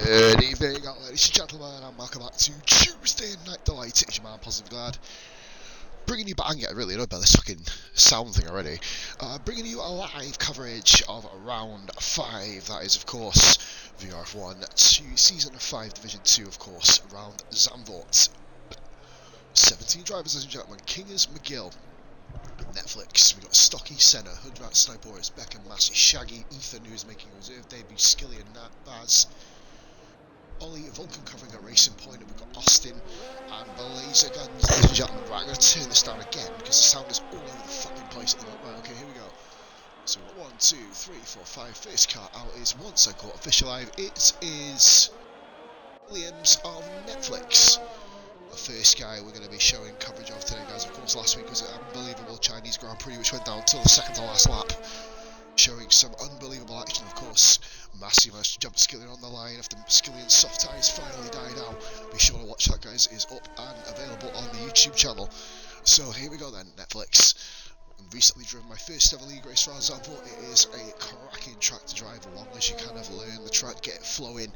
Good evening, ladies and gentlemen, and welcome back to Tuesday Night Delight. It's your man, Positive Glad. Bringing you back, I'm getting really annoyed by this fucking sound thing already. Bringing you a live coverage of Round 5. That is, of course, VRF1 to Season 5, Division 2, of course, round Zandvoort. 17 drivers, ladies and gentlemen. Kingers McGill. Netflix, we've got Stocky, Senna, Hoodrat, Sniboris, Beckham, Massey, Shaggy, Ethan, who's making a reserve debut, Skilly and Nat, Baz, Ollie, Vulcan covering at Racing Point, and we've got Austin and Blazer Guns, ladies and gentlemen. Right, I'm going to turn this down again because the sound is all over the fucking place at the moment. Right, okay, here we go. So we've got 1, 2, 3, 4, 5. First car out is once I caught official live. It is Williams of Netflix. The first guy we're going to be showing coverage of today, guys. Of course, last week was an unbelievable Chinese Grand Prix, which went down till the second to last lap, showing some unbelievable action. Of course, Massey managed to jump Skillian on the line after Skillian's soft tyres finally died out. Be sure to watch that, guys. It is up and available on the YouTube channel. So here we go then, Netflix. I've recently driven my first ever league race for Zandvoort. It is a cracking track to drive along as you kind of learn the track, get it flowing,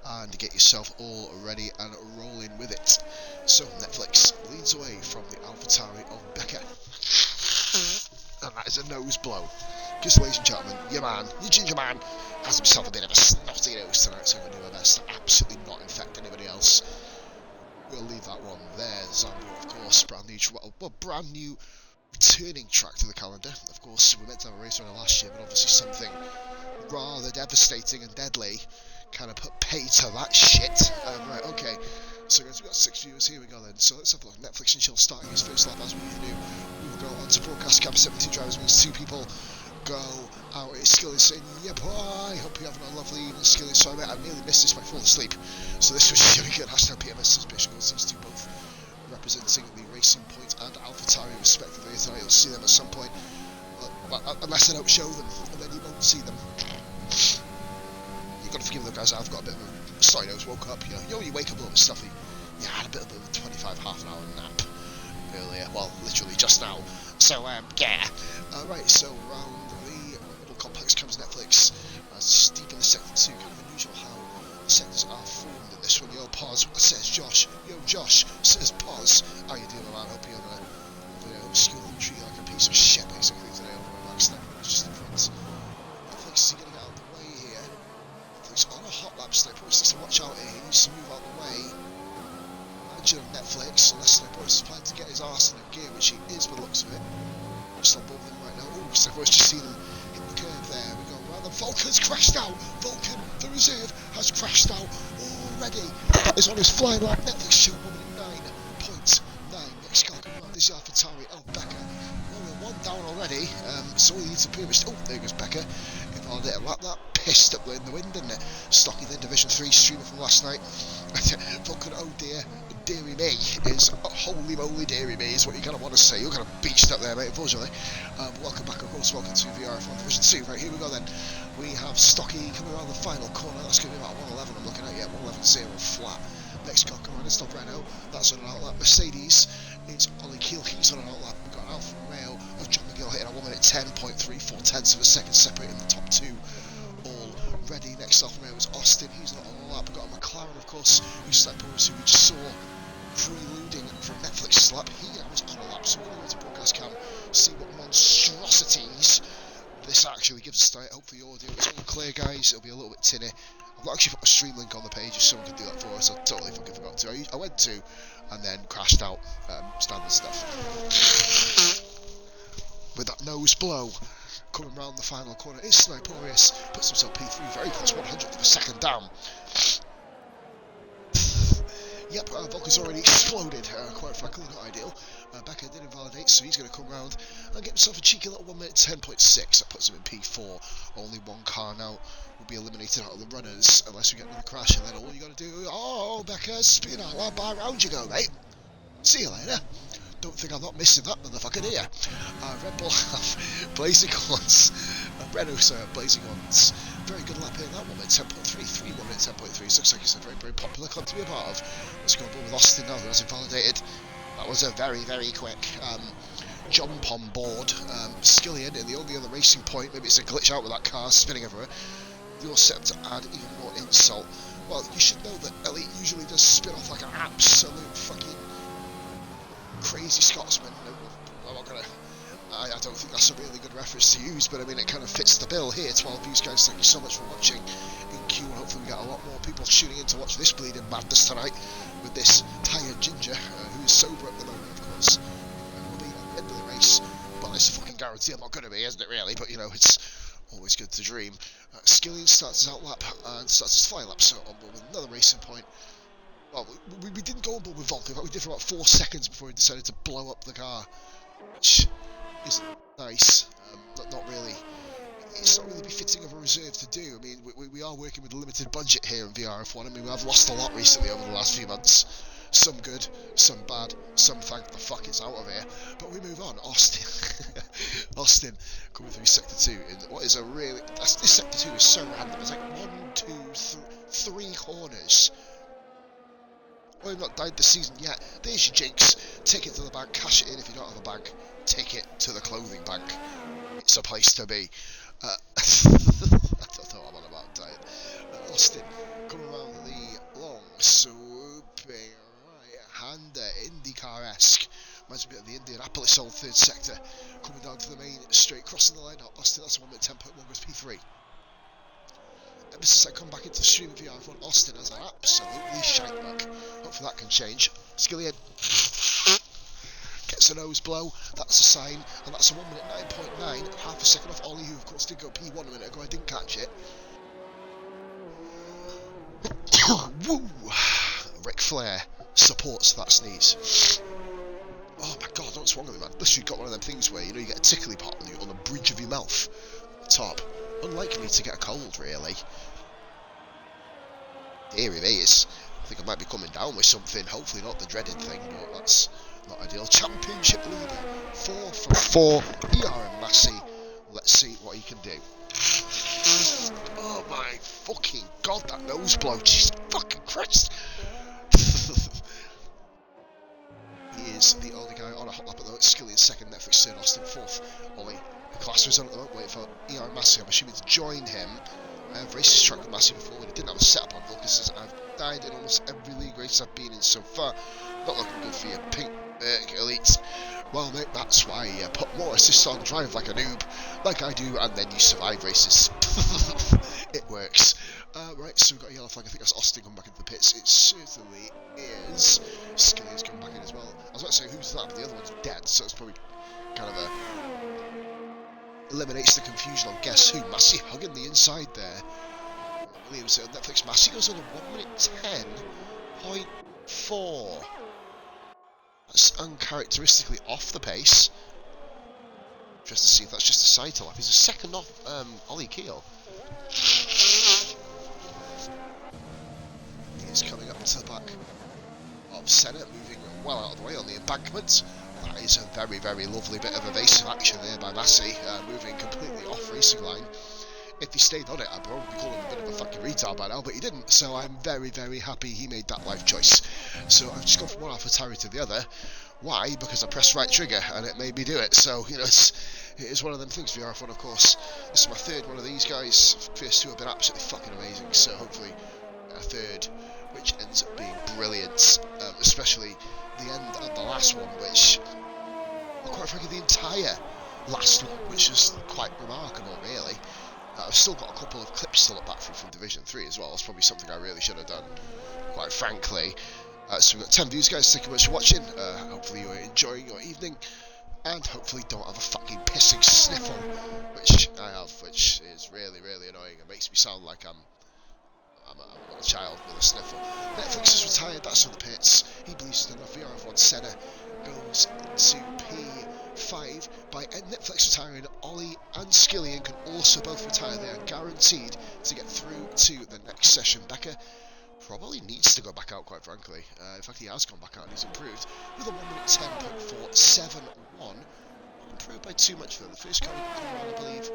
and get yourself all ready and rolling with it. So Netflix leads away from the AlphaTauri of Becker, and that is a nose blow. Because, ladies and gentlemen, your ginger man, has himself a bit of a snotty nose tonight, so I'm going to do my best to absolutely not infect anybody else. We'll leave that one there. Zandvoort, of course, brand new returning track to the calendar. Of course, we meant to have a race around last year, but obviously something rather devastating and deadly kind of put pay to that shit. Right, okay. So guys, we've got 6 viewers. Here we go then. So let's have a look. Netflix and Chill starting his first lap as we usually do. We will go on to broadcast cam. 17 drivers means 2 people go out. It's Skilly saying, yeah boy, hope you're having a lovely evening, Skilly. Sorry mate, I nearly missed this by falling asleep. So this was really good. Hashtag PMS suspicion. These two both representing the Racing Point and AlphaTauri respectively tonight. You'll see them at some point. Unless I don't show them, and then you won't see them. You've got to forgive them, guys. I've got a bit of a sorry nose. Woke up, you know, you wake up a little bit stuffy. Yeah, I had a bit of a 25 half an hour nap earlier. Well, literally just now. So yeah. Right. So around the middle complex comes Netflix. It's deep in the sector 2. Kind of unusual how the sectors are formed in this one. Yo, pause. Says Josh. Yo, Josh. Says pause. How you doing, man? Hope you're gonna school the tree like a piece of shit basically today over my back step. Just in front. Netflix is gonna get out of the way here. Netflix on a hot lap. Sniboris needs to watch out here. He needs to move out of the way. Manager of Netflix, unless Sniboris is planning to get his arse in a gear, which he is by the looks of it. Just on both of them right now. Oh, Sniboris just seen him hit the curve there. We go around. The Vulcan's crashed out. Vulcan, the reserve, has crashed out already. That is on his flying lap. Netflix show 1:09.9. Next car coming around is AlphaTauri. Oh, Becker. Well, 1 down already. So he needs to pretty much. Oh, there goes Becker. Invalid it a lap. That pissed up in the wind, didn't it? Stocky then Division 3 streamer from last night. Vulcan, oh dear. Deary me is holy moly, deary me is what you kind of want to say. You're kind of beached up there, mate, unfortunately. Welcome back, of course. Welcome to VRF1 Division 2. Right, here we go then. We have Stocky coming around the final corner. That's going to be about 111. I'm looking at, yeah, 111.0 flat. Next car coming around, stop right now. That's on an outlap. Mercedes, it's Ollie Keel. He's on an outlap. We've got Alfa Romeo of John McGill hitting a 1:10.34 tenths of a second, separating the top 2 already. Next Alfa Romeo is Austin. He's not on the lap. We've got a McLaren, of course, who's Sniboris, who we just saw preluding from Netflix's lap. He now is on a lap, so we're going to go to broadcast cam, see what monstrosities this actually gives us tonight. Hopefully the audio is all clear, guys. It'll be a little bit tinny. I've not actually put a stream link on the page if someone could do that for us. I totally fucking forgot to. I went to and then crashed out. Standard stuff. With that nose blow coming round the final corner is Sniboris. Puts himself P3, very close, 100th of a second down. Yep, Vulcan's already exploded, quite frankly, not ideal. Becker did invalidate, so he's going to come round and get himself a cheeky little 1:10.6. That puts him in P4. Only 1 car now will be eliminated out of the runners unless we get another crash, and then all you got to do, oh, Becker, spin out, well, by round you go, mate. See you later. Don't think I'm not missing that motherfucker, do ya? Red Bull have Blazing Guns. Renault, sir, Blazing Guns. Very good lap here, that 1:10.33, 1:10.3. Looks like it's a very, very popular club to be a part of. Let's go on board with Austin now, who has invalidated. That was a very, very quick jump on board. Skillian in the only other Racing Point. Maybe it's a glitch out with that car spinning everywhere. You're set to add even more insult. Well, you should know that Elite usually does spin off like an absolute fucking crazy Scotsman. I'm not gonna. I don't think that's a really good reference to use, but I mean it kind of fits the bill here. 12 views, guys. Thank you so much for watching. In Q, hopefully we get a lot more people tuning in to watch this bleeding madness tonight with this tired ginger who is sober at the moment, of course. Will be at the end of the race. Well, it's a fucking guarantee I'm not going to be, isn't it? Really, but you know it's always good to dream. Skillian starts his out lap and starts his fly lap, so on board with another racing point. Well, we didn't go on board with Volker, but we did for about 4 seconds before he decided to blow up the car, which isn't nice. Not really. It's not really befitting of a reserve to do. I mean, we are working with a limited budget here in VRF1. I mean, we have lost a lot recently over the last few months. Some good, some bad, some thank the fuck it's out of here. But we move on. Austin coming through Sector 2 in what is a really... This Sector 2 is so random. It's like 1, 2, 3 corners. Well, you've not died this season yet. There's your jinx. Take it to the bank, cash it in. If you don't have a bank, take it to the clothing bank. It's a place to be. I don't know what I'm on about, diet. Austin coming around the long, swooping right-hander, IndyCar-esque. Reminds me of the Indianapolis old third sector. Coming down to the main straight, crossing the line. Austin, that's a 1 minute 10.1 goes P3. Ever since I come back into the stream of VR1, Austin has an absolutely shite luck. Hopefully that can change. Skillian gets a nose blow, that's a sign, and that's a 1 minute 9.9, half a second off Ollie, who of course did go P1 a minute ago. I didn't catch it. Woo! Ric Flair supports that sneeze. Oh my god, what's wrong with it, man? Unless you've got one of them things where, you know, you get a tickly pot on the bridge of your mouth, top. Unlike me to get a cold, really. Here it is. I think I might be coming down with something. Hopefully not the dreaded thing, but that's not ideal. Championship leader, 4 from 4. ER Massey. Let's see what he can do. Oh my fucking god, that nose blow. Jesus fucking Christ. He is the only guy on a hot lap at the moment. Skillian second, Netflix third, Austin fourth. Ollie, the class was on at the moment, waiting for ER Massey. I'm assuming to join him. I have raced this track with Massey before when he didn't have a setup on Lucas. I've died in almost every league race I've been in so far. Not looking good for your pink elites. Well, mate, that's why you put more assists on, drive like a noob, like I do, and then you survive races. It works. Right, so we've got a yellow flag. I think that's Austin coming back into the pits. It certainly is. Skillian's coming back in as well. I was about to say, who's that? But the other one's dead, so it's probably kind of eliminates the confusion on guess who. Massey hugging the inside there. Williams on Netflix. Massey goes on a 1 minute 10.4. That's uncharacteristically off the pace. Just to see if that's just a side lap. He's a second off Ollie Keel. He's coming up to the back of Senna, moving well out of the way on the embankment. That is a very, very lovely bit of evasive action there by Massey, moving completely off racing line. If he stayed on it, I'd probably call him a bit of a fucking retard by now, but he didn't, so I'm very, very happy he made that life choice. So I've just gone from one AlphaTauri to the other. Why? Because I pressed right trigger, and it made me do it. So, you know, it is one of them things, VRF1, of course. This is my third one of these guys. First two have been absolutely fucking amazing, so hopefully a third, which ends up being brilliant, especially the end of the last one, which, well, quite frankly, the entire last one, which is quite remarkable, really. I've still got a couple of clips to look back through from Division 3 as well. That's probably something I really should have done, quite frankly. So we've got 10 views, guys. Thank you much for watching. Hopefully you're enjoying your evening, and hopefully don't have a fucking pissing sniffle, which I have, which is really, really annoying. It makes me sound like I'm a child with a sniffle. Netflix is retired. That's on the pits. He believes he's done enough. VRF1 Senna goes into P5 by Netflix retiring. Ollie and Skillian can also both retire. They are guaranteed to get through to the next session. Becker probably needs to go back out, quite frankly. In fact, he has gone back out and he's improved with a 1 minute 10.471. Not improved by too much though. The first car he can come around, I believe,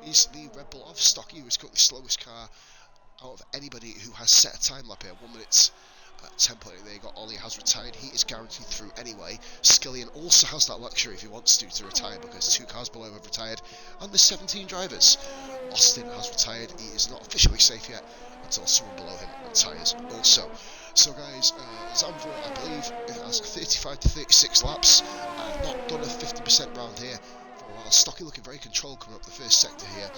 is the Red Bull of Stocky, who is currently the slowest car out of anybody who has set a time lap here. 1 minute 10.8 there you got Ollie has retired. He is guaranteed through anyway. Skillian also has that luxury if he wants to retire, because 2 cars below have retired and there's 17 drivers. Austin has retired. He is not officially safe yet until someone below him retires also. So guys, Zandvoort, I believe, it has 35 to 36 laps. I've not done a 50% round here for a while. Stocky looking very controlled coming up the first sector here.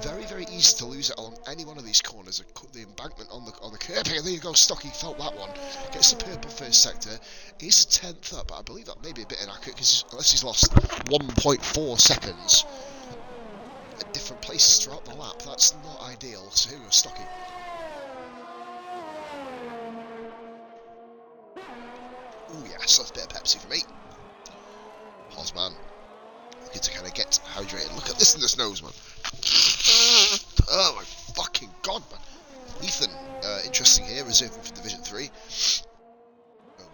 Very, very easy to lose it along any one of these corners. The embankment on the curb here. There you go, Stocky felt that one. Gets the purple first sector. He's a 10th up, but I believe that may be a bit inaccurate, because unless he's lost 1.4 seconds at different places throughout the lap, that's not ideal. So here we go, Stocky. Oh yes, that's a bit of Pepsi for me. Hosman, looking to kind of get hydrated. Look at this in this nose, man. Oh my fucking god, man. Ethan, interesting here, reserving for Division 3.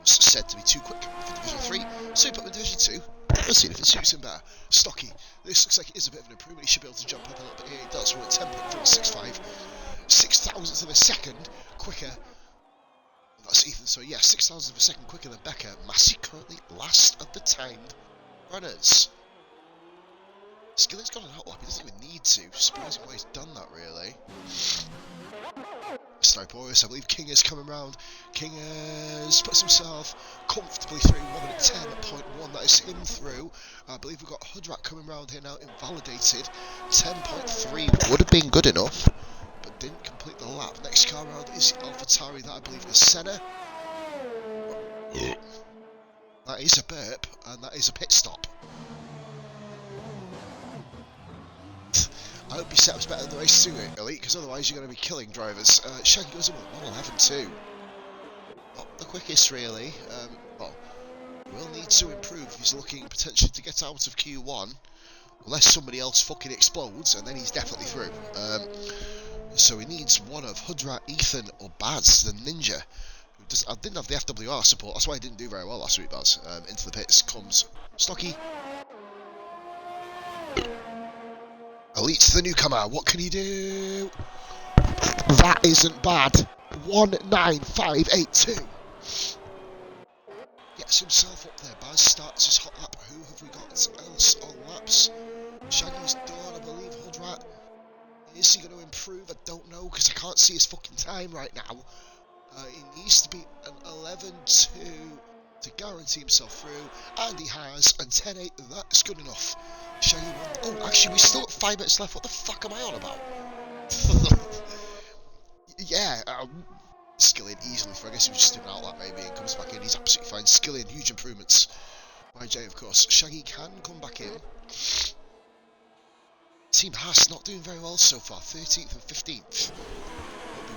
Was said to be too quick for Division 3, so he put him in Division 2. Let's see if it suits him better. Stocky, this looks like it is a bit of an improvement. He should be able to jump up a little bit here. He does. We're at 10.465. 6,000ths of a second quicker. That's Ethan, so yeah, 6,000ths of a second quicker than Becker. Massey currently last of the timed runners. Skillet's got an outlap, he doesn't even need to. Surprising why he's done that, really. Sniporius, I believe King is coming round. King has puts himself comfortably through 1 minute 10.1. That is him through. I believe we've got Hudrat coming round here now, invalidated. 10.3 would have been good enough, but didn't complete the lap. Next car round is AlphaTauri, that I believe is Senna. That is a burp, and that is a pit stop. I hope your setup's better than the race 2, Elite, because otherwise you're going to be killing drivers. Shaggy goes in with 111 too. Not the quickest, really. Well, will need to improve. He's looking potentially to get out of Q1, unless somebody else fucking explodes, and then he's definitely through. So he needs one of Hudrat, Ethan, or Baz, the Ninja. I didn't have the FWR support, that's why I didn't do very well last week, Baz. Into the pits comes Stocky. Elite's the newcomer, what can he do? That isn't bad. 19582. Gets himself up there. Baz starts his hot lap. Who have we got else on laps? Shaggy's done, I believe. Hudrat. Is he going to improve? I don't know, because I can't see his fucking time right now. He needs to be an 11.2 to guarantee himself through, and he has, and 10.8, that's good enough. Shaggy won. Oh, actually, we still got 5 minutes left. What the fuck am I on about? Yeah, Skillian easily through. I guess he was just doing an outlap maybe, and comes back in. He's absolutely fine. Skillian, huge improvements by Jay, of course. Shaggy can come back in. Team Haas not doing very well so far. 13th and 15th.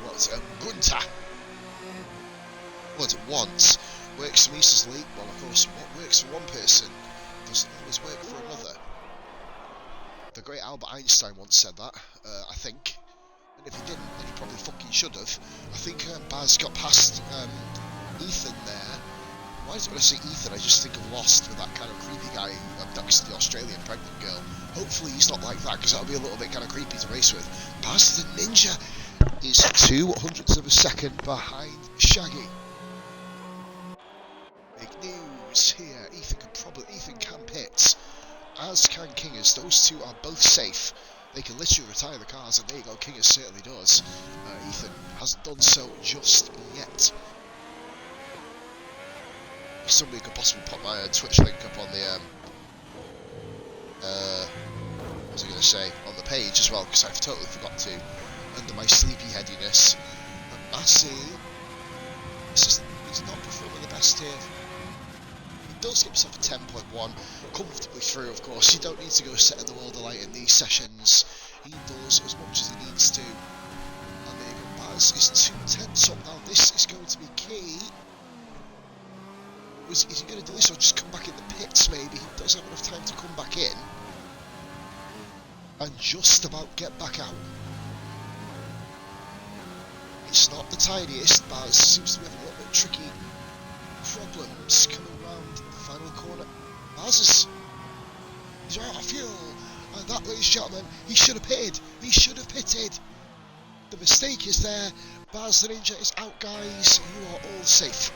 What? Gunter. What it wants works for Mises League. Well, of course, what works for one person doesn't always work for another. The great Albert Einstein once said that, I think. And if he didn't, then he probably fucking should have. I think Baz got past Ethan there. Why is it when I say Ethan, I just think of Lost with that kind of creepy guy who abducts the Australian pregnant girl. Hopefully he's not like that, because that would be a little bit kind of creepy to race with. Baz the Ninja is 200ths of a second behind Shaggy. Big news here. Ethan can pit, as can Kingers. Those two are both safe. They can literally retire the cars, and there you go. Kingers certainly does. Ethan hasn't done so just yet. If somebody could possibly put my Twitch link up on the what was I going to say, on the page as well, because I've totally forgot to, under my sleepy headiness. And Massey, he's not performing the best here. He does get himself a 10.1, comfortably through, of course. You don't need to go setting the world alight in these sessions. He does as much as he needs to. And there you go, Baz is 2/10 up now. This is going to be key. Is he going to do this or just come back in the pits maybe? He does have enough time to come back in and just about get back out. It's not the tidiest, Baz seems to be having a little bit of tricky problems coming around the final corner. Baz is out of fuel, and that, ladies and gentlemen, he should have pitted. He should have pitted. The mistake is there. Baz the Ninja is out, guys. You are all safe.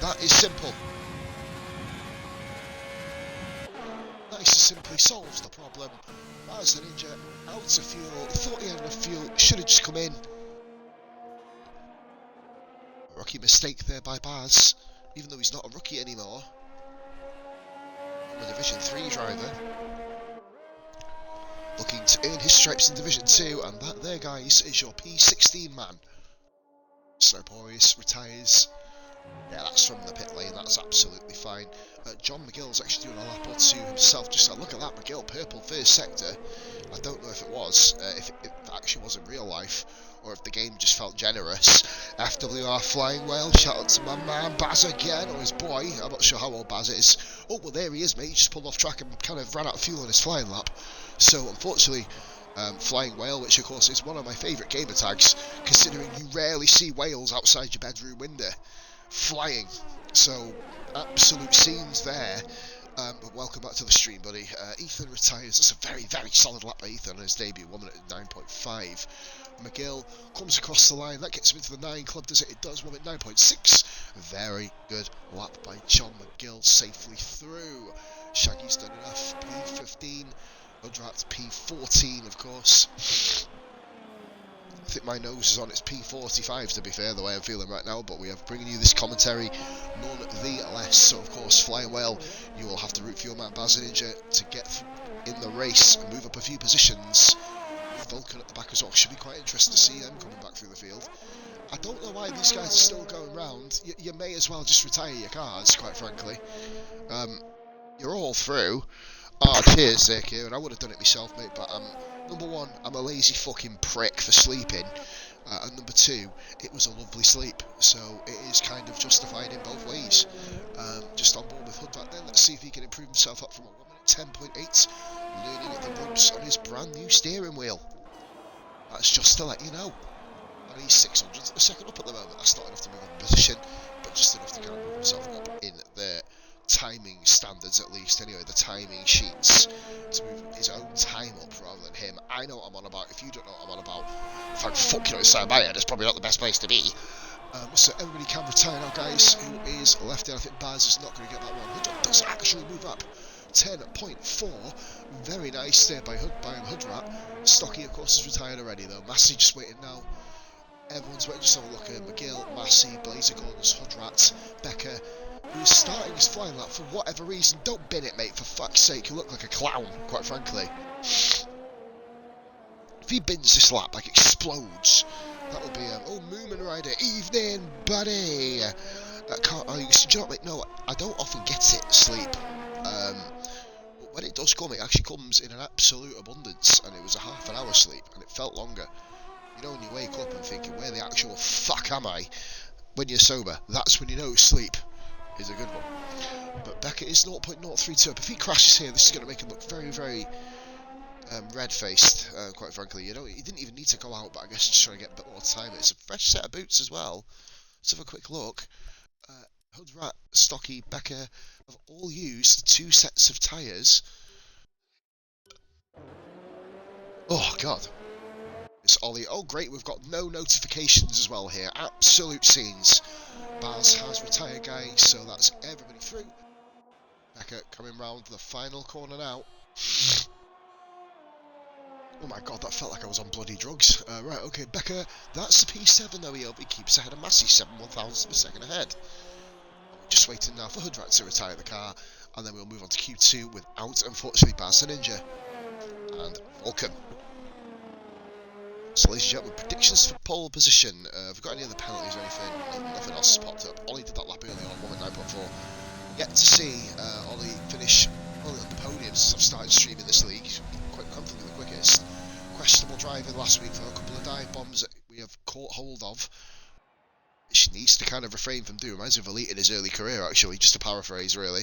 That is simple. That simply solves the problem. Baz the Ninja out of fuel. He thought he had enough fuel. Should have just come in. Rookie mistake there by Baz, even though he's not a rookie anymore. I'm a Division 3 driver, looking to earn his stripes in Division 2, and that there, guys, is your P16 man. Snowboys retires. Yeah, that's from the pit lane, that's absolutely fine. John McGill's actually doing a lap or two himself. Just look at that, McGill, purple first sector. I don't know if it was, if it actually was in real life, or if the game just felt generous. FWR Flying Whale, shout out to my man Baz again, or his boy. I'm not sure how old Baz is. Oh, well, there he is, mate. He just pulled off track and kind of ran out of fuel on his flying lap. So, unfortunately, Flying Whale, which of course is one of my favourite gamer tags, considering you rarely see whales outside your bedroom window flying. So, absolute scenes there. But welcome back to the stream, buddy. Ethan retires. That's a very, very solid lap by Ethan on his debut, 1 minute 9.5. McGill comes across the line. That gets him into the 9 club, does it? It does, 1 minute 9.6. Very good lap by John McGill, safely through. Shaggy's done enough. P15. Udrat P14, of course. I think my nose is on its P45, to be fair, the way I'm feeling right now, but we are bringing you this commentary none the less. So, of course, Flying Whale, you will have to root for your man Baz the Ninja to get in the race and move up a few positions. Vulcan at the back as well. Should be quite interesting to see them coming back through the field. I don't know why these guys are still going round. You may as well just retire your cars, quite frankly. You're all through. Ah, cheers there, Kieran. I would have done it myself, mate, but number one, I'm a lazy fucking prick for sleeping, and number two, it was a lovely sleep, so it is kind of justified in both ways. Just on board with Hoodvat then, let's see if he can improve himself up from a 1 minute 10.8, learning at the ropes on his brand new steering wheel. That's just to let you know. And he's 600th of a second up at the moment. That's not enough to move in position, but just enough to kind of move himself up in the timing standards, at least. Anyway, the timing sheets, to move his own time up rather than him. I know what I'm on about. If you don't know what I'm on about, thank fuck you know inside my head, it's probably not the best place to be. So everybody can retire now, guys. Who is left in? I think Baz is not going to get that one. Hoodrat does actually move up. 10.4. Very nice there by Hoodrat. Stocky, of course, is retired already, though. Massey just waiting now. Everyone's waiting. Just have a look at McGill, Massey, Blazer Corners, Hoodrat, Becker, who is starting his flying lap for whatever reason. Don't bin it, mate, for fuck's sake. You look like a clown, quite frankly. If he bins this lap, like, explodes, that will be, oh, Moomin Rider, evening, buddy. Do you know what, mate? No, I don't often get it, sleep. But when it does come, it actually comes in an absolute abundance, and it was a half an hour sleep, and it felt longer. You know, when you wake up and thinking, where the actual fuck am I? When you're sober, that's when you know sleep is a good one. But Becker is 0.032 up. If he crashes here, this is going to make him look very, very red-faced, quite frankly. You know, he didn't even need to go out, but I guess he's just trying to get a bit more time. It's a fresh set of boots as well. Let's have a quick look. Hoodrat, Stocky, Becker have all used 2 sets of tyres. Oh, God. It's Ollie. Oh, great, we've got no notifications as well here. Absolute scenes. Baz has retired, guys, so that's everybody through. Becker coming round the final corner now. Oh my god, that felt like I was on bloody drugs. Right, okay, Becker, that's the P7 though, he keeps ahead of Massey, 7/1000 of a second ahead. We're just waiting now for Hoodrat to retire the car, and then we'll move on to Q2 without, unfortunately, Baz the Ninja and Vulcan. So, ladies and gentlemen, predictions for pole position. Have we got any other penalties or anything? No, nothing else has popped up. Ollie did that lap early on, 1:09.4. Yet to see Ollie finish on the podium since I've started streaming this league. Quite confidently the quickest. Questionable driving last week for a couple of dive bombs that we have caught hold of. She needs to kind of refrain from doing. Reminds me of Elite in his early career, actually, just to paraphrase, really.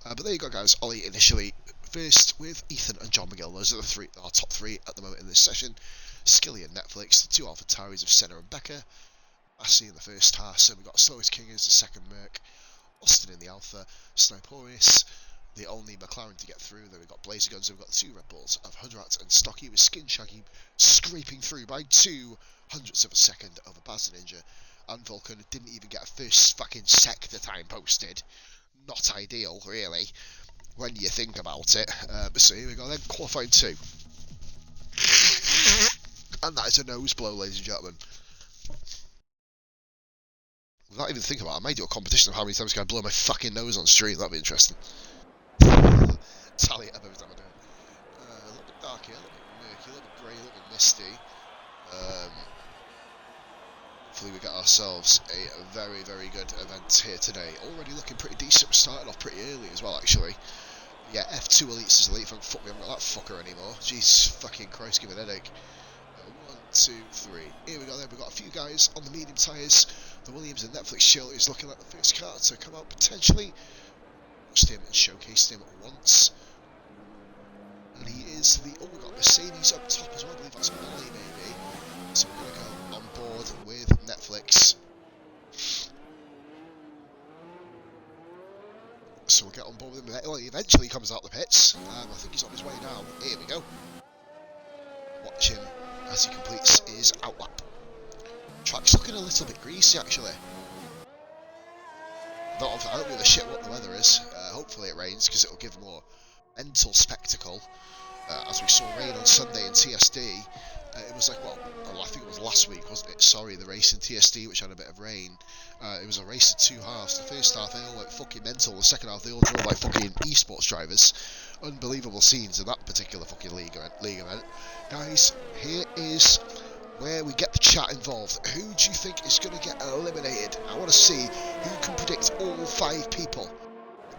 But there you go, guys. Ollie initially first with Ethan and John McGill. Those are our top 3 at the moment in this session. Skilly and Netflix, the 2 Alpha Tauris of Senna and Becker. Massey in the first Haas, and we've got Slowest King as the second Merc. Austin in the Alpha, Sniporius, the only McLaren to get through. Then we've got Blazer Guns, and we've got the two Red Bulls of Hudrat and Stocky with Skin Shaggy scraping through by 0.02 of a second over Baz the Ninja. And Vulcan didn't even get a first fucking sector time posted. Not ideal, really, when you think about it. So here we go then, qualifying 2. And that is a nose blow, ladies and gentlemen. Without even thinking about it, I might do a competition of how many times can I blow my fucking nose on stream. That'd be interesting. Tally it up every time I do it. A little bit dark here, a little bit murky, a little bit grey, a little bit misty. Hopefully we get ourselves a very, very good event here today. Already looking pretty decent. We're starting off pretty early as well, actually. Yeah, F2 Elites is elite. Fuck me, I'm not that fucker anymore. Jesus fucking Christ, give me an headache. 1, 2, 3. Here we go then. We've got a few guys on the medium tyres. The Williams and Netflix chill is looking like the first car to come out potentially. Watched him and showcased him once. And he is the... Oh, we've got Mercedes up top as well. I believe that's Molly, maybe. So we're going to go on board with Netflix. So we'll get on board with him. Well, he eventually comes out the pits. I think he's on his way now. Here we go. Watch him as he completes his outlap. Track's looking a little bit greasy, actually. I don't give a shit what the weather is. Hopefully it rains, because it'll give more mental spectacle. As we saw rain on Sunday in TSD, it was like, well, I think it was last week, wasn't it? Sorry, the race in TSD, which had a bit of rain. It was a race of 2 halves. The first half, they all went fucking mental. The second half, they all drove like fucking esports drivers. Unbelievable scenes in that particular fucking league event. Guys, here is where we get the chat involved. Who do you think is going to get eliminated? I want to see who can predict all 5 people.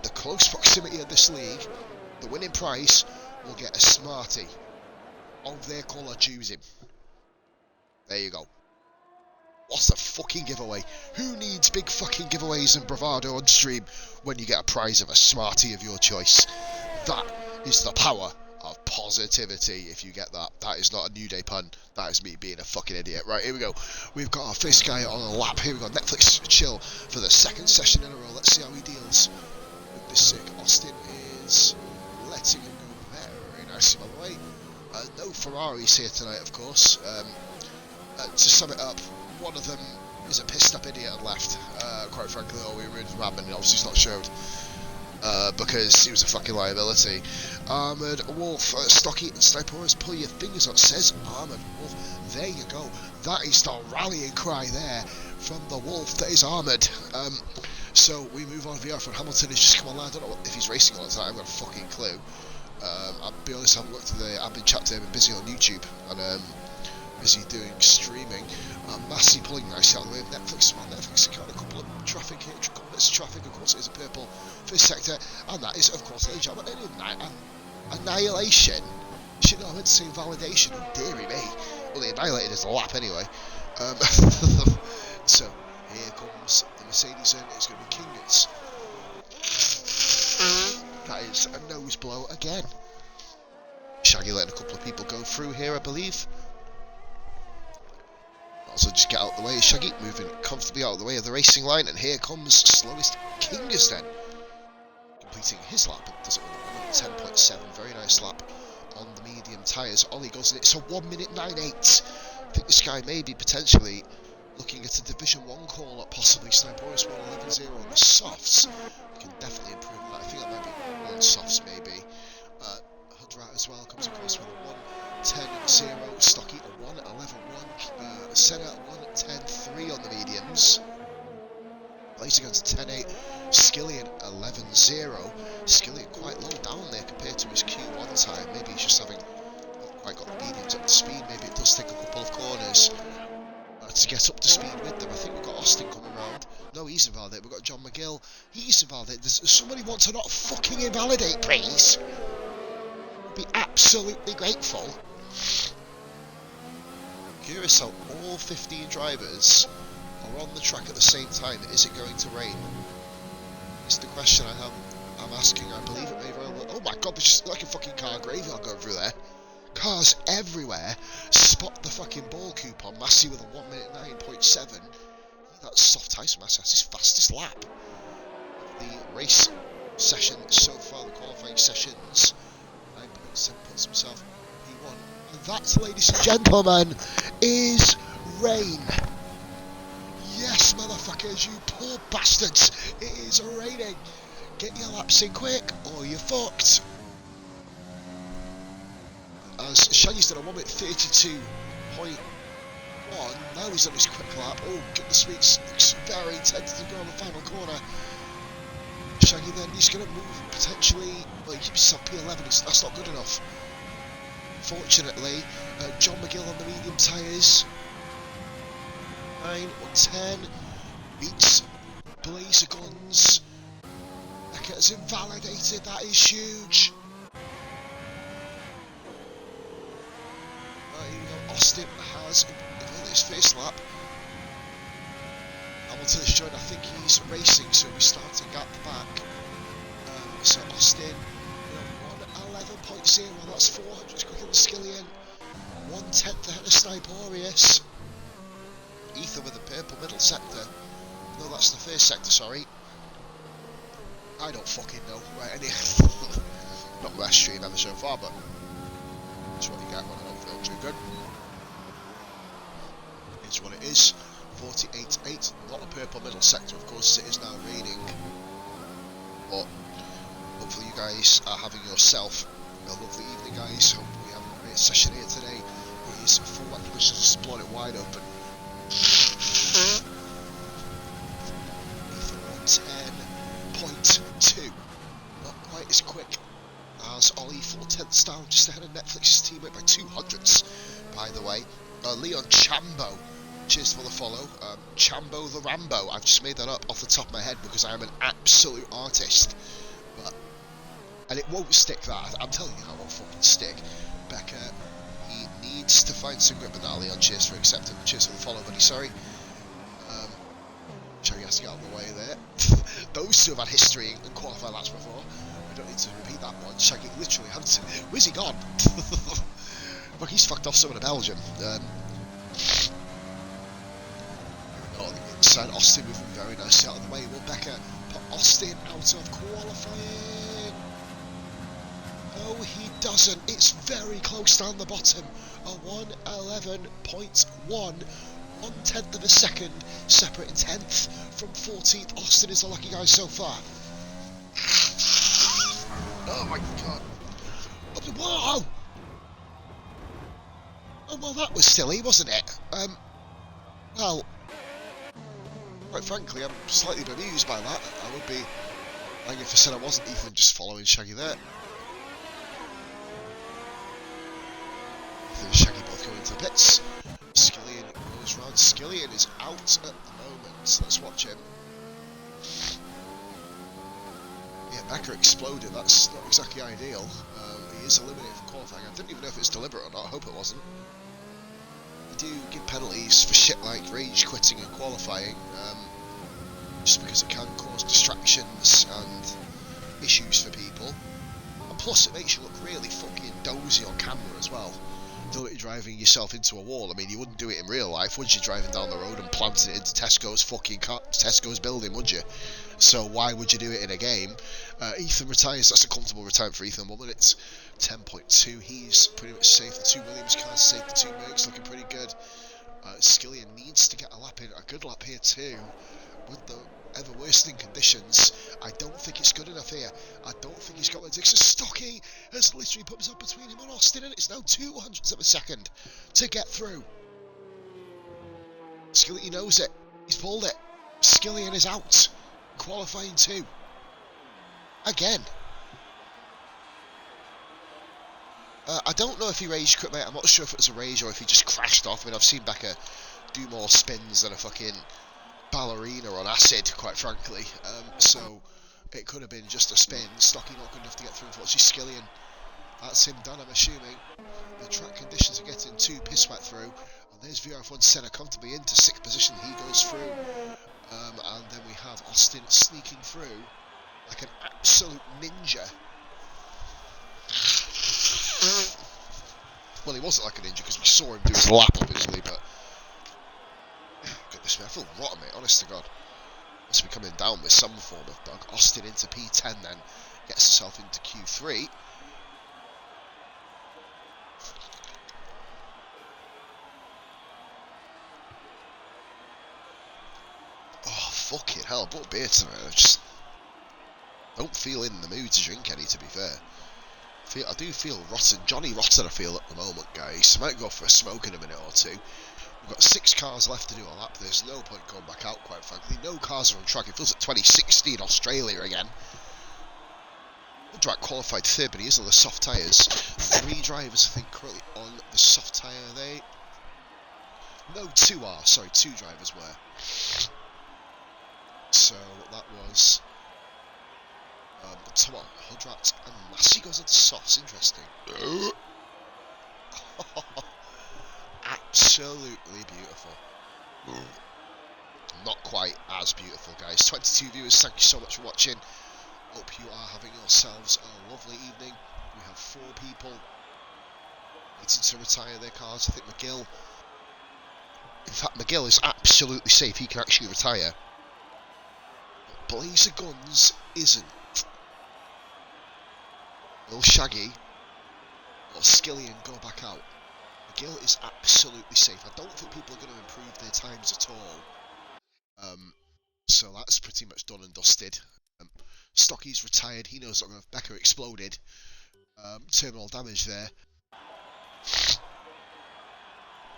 The close proximity of this league, the winning prize will get a Smartie of their colour choosing. There you go. What's a fucking giveaway? Who needs big fucking giveaways and bravado on stream when you get a prize of a Smartie of your choice? That is the power of positivity, if you get that. That is not a New Day pun. That is me being a fucking idiot. Right, here we go. We've got our first guy on a lap. Here we go. Netflix chill for the 2nd session in a row. Let's see how he deals with this sick. Austin is letting him go very nicely, by the way. No Ferraris here tonight, of course. To sum it up, one of them is a pissed up idiot and left. Quite frankly, all we were in Rabbit, and obviously it's not showed. Because he was a fucking liability. Armoured Wolf, Stocky and Sniperus, pull your fingers up, says Armoured Wolf. There you go. That is the rallying cry there from the Wolf that is Armoured. So we move on. VRF1 Hamilton has just come online. I don't know if he's racing on tonight. I've got a fucking clue. I'll be honest, I haven't looked at the admin chat today. I've been busy on YouTube and busy doing streaming. Massey pulling nicely out of the way of Netflix. Well, Netflix got a couple of traffic here, a couple of bits of traffic. Of course, it is a purple first sector, and that is, of course, a job at Annihilation. Shit, no, I meant to say validation. Oh, dearie me. Well, the Annihilated is a lap anyway. So here comes the Mercedes, and it's going to be Kingets. That is a nose blow again. Shaggy letting a couple of people go through here, I believe. Also just get out of the way, Shaggy, moving comfortably out of the way of the racing line, and here comes slowest Kingersden, completing his lap, and does it with a 10.7, very nice lap on the medium tyres. Ollie goes in, it's a 1:09.8. I think this guy may be potentially looking at a Division 1 call up, possibly Sniperus 1:11.0 on the softs. We can definitely improve that. I think that might be 1 softs maybe. Hudrat as well comes across with a 1:10.0, Stocky a 1:11.1, Senna 1:10.3 on the mediums. Later goes to 10.8, Skillian 11.0. Skillian quite low down there compared to his Q1 time. Maybe he's just having not quite got the mediums up to speed. Maybe it does take a couple of corners to get up to speed with them. I think we've got Austin coming round. No, he's invalidated. We've got John McGill. He's invalidated. Does somebody want to not fucking invalidate, please? I'd be absolutely grateful. Curious how all 15 drivers are on the track at the same time. Is it going to rain? It's the question I'm asking. I believe it may very well. Oh my god, there's just like a fucking car graveyard going through there. Cars everywhere. Spot the fucking ball coupon. Massey with a 1:09.7. That's soft ice, Massey. That's his fastest lap. The race session so far, the qualifying sessions. 9.7 puts himself P1. And that, ladies and gentlemen, is rain. Yes, motherfuckers, you poor bastards. It is raining. Get your laps in quick or you're fucked. As Shaggy's done a 1 minute 32.1, now he's on his quick lap. Oh goodness me, it's very tentative to go on the final corner. Shaggy then, he's going to move potentially, well, he keeps himself P11, that's not good enough. Fortunately, John McGill on the medium tyres. 9-110, beats Blazer Guns. Beckett has invalidated, that is huge. Austin has in his first lap. Hamilton has joined, I think he's racing, so he'll be starting at the back. So Austin, 1:11.0, that's 400 quicker than Skillian. 1/10 ahead of Sniporius. Ethan with the purple middle sector. No, that's the first sector, sorry. I don't fucking know. Right, not the best stream ever so far, but that's what you get when I don't feel too good. It's what it is. 48.8, not a purple middle sector, of course, as it is now raining. But hopefully you guys are having yourself a lovely evening, guys. Hope we have a great session here today. It is full wet conditions, just blowing it wide open. 10.2, not quite as quick as Ollie, 4/10 down, just ahead of Netflix's teammate by 200ths, by the way. Leon Chambo, cheers for the follow. Chambo the Rambo, I've just made that up off the top of my head because I am an absolute artist. And it won't stick, that. I'm telling you how it won't fucking stick. Becca, he needs to find some grip with that. Leon, cheers for accepting. Cheers for the follow, buddy. Sorry. Shaggy has to get out of the way there. Those two have had history and qualified laps before. I don't need to repeat that one. Shaggy literally had to. Where's he gone? Look, he's fucked off someone in Belgium. On the inside, Austin moving very nicely out of the way. Will Becca put Austin out of qualifying? No, he doesn't. It's very close down the bottom. A 1:11.1. 1/10 of a second, separating 10th from 14th. Austin is the lucky guy so far. Oh my god. Whoa! Oh, well, that was silly, wasn't it? Well, quite frankly, I'm slightly bemused by that. I would be lying if I said I wasn't. Ethan just following Shaggy there. Ethan and Shaggy both going into the pits. Skillian goes round. Skillian is out at the moment, so let's watch him. Yeah, Becker exploded. That's not exactly ideal. He is eliminated from qualifying. I didn't even know if it's deliberate or not. I hope it wasn't. They do give penalties for shit like rage quitting and qualifying, just because it can cause distractions and issues for people. And plus, it makes you look really fucking dozy on camera as well. Though you're driving yourself into a wall. I mean, you wouldn't do it in real life, would you? Driving down the road and planting it into Tesco's building, would you? So why would you do it in a game? Ethan retires. That's a comfortable retirement for Ethan. 1 minute 10.2. He's pretty much safe. The 2 Williams cars safe. The 2 Mercs looking pretty good. Skillian needs to get a lap in. A good lap here too. With the ever worsening conditions, I don't think it's good enough here. I don't think he's got the Dixon. Stocky has literally put himself between him and Austin, and it's now 200ths of a second to get through. Skillian knows it. He's pulled it. Skillian is out. Qualifying 2. Again. I don't know if he rage quit, mate. I'm not sure if it was a rage or if he just crashed off. I mean, I've seen Becca do more spins than a fucking ballerina on acid, quite frankly. So it could have been just a spin. Stocky not good enough to get through. Unfortunately, Skillian, that's him done, I'm assuming. The track conditions are getting 2 piss wet through. And there's VRF1 Senna comfortably into 6th position. He goes through. And then we have Austin sneaking through like an absolute ninja. Well, he wasn't like a ninja because we saw him do his lap, obviously, but goodness me, I feel rotten, mate, honest to God. must be coming down with some form of bug. Austin into P10 then, gets herself into Q3. Oh, fucking hell, I bought beer tonight. I just don't feel in the mood to drink any, to be fair. I do feel rotten. Johnny rotten I feel at the moment, guys. I might go for a smoke in a minute or two. We've got 6 cars left to do a lap. There's no point going back out, quite frankly. No cars are on track. It feels like 2016 Australia again. Drake qualified 3rd, but he is on the soft tyres. 3 drivers, I think, currently on the soft tyre. No, 2 are. Sorry, 2 drivers were. So that was Hudrat and Massey goes into softs. Interesting. Absolutely beautiful. Not quite as beautiful, guys. 22 viewers, thank you so much for watching. Hope you are having yourselves a lovely evening. We have 4 people waiting to retire their cars. I think McGill. In fact, McGill is absolutely safe. He can actually retire. But Blazer Guns isn't. Will Shaggy or Skillian go back out? McGill is absolutely safe. I don't think people are going to improve their times at all. So that's pretty much done and dusted. Stocky's retired. He knows that Becker exploded. Terminal damage there.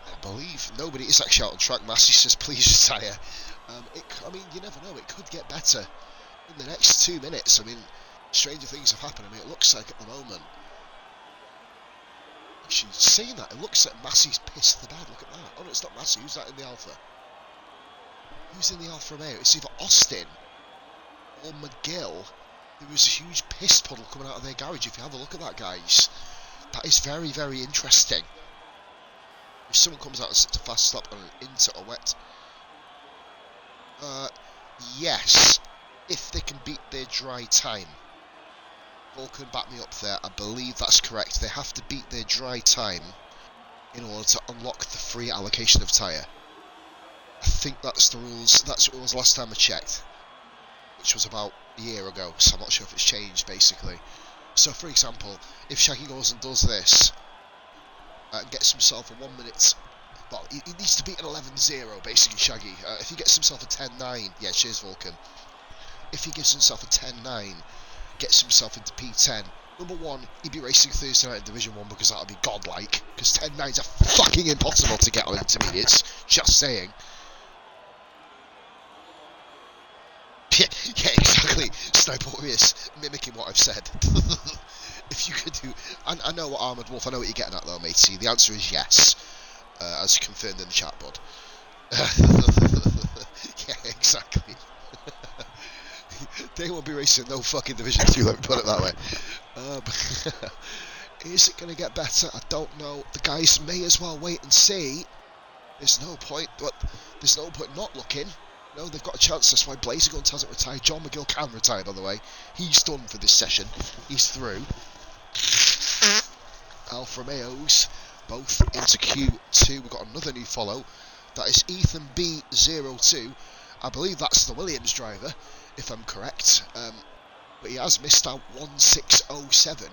I believe nobody is actually out on track. Massey says, please retire. I mean, you never know. It could get better in the next 2 minutes. I mean, stranger things have happened. I mean, it looks like at the moment. Actually, saying that, it looks like Massey's pissed the bed. Look at that. Oh no, it's not Massey. Who's that in the Alpha? Who's in the Alfa Romeo? It's either Austin or McGill. There was a huge piss puddle coming out of their garage. If you have a look at that, guys, that is very, very interesting. If someone comes out and sits a fast stop and into a wet, yes, if they can beat their dry time. Vulcan, back me up there. I believe that's correct. They have to beat their dry time in order to unlock the free allocation of tyre. I think that's the rules. That's what it was last time I checked, which was about a year ago, so I'm not sure if it's changed, basically. So, for example, if Shaggy goes and does this, and gets himself a 1 minute, well, he needs to beat an 11-0, basically, Shaggy. If he gets himself a 10-9, yeah, cheers, Vulcan. If he gives himself a 10-9, gets himself into P10, number 1, he'd be racing Thursday night in Division 1 because that would be godlike, because 10-9s are fucking impossible to get on intermediates, just saying. Yeah, exactly. Snowboreus mimicking what I've said. If you could do, I know what Armoured Wolf. I know what you're getting at, though, matey. The answer is yes, as confirmed in the chat, bud. Yeah, exactly. They won't be racing no fucking Division 2. Let me put it that way. Is it going to get better? I don't know. The guys may as well wait and see. There's no point, but there's no point not looking. No, they've got a chance. That's why Blazer Guns hasn't retired. John McGill can retire, by the way. He's done for this session. He's through. Alfa Romeos both into Q2. We've got another new follow. That is Ethan B02. I believe that's the Williams driver, if I'm correct. But he has missed out 1607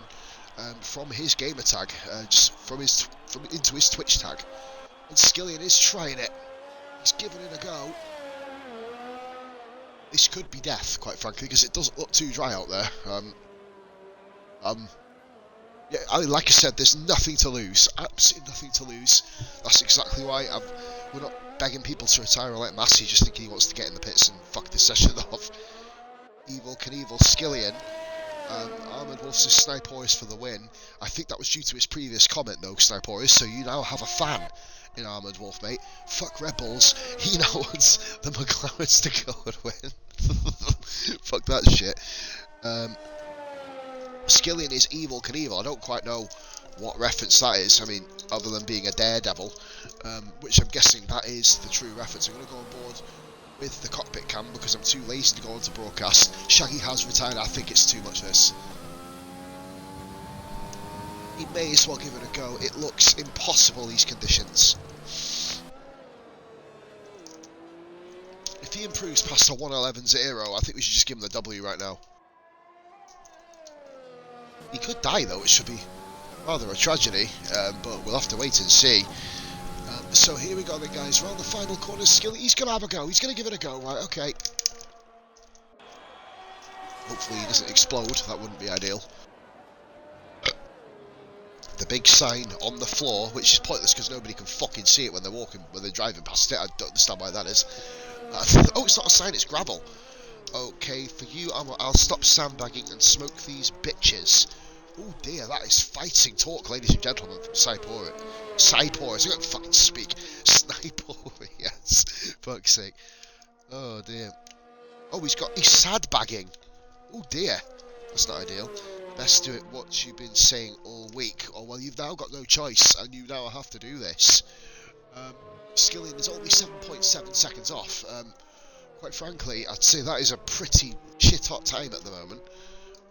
from his gamer tag, just from into his Twitch tag. And Skillian is trying it. He's giving it a go. This could be death, quite frankly, because it doesn't look too dry out there. Yeah, like I said, there's nothing to lose. Absolutely nothing to lose. That's exactly why we're not begging people to retire like Massey, just thinking he wants to get in the pits and fuck this session off. Evil Knievel, Skillian. Armoured Wolf says Snipeorus for the win. I think that was due to his previous comment, though, Snipeorus, so you now have a fan in Armoured Wolf, mate. Fuck Red Bulls. He now wants the McLarens to go and win. Fuck that shit. Skillian is Evil Knievel. I don't quite know what reference that is. I mean, other than being a daredevil, which I'm guessing that is the true reference. I'm going to go on board with the cockpit cam because I'm too lazy to go on to broadcast. Shaggy has retired. I think it's too much this. He may as well give it a go. It looks impossible, these conditions. If if he improves past a 1:11.0, I think we should just give him the W right now. He could die though, it should be rather a tragedy, but we'll have to wait and see. So here we go then, guys, round the final corner. Skilly, he's going to have a go, he's going to give it a go, right, okay. Hopefully he doesn't explode, that wouldn't be ideal. The big sign on the floor, which is pointless because nobody can fucking see it when they're walking, when they're driving past it. I don't understand why that is. Oh, it's not a sign, it's gravel. Okay, for you, I'll stop sandbagging and smoke these bitches. Oh dear, that is fighting talk, ladies and gentlemen, from Saiporius. I can't fucking speak. Sniporius. Fuck's sake. Oh dear. Oh, he's sandbagging. Oh dear. That's not ideal. Best do it what you've been saying all week. Oh well, you've now got no choice, and you now have to do this. Skilling is only 7.7 seconds off. Quite frankly, I'd say that is a pretty shit hot time at the moment.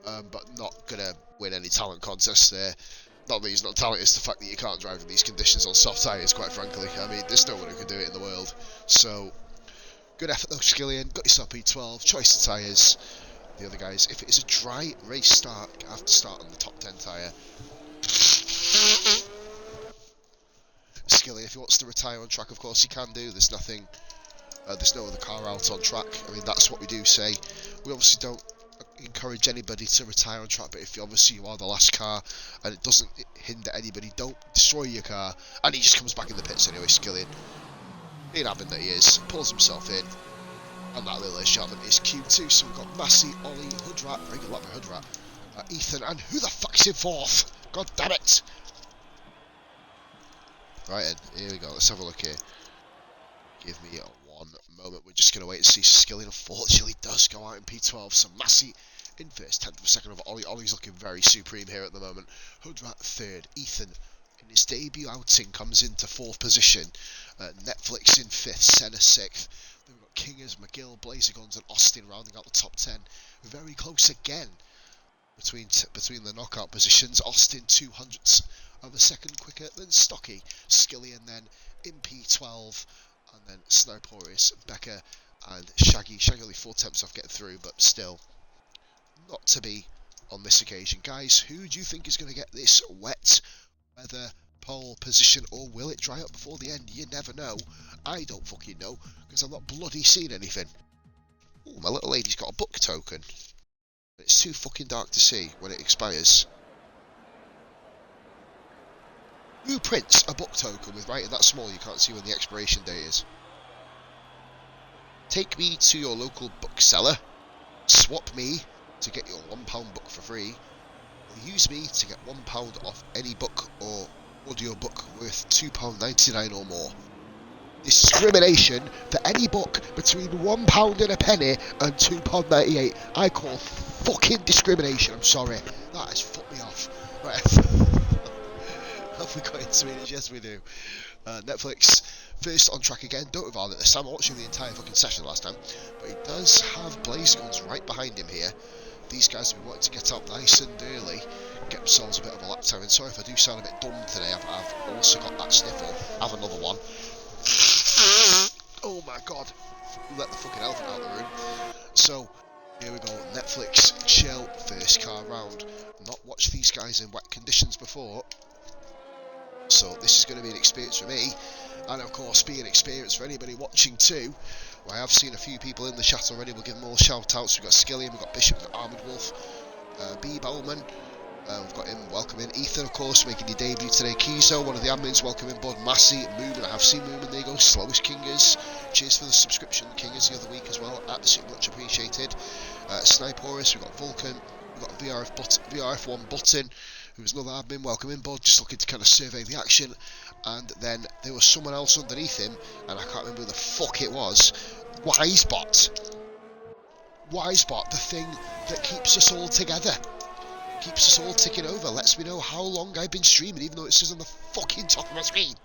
But not gonna win any talent contests there. Not that he's not talented, it's the fact that you can't drive in these conditions on soft tyres, quite frankly. I mean, there's no one who can do it in the world. So, good effort though, Skillian. Got yourself P12, choice of tyres. The other guys, if it is a dry race start, you have to start on the top 10 tyre. Skillian, if he wants to retire on track, of course he can do. There's nothing, there's no other car out on track. I mean, that's what we do say. We obviously don't encourage anybody to retire on track, but if obviously you are the last car and it doesn't hinder anybody, don't destroy your car. And he just comes back in the pits anyway, Skillian. Being adamant that he is, pulls himself in. And that little gentleman is Q2, so we've got Massey, Ollie, Hoodrat, very good luck with Hoodrat, Ethan, and who the fuck's in fourth? God damn it! Right then, here we go, let's have a look here. Give me one moment, we're just going to wait and see. Skilling unfortunately does go out in P12, so Massey in first, 10th of a second over Ollie. Ollie's looking very supreme here at the moment. Hoodrat third, Ethan in his debut outing comes into 4th position, Netflix in 5th, Senna 6th. Then we've got Kingers, McGill, Blazerguns and Austin rounding out the top 10. Very close again between the knockout positions. Austin 200ths of a second quicker than Stocky. Skillian then in P12. And then Sniporius, Becker and Shaggy. Shaggy only 4 attempts off getting through, but still not to be on this occasion. Guys, who do you think is going to get this wet weather pole position, or will it dry up before the end? You never know. I don't fucking know, because I'm not bloody seeing anything. Ooh, my little lady's got a book token. It's too fucking dark to see when it expires. Who prints a book token with writing that small you can't see when the expiration date is? Take me to your local bookseller, swap me to get your £1 book for free, or use me to get £1 off any book or audio book worth £2.99 or more. Discrimination for any book between £1 and a penny and £2.98. I call fucking discrimination, I'm sorry. That has fucked me off. Right. Have we got into it? Yes, we do. Netflix, first on track again. Don't revive it this time. I watched the entire fucking session last time. But he does have Blazerguns right behind him here. These guys have been wanting to get out nice and early, get themselves a bit of a lap time. And sorry if I do sound a bit dumb today. I've also got that sniffle. Have another one. Oh my god. Let the fucking elephant out of the room. So, here we go. Netflix, chill, first car round. Not watched these guys in wet conditions before. So this is going to be an experience for me, and of course be an experience for anybody watching too. Well, I have seen a few people in the chat already. We'll give them all shout outs. We've got Skillian, we've got Bishop, we've got Armoured Wolf, B. Bowman, we've got him, welcome in. Ethan, of course, making your debut today. Kizo, one of the admins, welcome in. Bud, Massey, Moomin, I have seen Moomin, there you go. Slowest Kingers, cheers for the subscription, Kingers, the other week as well, absolutely much appreciated. Sniporius, we've got Vulcan, we've got VRF1 Button, who's another admin, welcome in, Bud, just looking to kind of survey the action. And then there was someone else underneath him, and I can't remember who the fuck it was. Wisebot, the thing that keeps us all together, keeps us all ticking over, lets me know how long I've been streaming, even though it says on the fucking top of my screen.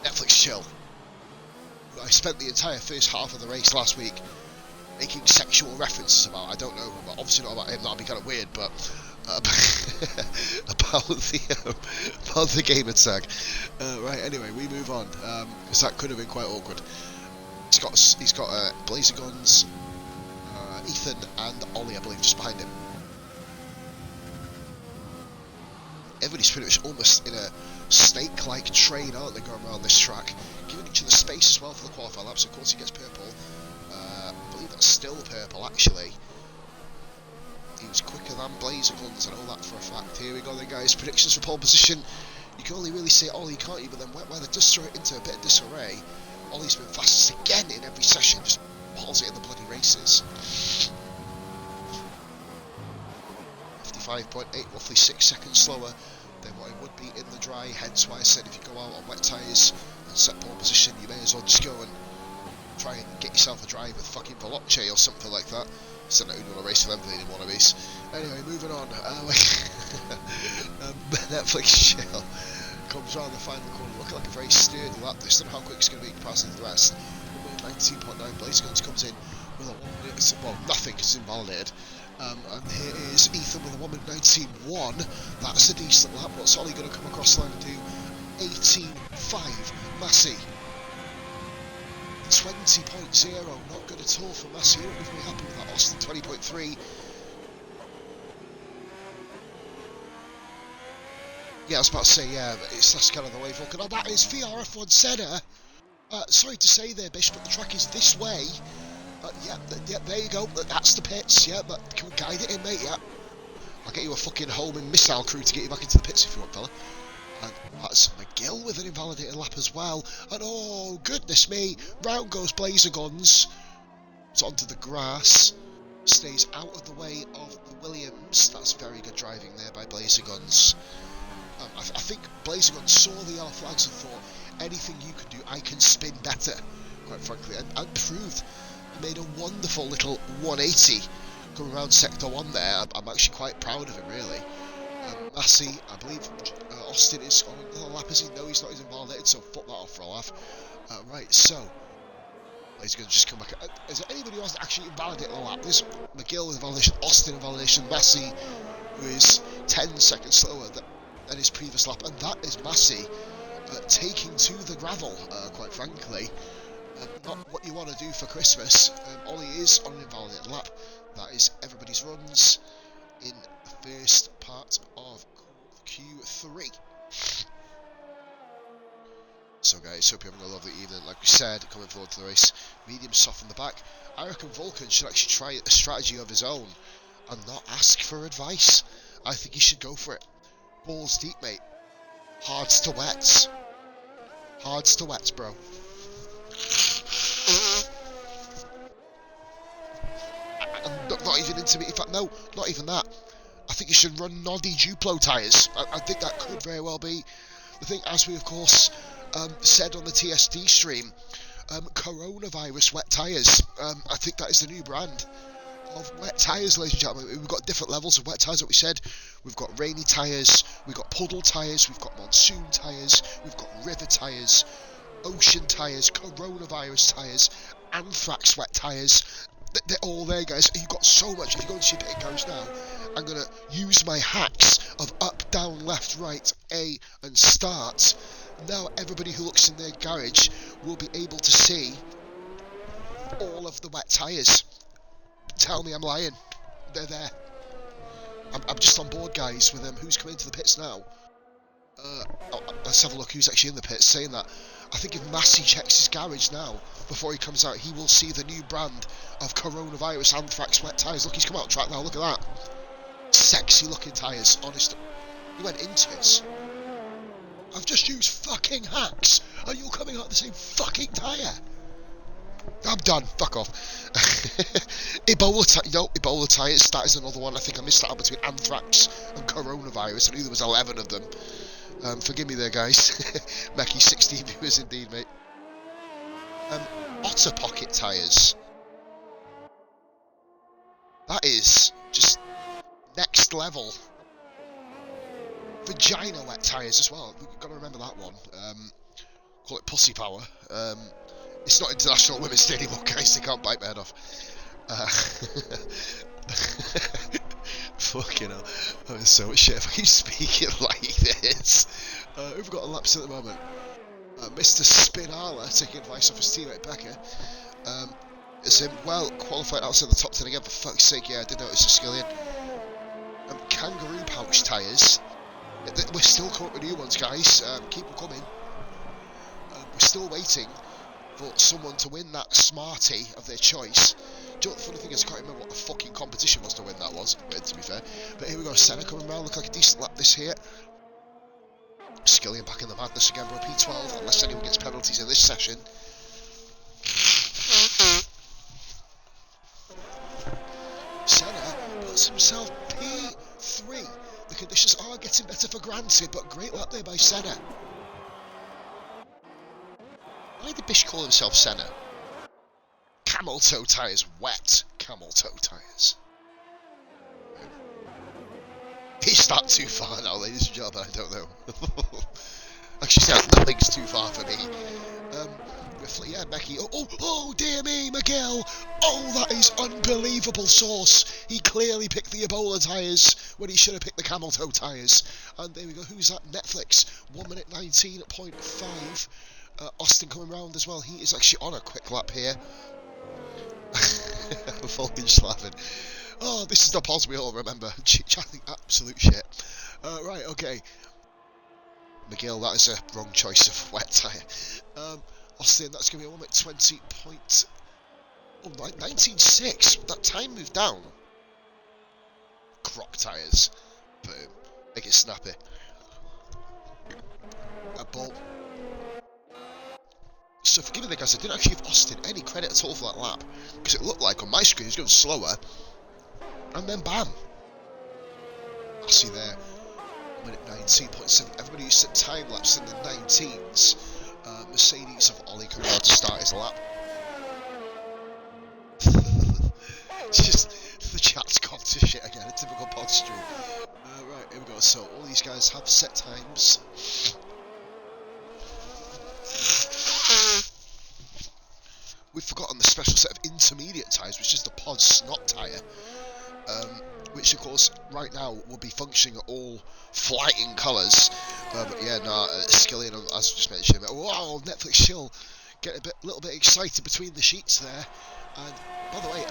Netflix chill. I spent the entire first half of the race last week making sexual references about, I don't know, obviously not about him, that'd be kind of weird, but about the gamer tag. Right, anyway, we move on, because that could have been quite awkward. He's got Blazer Guns, Ethan and Ollie, I believe, just behind him. Everybody's pretty much almost in a snake-like train, aren't they, going around this track, giving each other space as well for the qualifying laps. Of course, he gets purple. I believe that's still purple, actually. He was quicker than Blazer Guns, I know that for a fact. Here we go then, guys. Predictions for pole position. You can only really say Ollie, can't you? But then where they just throw it into a bit of disarray, Ollie's been fastest again in every session, just pulls it in the bloody races. 55.8, roughly 6 seconds slower than what it would be in the dry, hence why I said if you go out on wet tyres and set pole position, you may as well just go and try and get yourself a drive with fucking Veloce or something like that. So that you want to race with them in one of these. Anyway, moving on. Netflix shell comes round the final corner, looking like a very sturdy lap. This don't know how quick it's going to be compared to the rest. 19.9, Blazer Guns comes in with a 1 minute, well, nothing because it's invalidated. And here is Ethan with a 1 minute 19.1. That's a decent lap. What's Ollie going to come across the line and do? 18.5. Massey. 20.0, not good at all for Massey. You don't be very happy with that. Austin 20.3. Yeah, I was about to say, yeah, but that's kind of the way Vulcan. Oh, that is VRF1 Senna. Sorry to say there, Bish, but the track is this way. Yeah, there you go. That's the pits. Yeah, but can we guide it in, mate? Yeah. I'll get you a fucking homing missile crew to get you back into the pits if you want, fella. And that's McGill with an invalidated lap as well. And oh, goodness me, round goes Blazer Guns. It's onto the grass. Stays out of the way of the Williams. That's very good driving there by Blazer Guns. I think Blazer Guns saw the yellow flags and thought, anything you can do, I can spin better, quite frankly. And proved, made a wonderful little 180 going around Sector 1 there. I'm actually quite proud of him, really. Massey, I believe Austin is on another lap, is he? No, he's not, he's invalidated, so fuck that off for a laugh. Right, so he's going to just come back. Is there anybody who hasn't actually invalidated a lap? There's McGill with invalidation, Austin invalidation, Massey, who is 10 seconds slower than his previous lap, and that is Massey taking to the gravel, quite frankly. Not what you want to do for Christmas. Ollie is on an invalidated lap. That is everybody's runs in the first part of Q3. So guys, hope you're having a lovely evening. Like we said, coming forward to the race, medium soft in the back. I reckon Vulcan should actually try a strategy of his own and not ask for advice. I think he should go for it. Balls deep, mate. Hards to wets. Hards to wets, bro. Not even intermediate. In fact, no, not even that. I think you should run Noddy Duplo tyres. I think that could very well be the thing, as we of course said on the TSD stream. Coronavirus wet tyres. I think that is the new brand of wet tyres, ladies and gentlemen. We've got different levels of wet tyres, that we said. We've got rainy tyres, we've got puddle tyres, we've got monsoon tyres, we've got river tyres, ocean tyres, coronavirus tyres, anthrax wet tyres. They're all there, guys. You've got so much. If you go into your pit garage now, I'm going to use my hacks of up, down, left, right, A and start. Now everybody who looks in their garage will be able to see all of the wet tyres. Tell me I'm lying. They're there. I'm just on board, guys, with who's coming into the pits now. Let's have a look who's actually in the pits saying that. I think if Massey checks his garage now, before he comes out, he will see the new brand of coronavirus anthrax wet tyres. Look, he's come out of track now, look at that. Sexy looking tyres, honest. He went into it. I've just used fucking hacks, and you're coming out the same fucking tyre. I'm done, fuck off. Ebola tyres, that is another one. I think I missed that out between anthrax and coronavirus. I knew there was 11 of them. Forgive me there, guys. Mackie, 16 viewers indeed, mate. Otter pocket tyres. That is just next level. Vagina wet tyres as well. We've got to remember that one. Call it pussy power. It's not International Women's Day anymore, guys. They can't bite my head off. Fucking hell. Oh, there's so much shit if I keep speaking like this. We've got a laps at the moment. Mr. Spinala, taking advice off his teammate Becker, is him well qualified outside the top 10 again, for fuck's sake. Yeah, I did notice the Skillion. Kangaroo pouch tyres. We're still coming up with new ones, guys. Keep them coming. We're still waiting for someone to win that Smarty of their choice. Do you know what the funny thing is? I can't remember what the fucking competition was to win that was, to be fair. But here we go, Senna coming around, look like a decent lap this here. Skillion back in the madness again for a P12, unless anyone gets penalties in this session. Senna puts himself P3. The conditions are getting better for granted, but great lap there by Senna. Why did Bish call himself Senna? Camel toe tyres, wet camel toe tyres. Is that too far now, ladies and gentlemen? I don't know. Actually, nothing's too far for me. Yeah, Becky. Oh, dear me, Miguel. Oh, that is unbelievable sauce. He clearly picked the Ebola tyres when he should have picked the camel toe tyres. And there we go. Who's that? Netflix. 1 minute 19.5. Austin coming round as well. He is actually on a quick lap here. I'm fucking just laughing. Oh, this is the pause we all remember. Chatting absolute shit. Right, okay. Miguel, that is a wrong choice of wet tyre. Austin, that's going to be a 1 minute 20 point... Oh, 19.6. That time moved down. Croc tyres. Boom. Make it snappy. A ball. So forgive me guys, I didn't actually give Austin any credit at all for that lap. Because it looked like on my screen he was going slower. And then bam. I see there. 1 minute 19.7. Everybody who set time lapse in the 19s. Mercedes of Ollie coming out to start his lap. Just the chat's gone to shit again. A typical pod stream. Right, here we go. So all these guys have set times. We've forgotten the special set of intermediate tyres, which is the pod snot tyre, which of course right now will be functioning at all flying colours. But yeah, Skillion, as I just mentioned, wow, Netflix chill, get a little bit excited between the sheets there. And by the way,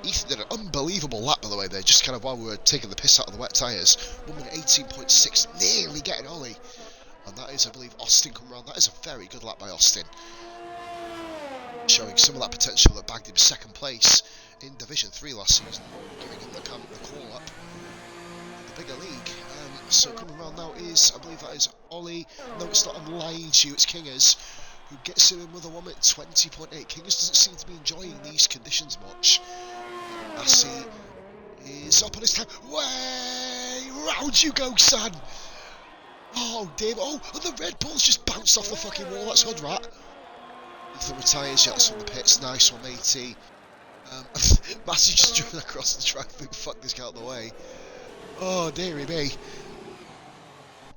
Ethan did an unbelievable lap, by the way, there, just kind of while we were taking the piss out of the wet tyres. 1 minute 18.6, nearly getting Ollie. And that is, I believe, Austin coming around. That is a very good lap by Austin. Showing some of that potential that bagged him second place in Division 3 last season, giving him the call up in the bigger league. So coming around now is, I believe that is Ollie. No, it's not. I'm lying to you. It's Kingers, who gets him in with a 1 minute 20.8. Kingers doesn't seem to be enjoying these conditions much. Massey is up on his time. Way round you go, son. Oh, Dave. Oh, and the Red Bull's just bounced off the fucking wall. That's good, rat. Ethan retires, yeah, that's from the pits. Nice one, matey. Massey just driven across the track. Think, fuck this guy out of the way. Oh, dearie me.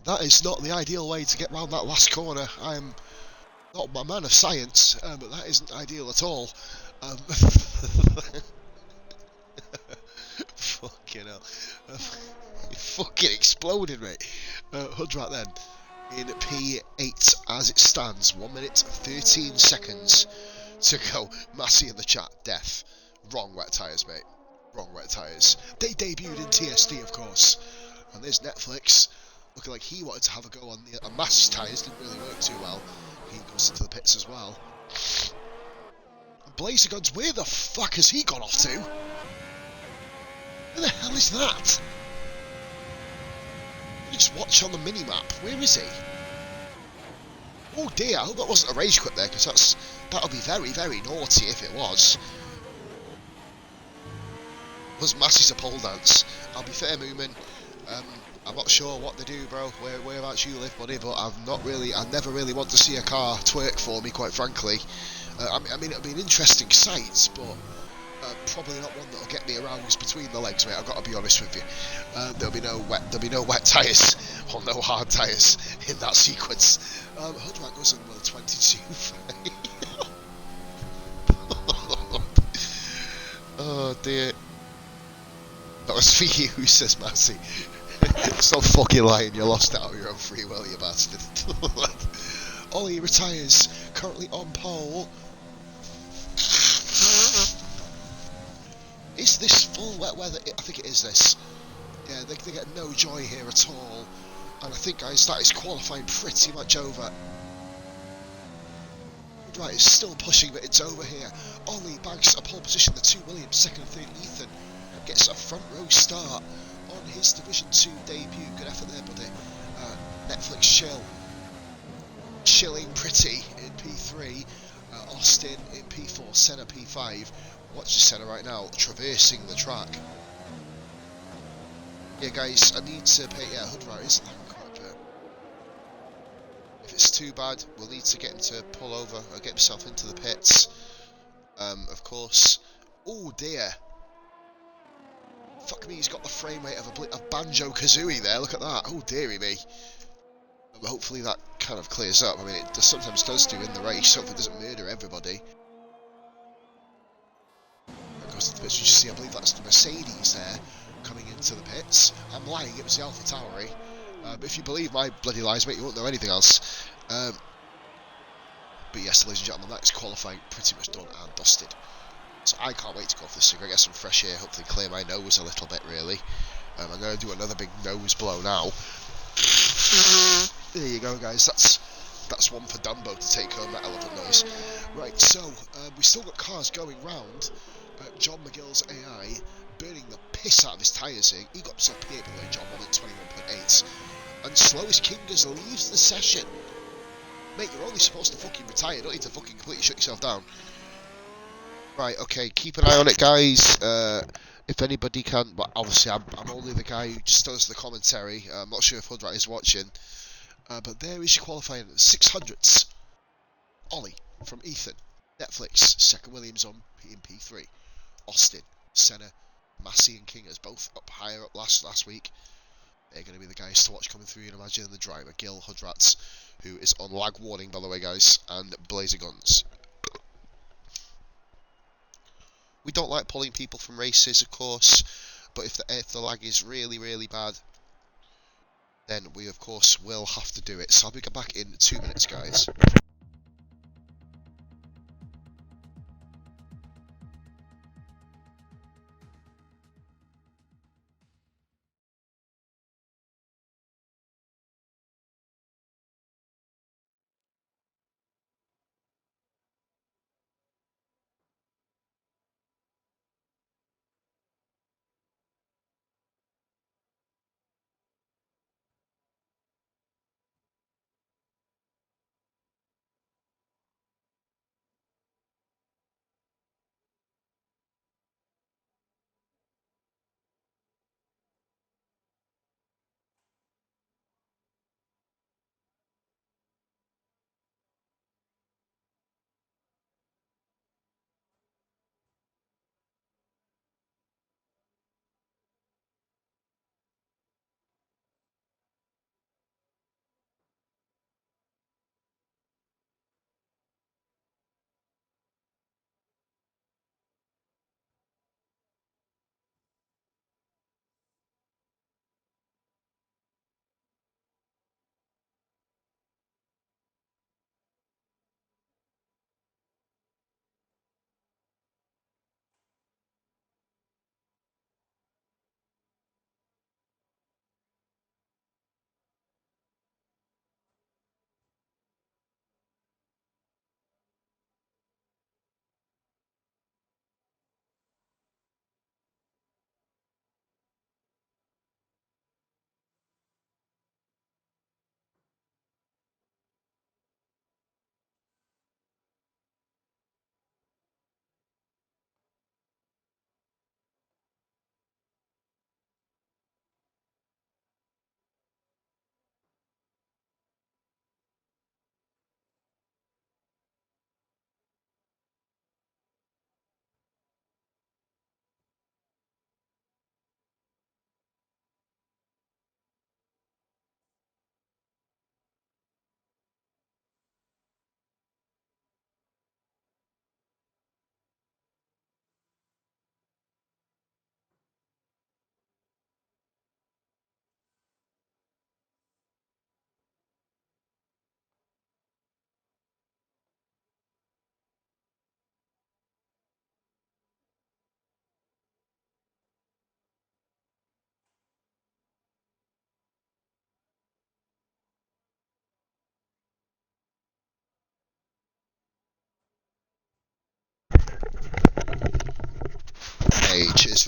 That is not the ideal way to get round that last corner. I am not a man of science, but that isn't ideal at all. Fucking hell. It fucking exploded, mate. Hood right then. In P8 as it stands. 1 minute 13 seconds to go. Massey in the chat. Death. Wrong wet tyres, mate. Wrong wet tyres. They debuted in TSD, of course. And there's Netflix. Looking like he wanted to have a go on the Massey's tyres. Didn't really work too well. He goes into the pits as well. Blazer Guns, where the fuck has he gone off to? Where the hell is that? Just watch on the mini-map. Where is he? Oh dear, I hope that wasn't a rage quit there, because that would be very, very naughty if it was. Was Massey's a pole dance? I'll be fair, Moomin. I'm not sure what they do, bro. Whereabouts you live, buddy, but I never really want to see a car twerk for me, quite frankly. I mean, it'll be an interesting sight, but probably not one that'll get me aroused between the legs, mate. I've got to be honest with you. There'll be no wet tyres or no hard tyres in that sequence. Hoodrat goes in with a 22. Oh dear. That was for you, says Massey. Stop fucking lying. You lost it out of your own free will, you bastard. Ollie retires, currently on pole. Is this full wet weather? I think it is this. Yeah, they get no joy here at all. And I think, guys, that is qualifying pretty much over. Right, it's still pushing, but it's over here. Ollie bags a pole position, the 2 Williams, second and third Ethan gets a front row start on his Division 2 debut. Good effort there, buddy. Netflix chilling pretty in P3. Austin in P4, Senna P5. Watch the Senna right now, traversing the track. Yeah, guys, I need to pay. Yeah, hood right is quite a bit. If it's too bad, we'll need to get him to pull over or get himself into the pits. Of course. Oh dear. Fuck me, he's got the frame rate of a Banjo Kazooie there. Look at that. Oh dearie me. Hopefully that kind of clears up. I mean, it sometimes does do in the race. Hopefully it doesn't murder everybody. That goes to the pits. You see, I believe that's the Mercedes there coming into the pits. I'm lying. It was the Alpha Tauri. But if you believe my bloody lies, mate, you won't know anything else. But yes, ladies and gentlemen, that is qualifying pretty much done and dusted. So I can't wait to go off this cigarette, get some fresh air, hopefully clear my nose a little bit, really. I'm going to do another big nose blow now. There you go, guys. That's one for Dumbo to take home that elephant noise. Right, so we've still got cars going round. John McGill's AI burning the piss out of his tyres here. He got himself P8 by the way, John, on at 21.8. And Slowest Kingers leaves the session. Mate, you're only supposed to fucking retire. You don't need to fucking completely shut yourself down. Right, okay, keep an eye on it, guys. If anybody can, but obviously I'm only the guy who just does the commentary. I'm not sure if Hoodrat is watching. But there is your qualifying at the 600s. Ollie from Ethan. Netflix, second Williams on in P3. Austin, Senna, Massey and Kingers both up higher up last week. They're going to be the guys to watch coming through, and imagine the driver, Gil Hudrats, who is on lag warning, by the way, guys, and Blazer Guns. We don't like pulling people from races, of course, but if the lag is really, really bad, then we, of course, will have to do it. So I'll be back in 2 minutes, guys.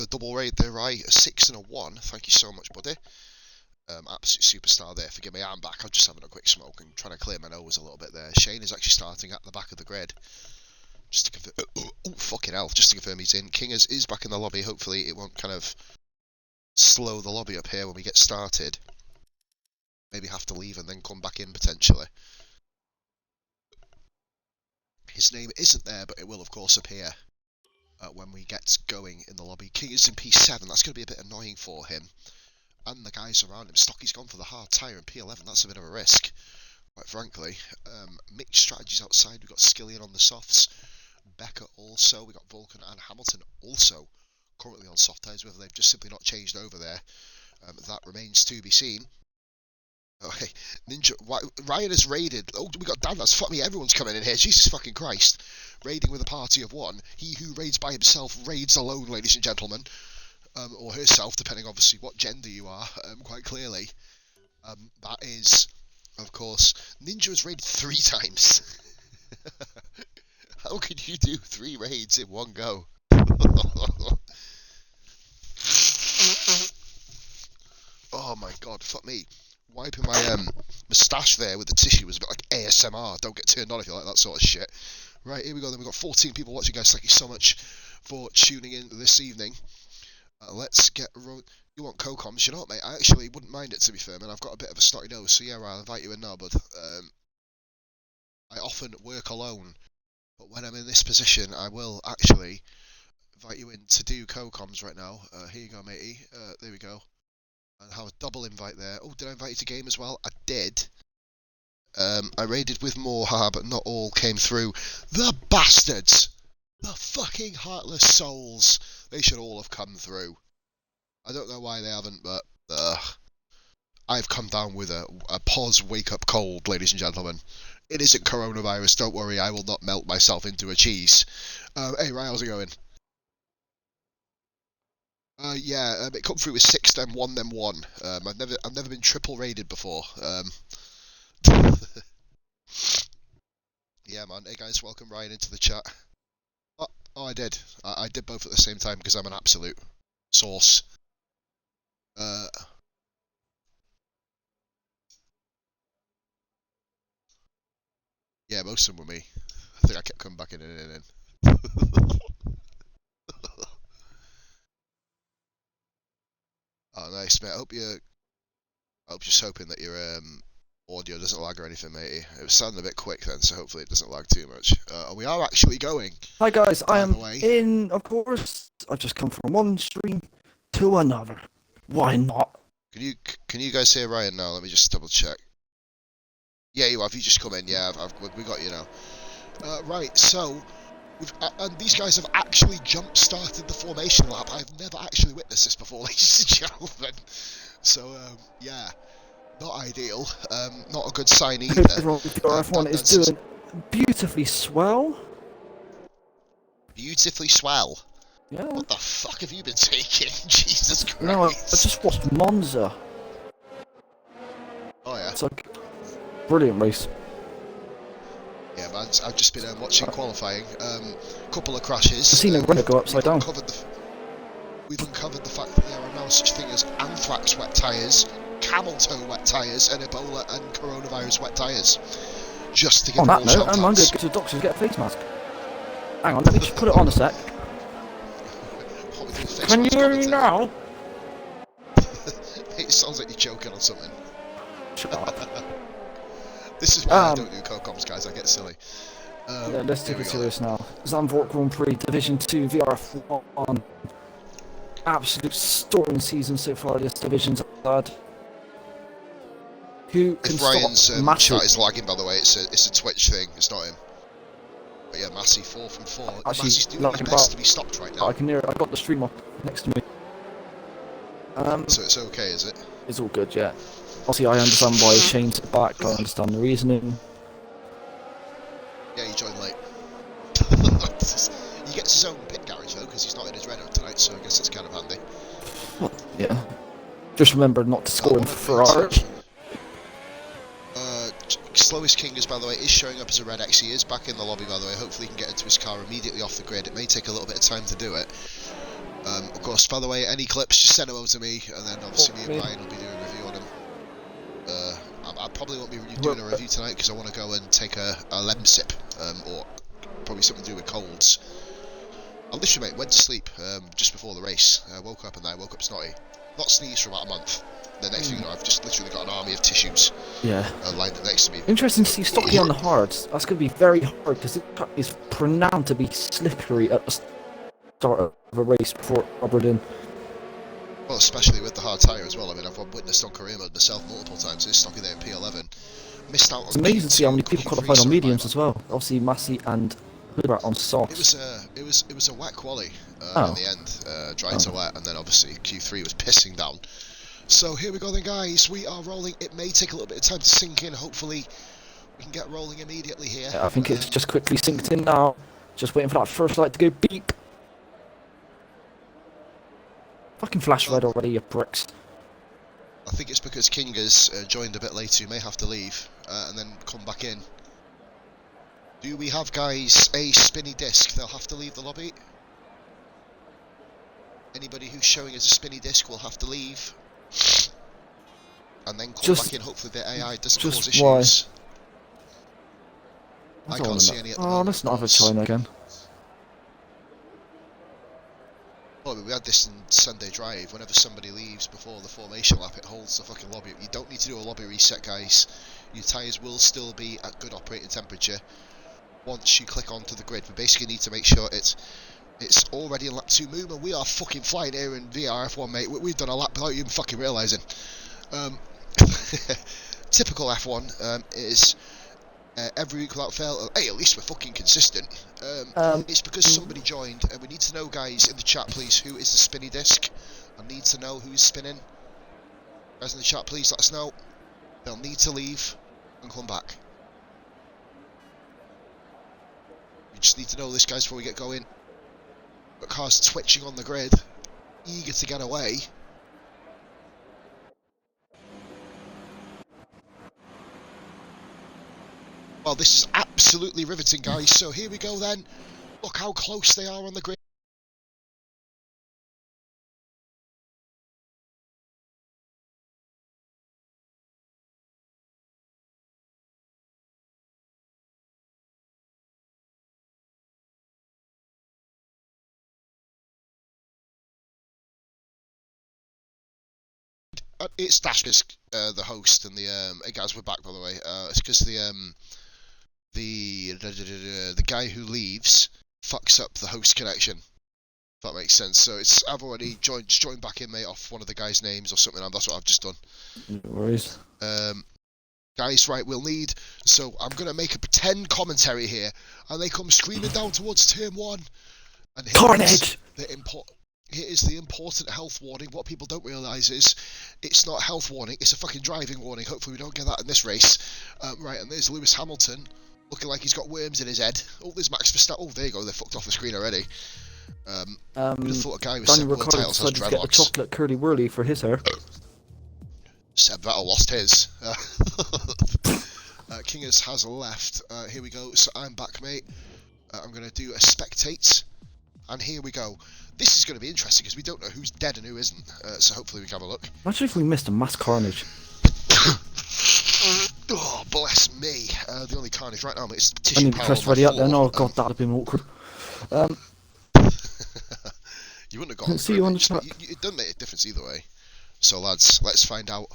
a double raid there, right? A 6 and a 1. Thank you so much, buddy. Absolute superstar there. Forgive me, I'm back. I'm just having a quick smoke and trying to clear my nose a little bit there. Shane is actually starting at the back of the grid. Just to confirm. Oh, fucking hell. Just to confirm he's in. King is back in the lobby. Hopefully it won't kind of slow the lobby up here when we get started. Maybe have to leave and then come back in potentially. His name isn't there, but it will of course appear when we get going in the lobby. King is in P7. That's going to be a bit annoying for him. And the guys around him. Stocky's gone for the hard tyre in P11. That's a bit of a risk, quite frankly. Mixed strategies outside. We've got Skillian on the softs. Becker also. We've got Vulcan and Hamilton also currently on soft tyres. Whether they've just simply not changed over there, that remains to be seen. Okay, Ninja, Ryan has raided. Oh, we got damn. That's fuck me. Everyone's coming in here. Jesus fucking Christ! Raiding with a party of one. He who raids by himself raids alone, ladies and gentlemen. Or herself, depending obviously what gender you are, quite clearly. That is, of course, Ninja has raided 3 times. How could you do 3 raids in one go? Oh my god, fuck me. Wiping my moustache there with the tissue was a bit like ASMR. Don't get turned on if you like that sort of shit. Right, here we go then. We've got 14 people watching, guys. Thank you so much for tuning in this evening. Let's get... You want co-coms? You know what, mate? I actually wouldn't mind it, to be fair, man. I've got a bit of a snotty nose, so yeah, I'll invite you in now, bud. I often work alone, but when I'm in this position, I will actually invite you in to do co-coms right now. Here you go, matey. There we go. And have a double invite there. Oh, did I invite you to game as well? I did. I raided with more, but not all came through. The bastards! The fucking heartless souls! They should all have come through. I don't know why they haven't, but I've come down with a pause wake-up cold, ladies and gentlemen. It isn't coronavirus, don't worry, I will not melt myself into a cheese. Hey, Ryan, how's it going? Yeah, it come through with 6, then 1, then 1. I've never been triple raided before. Yeah, man. Hey, guys, welcome Ryan into the chat. Oh, I did. I did both at the same time because I'm an absolute sauce. Yeah, most of them were me. I think I kept coming back in and in. Oh, nice, mate. I hope you're just hoping that your audio doesn't lag or anything, matey. It was sounding a bit quick then, so hopefully it doesn't lag too much. We are actually going. Hi guys, I am in, of course. I've just come from one stream to another. Why not? Can you guys hear Ryan now? Let me just double check. Yeah, you have. You just come in. Yeah, we got you now. Right, so and these guys have actually jump-started the formation lap. I've never actually witnessed this before, ladies and gentlemen. So yeah, not ideal. Not a good sign either. VRF1 is doing beautifully swell. Beautifully swell. Yeah. What the fuck have you been taking? Jesus Christ. No, I just watched Monza. Oh yeah. It's like brilliant race. Yeah, man. I've just been watching qualifying. Couple of crashes. I've seen a runner go upside down. We've uncovered the fact that there are now such things as anthrax wet tyres, camel toe wet tyres, and Ebola and coronavirus wet tyres. Just to give on that note, I'm going to go to the doctor to get a face mask. Hang on, let me just put it on a sec. Can you hear me now? It sounds like you're joking on something. Shut up. This is why I don't do co-coms, guys. I get silly. Yeah, let's take it serious now. Zandvoort Grand Prix Division 2 VRF1. Absolute storming season so far. This division's had. Who can if Ryan's stop chat is lagging, by the way, it's a Twitch thing. It's not him. But yeah, Massey 4 from 4. Massey's doing his best to be stopped right now. I can hear it. I got the stream up next to me. So it's okay, is it? It's all good, yeah. Obviously, I understand why Shane's at the back. I understand the reasoning. Yeah, he joined late. He gets his own pit garage though, because he's not in his Renault tonight, so I guess it's kind of handy. Well, yeah. Just remember not to score him for Ferrari. Slowest King is, by the way, is showing up as a Red X. He is back in the lobby, by the way. Hopefully he can get into his car immediately off the grid. It may take a little bit of time to do it. Of course, by the way, any clips, just send them over to me, and then obviously me and Ryan will be doing a review on them. I probably won't be doing a review tonight because I want to go and take a lemon sip, or probably something to do with colds. I literally, mate, went to sleep just before the race. I woke up and I woke up snotty. Not sneezed for about a month. The next thing you know, I've just literally got an army of tissues lined up next to me. Interesting to see Stocky on the hards. That's going to be very hard because it is pronounced to be slippery at the start of a race before rubbered in. Well, especially with the hard tyre as well. I mean, I've witnessed on career mode myself multiple times. It's Stocky there in P11. Missed out on It's amazing to see how many people qualified on mediums as as well. Obviously, Massey and Hood are on softs. It was a wet quali in the end, dry to wet, and then obviously Q3 was pissing down. So here we go then, guys. We are rolling. It may take a little bit of time to sink in. Hopefully, we can get rolling immediately here. Yeah, I think it's just quickly synced in now. Just waiting for that first light to go beep. Fucking flash red already, you bricks. I think it's because King has joined a bit later. He may have to leave and then come back in. Do we have, guys, a spinny disc? They'll have to leave the lobby. Anybody who's showing us a spinny disc will have to leave. And then come back in. Hopefully the AI doesn't cause issues. I can't see any at the moment. Oh, let's not have a China again. Well, I mean, we had this in Sunday Drive. Whenever somebody leaves before the formation lap, it holds the fucking lobby. You don't need to do a lobby reset, guys. Your tyres will still be at good operating temperature once you click onto the grid. We basically need to make sure it's already in lap 2 move, and we are fucking flying here in VRF1, mate. We've done a lap without you even fucking realising. Typical F1 is every week without fail. Hey, at least we're fucking consistent. It's because somebody joined, and we need to know, guys, in the chat, please, who is the spinny disc. I need to know who's spinning. Guys in the chat, please let us know. They'll need to leave and come back. We just need to know this, guys, before we get going. But cars twitching on the grid, eager to get away. Well, this is absolutely riveting, guys. So here we go then. Look how close they are on the grid. It's Dashbisk, the host, and the hey guys, we're back, by the way. It's because the guy who leaves fucks up the host connection. If that makes sense. So I've already joined back in, mate, off one of the guys' names or something. That's what I've just done. No worries. Guys, right, we'll need. So I'm gonna make a pretend commentary here, and they come screaming down towards turn 1. And Carnage. Here is the important health warning. What people don't realise is it's not a health warning, it's a fucking driving warning. Hopefully we don't get that in this race. Right, and there's Lewis Hamilton, looking like he's got worms in his head. Oh, there's Max Verstappen. Oh, there you go, they're fucked off the screen already. You'd have thought a guy with Daniel 7 world Ricciardo titles has decided to get the dreadlocks. chocolate curly whirly for his hair. Seb Vettel lost his. Kingers has left. Here we go, so I'm back, mate. I'm going to do a spectate. And here we go. This is going to be interesting because we don't know who's dead and who isn't. So hopefully we can have a look. Imagine if we missed a mass carnage. Oh, bless me. The only carnage right now, mate, is I tissue need to power press on my ready up floor. then. Oh god, that'd have been awkward. You wouldn't have got on See you on the chat. It doesn't make a difference either way. So lads, let's find out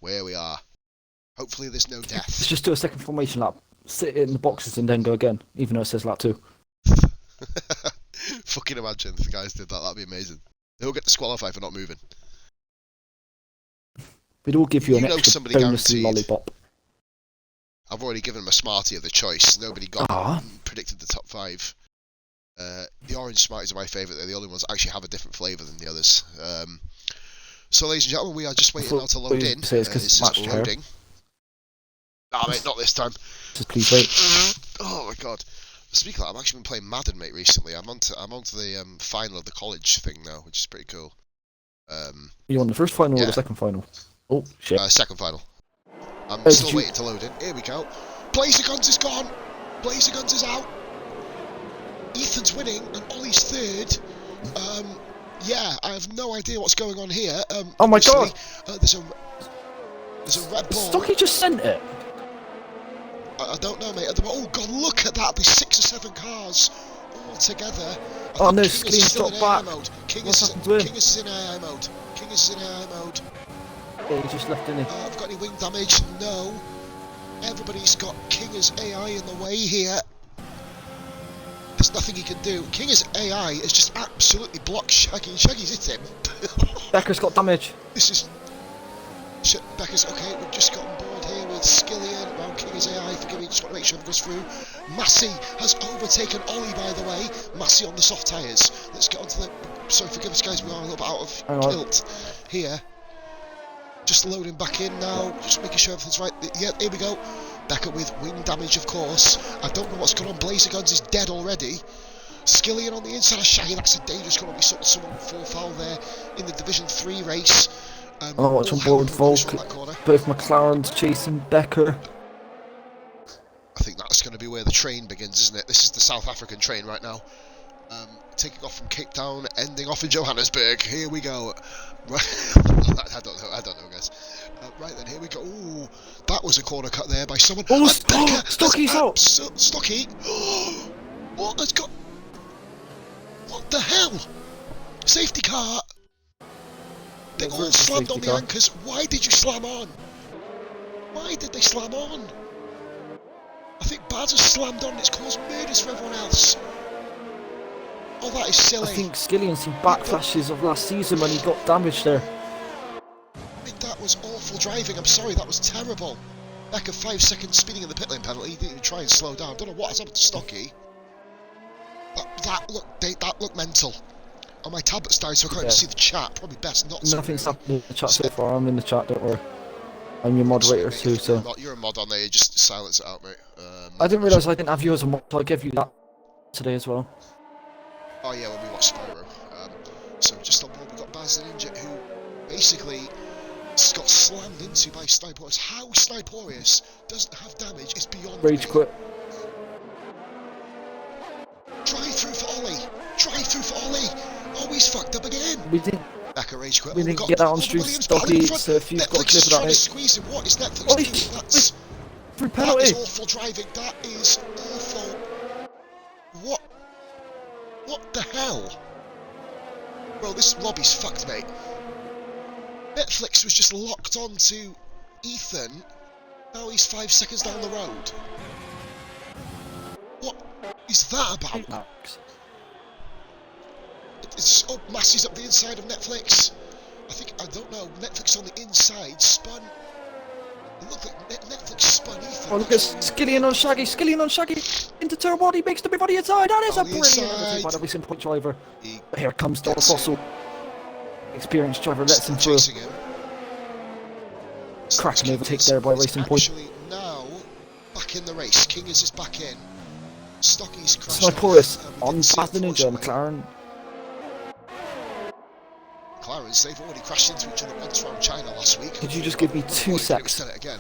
where we are. Hopefully there's no death. Let's just do a second formation lap. Sit in the boxes and then go again, even though it says lap 2. Fucking imagine if the guys did that, that'd be amazing. They'll get disqualified for not moving. We'd all give you an know extra somebody bonus guaranteed. lollipop. I've already given them a Smartie of the choice. Nobody got predicted the top 5. The orange Smarties are my favourite. They're the only ones that actually have a different flavour than the others. So ladies and gentlemen, we are just waiting now to load in. Say it's 'cause It's match just hair. loading. Ah, mate, not this time. Just please wait. Oh my god. Speaking of that, I've actually been playing Madden, mate, recently. I'm onto the final of the college thing now, which is pretty cool. You on the first final or Yeah. the second final? Oh shit. Second final. I'm Oh, still did you- waiting to load in. Here we go. Blazer Guns is gone. Blazer Guns is out. Ethan's winning and Ollie's third. Yeah, I have no idea what's going on here. Oh my Obviously, god! there's a red ball. Stocky just sent it! I don't know, mate. Oh god, look at that! There's 6 or 7 cars all together. Oh no, King is still Skillion's in dropped AI back. mode. King What's is happened to him? in AI mode. King is in AI mode. Yeah, he just left, didn't he? I've got any wing damage? No. Everybody's got Kinger's AI in the way here. There's nothing he can do. Kinger's AI has just absolutely blocked Shaggy. Shaggy's hit him. Becker's got damage. This is... Becker's... Okay, we've just got on board here with Skillion around Kinger's AI. Forgive me, just want to make sure everything goes through. Massey has overtaken Ollie, by the way. Massey on the soft tyres. Let's get onto the... Sorry, forgive us, guys. We are a little bit out of kilt here. Just loading back in now, just making sure everything's right. Yeah, here we go. Becker with wing damage, of course. I don't know what's going on. Blazer Guns is dead already. Skillion on the inside of Shaggy. That's a dangerous corner. We saw someone fall foul there in the Division 3 race. Oh, what's on board Volk? Both McLarens chasing Becker. I think that's going to be where the train begins, isn't it? This is the South African train right now. Taking off from Cape Town, ending off in Johannesburg. Here we go. I don't know, guys. Right then, here we go. Ooh, that was a corner cut there by someone. Oh, Stocky's out! Stocky! What has got... What the hell? Safety car! They all slammed on the anchors. Why did you slam on? Why did they slam on? I think Baz has slammed on. It's caused murders for everyone else. Oh, that is silly. I think Skillion's seen backflashes of last season when he got damaged there. I think that was awful driving. I'm sorry, that was terrible. Becker 5 seconds speeding in the pit lane penalty. He didn't even try and slow down. Don't know what has happened to Stocky. That looked mental. On my tablet's died, so I can't even see the chat. Probably best not to. Nothing's happened in the chat so far. I'm in the chat, don't worry. I'm your moderator too, so... You're a mod on there, you just silence it out, mate. I didn't realise I didn't have you as a mod, so I gave you that today as well. Oh yeah, when we watched Spyro. So just on board, we've got Baz the Ninja, who basically got slammed into by Sniporius. How Sniporius doesn't have damage is beyond Rage me. quit. Drive through for Ollie! Drive through for Ollie! Oh, he's fucked up again! We didn't... Becker rage quit. We didn't get that on stream, Stocky, so if you've got a clip of that... Netflix is squeeze him. What is Netflix doing? That's... Free penalty! That is awful driving. That is awful. What? What the hell? Bro, this lobby's fucked, mate. Netflix was just locked on to Ethan. Now he's 5 seconds down the road. What is that about? It's Massey's up the inside of Netflix. I don't know. Netflix on the inside spun. It looked like Netflix spun Ethan. Oh, look at Skillion on Shaggy. Skillion on Shaggy. Into turn one. He makes the move on the inside. That is a brilliant by the recent point driver. Here comes Don Fossil. Experienced driver lets him through. Cracking overtake there by Racing Point. Actually, now back in the race. King is just back in. Stocky's crashed. Sniporius on Baz the Ninja. McLaren. McLarens, they've already crashed into each other once around China last week. Could you just give me 2 seconds? Done it again.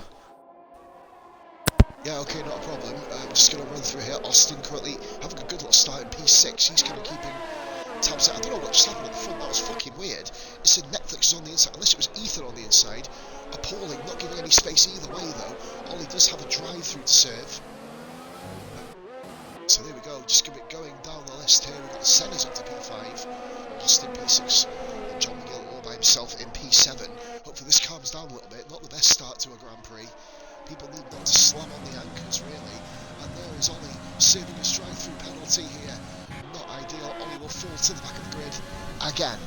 Yeah, okay, not a problem. I'm just going to run through here. Austin currently having a good little start in P6. He's kind of keeping tabs out. I don't know what just happened at the front. That was fucking weird. It said Netflix is on the inside, unless it was Ethan on the inside. Appalling, not giving any space either way though. Ollie does have a drive-through to serve. So there we go, just going down the list here. We've got the Senna's up to P5, Austin P6, and John McGill all by himself in P7. Hopefully this calms down a little bit. Not the best start to a Grand Prix. People need not to slam on the anchors really. And there is Ollie serving a drive-through penalty here. Not ideal. Ollie will fall to the back of the grid again.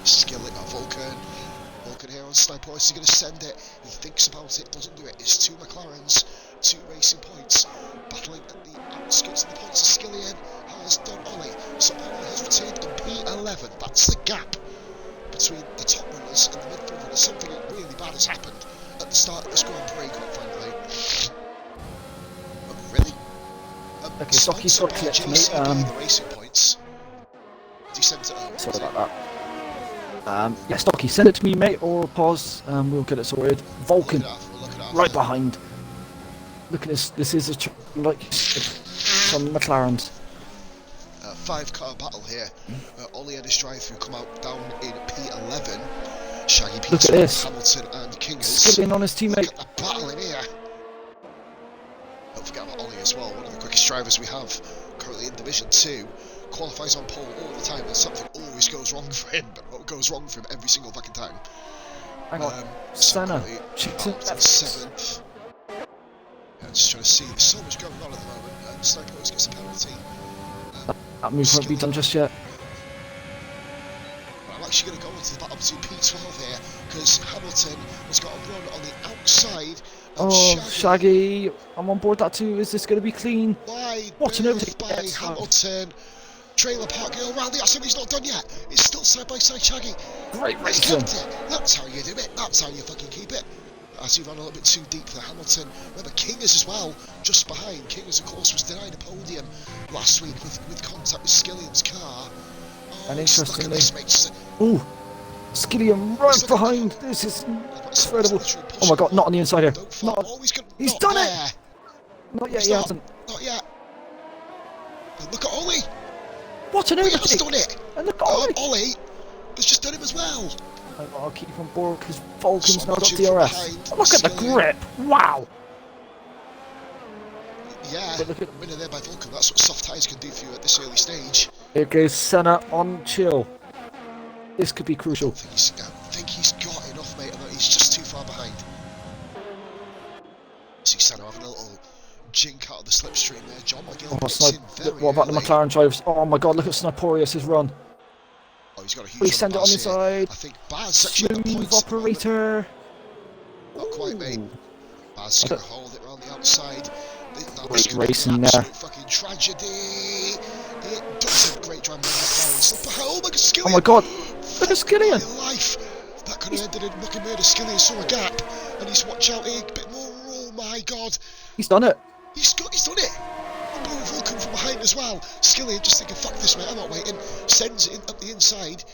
Skillet or Vulcan here on Sniper. Is he going to send it? He thinks about it, doesn't do it. It's 2 McLarens, 2 Racing Points, battling at the outskirts of the points. Skillion has done Ollie, so Ollie has returned in P11. That's the gap between the top runners and the midfield runners. Something really bad has happened at the start of this Grand Prix, quite frankly. Really? Okay, Stocky's got clipped, mate. The Racing Points. He sent it over. Sorry about that. Yeah, Stocky, send it to me, mate, or pause, we'll get it sorted. Vulcan, right behind. Look at this, this is a like some McLarens. 5-car battle here. Ollie and his drive-through come out down in P11. Shaggy Look at Peter, this. Hamilton and Kingers. Skilling on his Look teammate. at the battle in here. Don't forget about Ollie as well, one of the quickest drivers we have currently in Division 2. Qualifies on pole all the time, and something always goes wrong for him, but it goes wrong for him every single fucking time. Hang on. Senna. So 7th. Yeah, just trying to see, there's so much going on at the moment, and Sniper always gets a penalty. That move won't be done just yet. I'm actually going to go into the battle between P12 here, because Hamilton has got a run on the outside. Oh, Shaggy, I'm on board that too. Is this going to be clean? Wide What an overtake by Hamilton. Trailer park go around the outside, he's not done yet. It's still side by side Shaggy. Great racing. That's how you do it. That's how you fucking keep it. As he ran a little bit too deep for Hamilton. Remember Kingers as well, just behind. Kingers, of course, was denied a podium last week with contact with Skillian's car. Oh, and interestingly, this, ooh, Skillian right behind. This is incredible. Oh my god, not on the inside here. Not, he's done it. Not yet, he hasn't. Not yet. And look at Ollie. What an overtake. He has done it. And look at Ollie. Ollie has just done it as well. I'll keep on board because Vulcan's now got DRS. Look at the grip! Wow! Yeah, look at winner there by Vulcan. That's what soft tyres can do for you at this early stage. Here goes Senna on chill. This could be crucial. I think he's got enough, mate. He's just too far behind. See Senna having a little jink out of the slipstream there. John McGill gets in very what about the McLaren drivers? Oh my god, look at Sniporius' run. Oh, he's got a huge Please send it on his side. I think Baz actually got Smooth operator. Not quite, mate. Baz is going to hold it around the outside. Great racing there. Fucking tragedy. It does a great drive by McLaren. Oh my god, Skillian. Oh my god, look at Skillian. My life. That could have ended in mucking murder. Skillian saw a gap, and he's watch out here a bit more. Oh my god. He's done it. He's done it. Vulcan from behind as well. Skillian just thinking, fuck this, mate, I'm not waiting. Sends it in up the inside.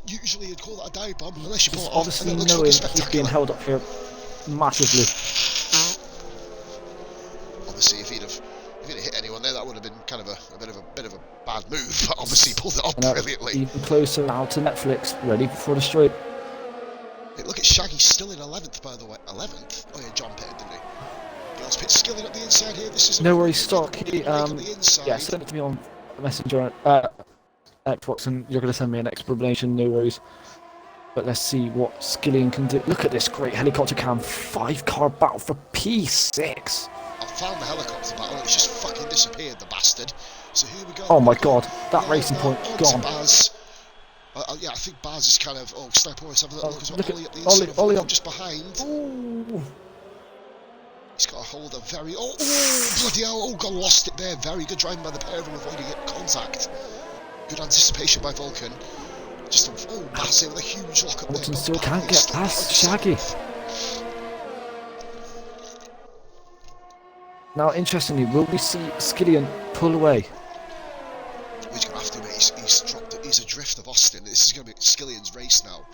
Usually you'd call that a dive bomb unless you pull it off. Obviously knowing he's being held up here massively. Obviously if he'd have hit anyone there, that would have been kind of a bit of a bad move, but obviously he pulled it off brilliantly. Even closer now to Netflix, ready for the straight. Hey, look at Shaggy still in 11th, by the way. 11th? Oh yeah, John pitted, didn't he? Pit Skilling up the inside here. This is no worries, Stocky. Yeah, send it to me on Messenger, Xbox, and you're going to send me an explanation. No worries. But let's see what Skillian can do. Look at this great helicopter cam. 5-car battle for P6. I found the helicopter battle. It's just fucking disappeared, the bastard. So here we go. Oh my god, that racing point gone. Baz. Yeah, I think Baz is kind of. Oh, Sniper always have a little look as well. Look Ollie up the at inside. Ollie just behind. Ooh. He's got a hold of very... Oh, bloody hell. Oh, God, lost it there. Very good driving by the pair of them, avoiding contact. Good anticipation by Vulcan. Just a... Oh, Baz with a huge lock up there. Vulcan still can't get past Shaggy. Now, interestingly, will we see Skillian pull away? He's going to have to, mate. He's dropped it. He's adrift of Austin. This is going to be Skillian's race now.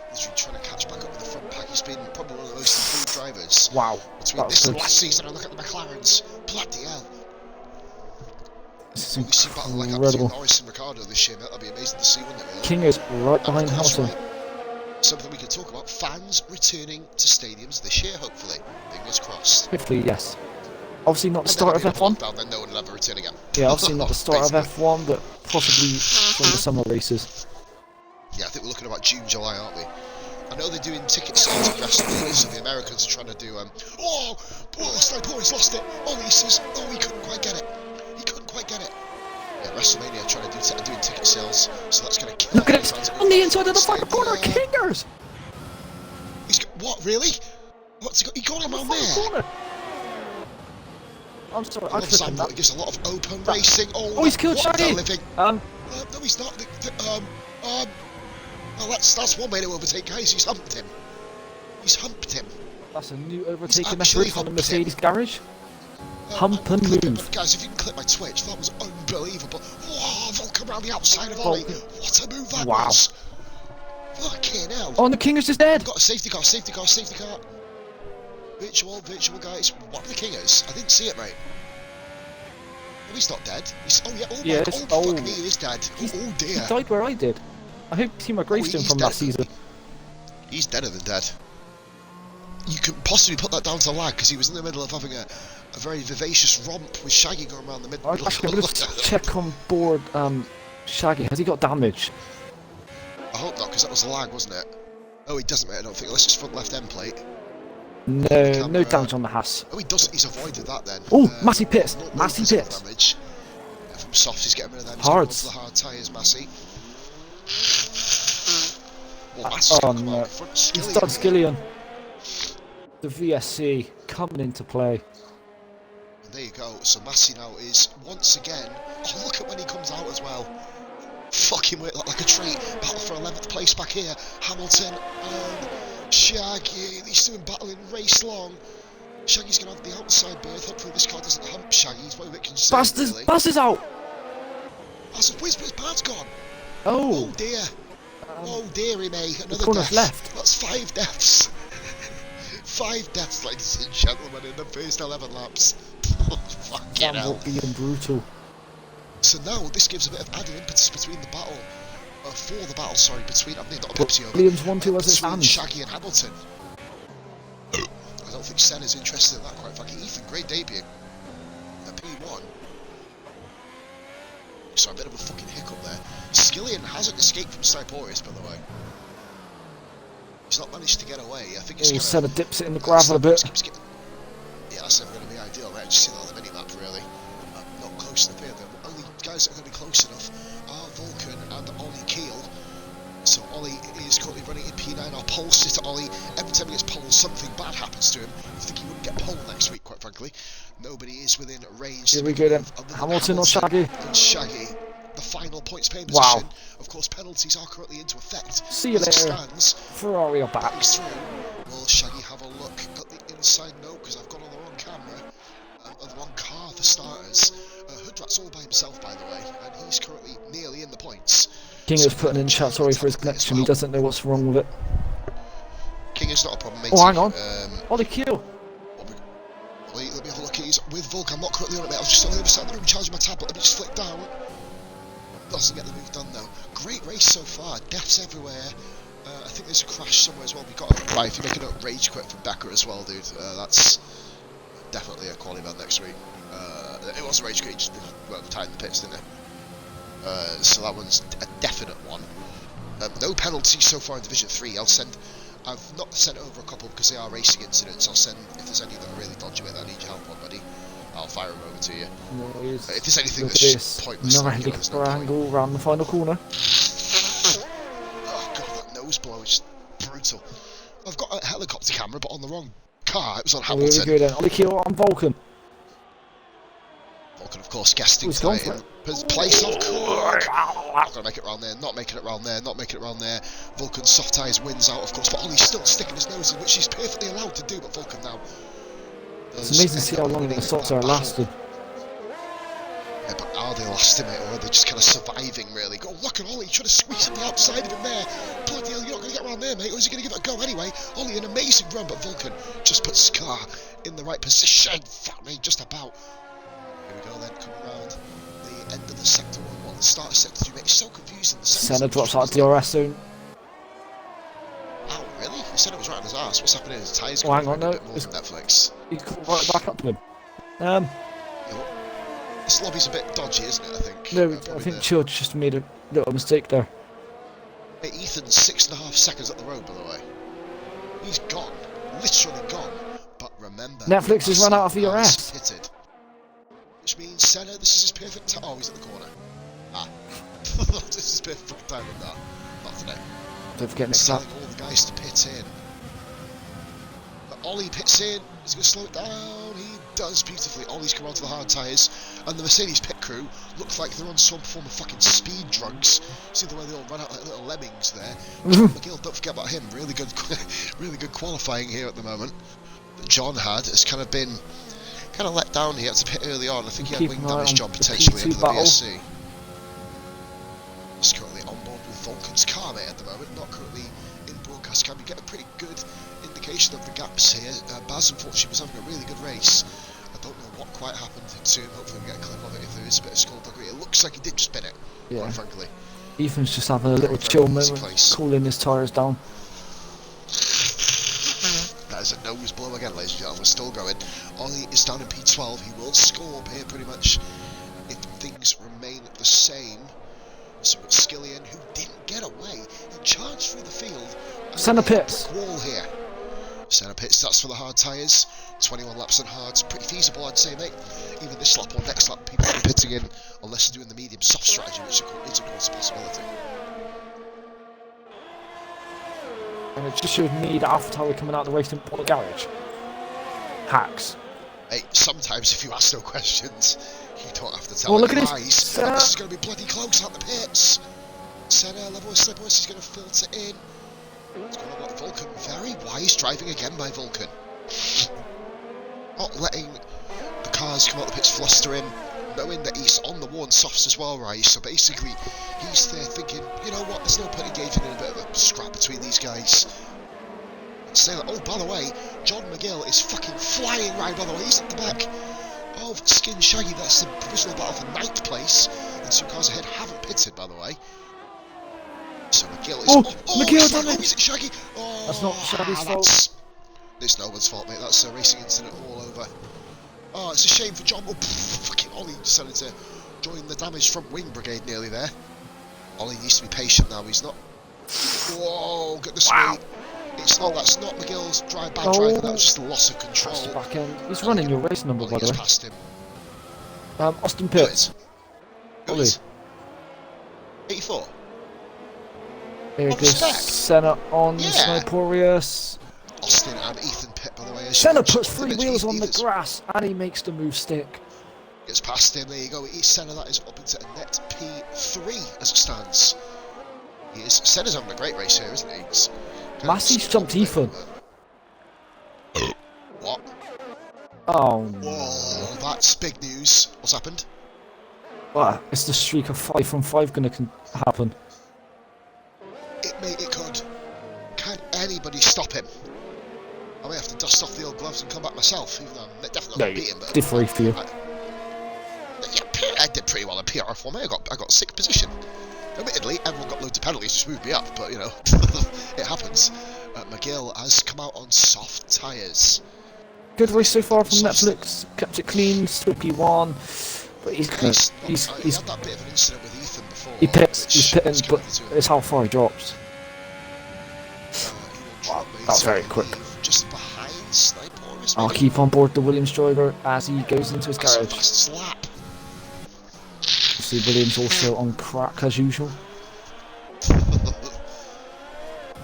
He's trying to catch back up with the front pack. He's been probably one of the most improved drivers. Wow. Between this and last season, and look at the McLarens. Bloody hell. This is we see battle like that between Norris and Ricciardo this year, mate. That'd be amazing to see, wouldn't it? Really? King is right behind Hamilton. Something we can talk about. Fans returning to stadiums this year, hopefully. Fingers crossed. Hopefully, yes. Obviously not the start of F1. Then no one will ever return again. Yeah, obviously not the start of F1, but possibly from the summer races. Yeah, I think we're looking about June, July, aren't we? I know they're doing ticket sales at WrestleMania, so the Americans are trying to do, Sniper, he's lost it. Ollie says, oh, he couldn't quite get it. Yeah, WrestleMania trying to doing ticket sales, so that's going to kill. Look at it, on the inside of the far corner, Kingers! He's got, what, really? What's he got? He got him on there. Corner. I'm sorry, I love Zandvoort. He gives a lot of open racing. Oh, he's killed Shaggy! No, he's not. Well, that's one way to overtake guys. He's humped him. That's a new overtaking method from the Mercedes garage. Hump and move. Guys, if you can click my Twitch, that was unbelievable. Whoa, Vulcan around the outside of Ollie. What a move that was. Fucking hell. Oh, and the Kingers is dead. We've got a safety car. Virtual guys. What are the Kingers? I didn't see it, mate. Oh, he's not dead. Oh yeah, Yes. fuck me, he is dead. Oh dear. He died where I did. I hope Team gravestone from last season. He's deader than dead. You can possibly put that down to lag, because he was in the middle of having a very vivacious romp with Shaggy going around the middle. Actually, I'm going to check on board Shaggy. Has he got damage? I hope not, because that was a lag, wasn't it? Oh, he doesn't, mate, I don't think, unless it's front left end plate. No, no damage on the Haas. Oh, he does. He's avoided that then. Oh, Massey pits. Massey pits. Damage. From softs, he's getting rid of them. Hards. He's going to the hard tyres, Massey. Well, Massey's going to come out front. He's done Skillian. The VSC coming into play. And there you go. So Massey now is once again. Oh, look at when he comes out as well. Fucking wait like a treat. Battle for 11th place back here. Hamilton and Shaggy. These two battling race long. Shaggy's going to have the outside berth. Hopefully this car doesn't hump Shaggy. He's probably a bit concerned. Baz is out. Where's Bart's gone? Oh. Oh dear. Oh deary me. Another corner's death. left. That's 5 deaths. 5 deaths, ladies and gentlemen, in the first 11 laps. Fucking hell. Zandvoort being brutal. So now this gives a bit of added impetus between the battle. For the battle, sorry, between. I've not a Pepsi over. Williams 1-2 as it stands. Shaggy and Hamilton. I don't think Senna's interested in that, quite frankly. Ethan, great debut. At P1. So a bit of a fucking hiccup there. Skillian hasn't escaped from Cyporius, by the way. He's not managed to get away. I think he's Senna dips it in the gravel a bit. Yeah, that's never going to be ideal, right? Just see that on the mini-map, really. Not close enough here. The only guys that are going to be close enough are Vulcan and Ollie Keel. So Ollie is currently running in P9. I'll pulse it to Ollie. Every time he gets pulled, something bad happens to him. I think he wouldn't get pulled next week, quite frankly. Nobody is within range. Here we go then. Hamilton or Shaggy? And Shaggy. The final points paying position. Wow. Of course, penalties are currently into effect. See you later. Ferrari are back. Will Shaggy have a look at the inside? No, because I've got on the wrong camera. On the wrong car for starters. Hoodrat's all by himself, by the way, and he's currently nearly in the points. King is putting in chat sorry for his connection. He doesn't know what's wrong with it. King is not a problem, mate. Oh, hang on. Ollie Keel. Let me have a look. He's with Vulcan. I'm not currently on it, mate. I was just on the other side of the room charging my tablet. Let me just flick down. Doesn't get the move done though. Great race so far. Deaths everywhere. I think there's a crash somewhere as well. We got right. If you're making a rage quit from Becker as well, dude, that's definitely a quality event next week. It was a rage quit. Just tied in the pits, didn't it? So that one's a definite one. No penalties so far in Division 3. I've not sent over a couple because they are racing incidents. I'll send if there's any that are really dodgy with. I need your help on, buddy. I'll fire them over to you. If there's anything that's just pointless, angle around the final corner. Oh god, that nose blow is brutal. I've got a helicopter camera, but on the wrong car. It was on Hamilton. Here we go then. Ollie Keel on Vulcan. Vulcan, of course, guesting tonight in his place, of course. Not gonna make it round there. Not making it round there. Not making it round there. Vulcan soft tyres wins out, of course, but Ollie's still sticking his nose in, which he's perfectly allowed to do. But Vulcan now. It's amazing to see how long the softs are lasting. Yeah, but are they lasting, mate, or are they just kind of surviving, really? Go, look at Ollie, trying to squeeze at the outside of him there. Bloody hell, you're not going to get around there, mate, or is he going to give it a go anyway? Ollie, an amazing run, but Vulcan just puts his car in the right position. Fuck me, just about. Here we go then, coming around the end of the sector 1. What the start of sector 2, mate, it's so confusing. Senna drops out of DRS soon. Oh, really? He said it was right on his arse. What's happening? His tyres hang on, no. A bit more than Netflix. He's come right back up to him. This lobby's a bit dodgy, isn't it, I think? No, I think Childs just made a little mistake there. Hey, Ethan's 6.5 seconds up the road, by the way. He's gone. Literally gone. But remember... Netflix has run out of VRF. Pitted. Which means Senna, this is his perfect time. Oh, he's at the corner. Ah. This is perfect time, but no. Not today. Don't forget next telling all the guys to pit in. But Ollie pits in. Is he going to slow it down? He does beautifully. Ollie's come onto the hard tyres. And the Mercedes pit crew looks like they're on some form of fucking speed drugs. See the way they all run out like little lemmings there. John McGill, don't forget about him. Really good qualifying here at the moment. That John has kind of let down here. It's a bit early on. I think he had wing damage, John, potentially into the VSC. He's currently on board with Vulcan's car, mate, at the moment. Not currently in broadcast cam. You get a pretty good indication of the gaps here. Baz, unfortunately, was having a really good race. I don't know what quite happened to him. Hopefully we get a clip of it if there is a bit of skullduggery. It looks like he did spin it, quite frankly. Ethan's just having a little chill moment, cooling his tyres down. That is a nose blow again, ladies and gentlemen. We're still going. Ollie is down in P12. He will score up here pretty much if things remain the same. So we've got Skillian, who didn't get away. He charged through the field. Centre pits. Wall here. Centre pits, that's for the hard tyres. 21 laps on hards. Pretty feasible, I'd say, mate. Even this lap or next lap, people will be pitting in unless they're doing the medium soft strategy, which is of course a possibility. And it just showed me that AlphaTauri coming out of the racing point garage. Hacks. Hey, sometimes if you ask no questions, you don't have to tell look any at lies. this. This is going to be bloody close out the pits. Senna, level with slip horse, he's going to filter in. It's going to look Vulcan. Very wise driving again by Vulcan. Not letting the cars come out the pits flustering, knowing that he's on the worn softs as well, right? So basically, he's there thinking, you know what, there's no point engaging in a bit of a scrap between these guys. Say that, oh, by the way, John McGill is fucking flying right, by the way. He's at the back of Skin Shaggy. That's the provisional battle for 9th place. And two cars ahead haven't pitted, by the way. So McGill is... McGill done it! Is it Shaggy? Oh, that's not Shaggy's fault. It's no one's fault, mate. That's a racing incident all over. Oh, it's a shame for John. Oh, fucking Ollie decided to join the damage from Wing Brigade nearly there. Ollie needs to be patient now. He's not... Whoa, goodness me. It's not, that's not McGill's bad driving, that was just a loss of control. That's the back end. He's running your race number, by the way. Past him. Austin Pitts. Ollie. 84. Here goes Senna on Sniporius. Austin and Ethan Pitt, by the way. Senna puts 3 wheels on the grass and he makes the move stick. Gets past him, there you go. Senna, that is up into a net P3 as it stands. He is. Senna's having a great race here, isn't he? Massey's jumped Ethan. What? Oh no. Whoa, that's big news. What's happened? Well, is the streak of 5 from 5 going to happen? It could. Can anybody stop him? I may have to dust off the old gloves and come back myself, even though I'm definitely not going to beat him. But did very few. I did pretty well in VRF1, mate. I got 6th position. Admittedly, everyone got loads of penalties to move me up, but you know, it happens. McGill has come out on soft tyres. Good race so far from Netflix. Kept it clean, still P1. But he's he had that bit of an incident with Ethan before. He's pitting, but it's how far he drops. Wow, that's very quick. Just behind Sniporius. I'll keep on board the Williams driver as he goes into his garage. Fastest lap. See Williams also on crack as usual. Yeah,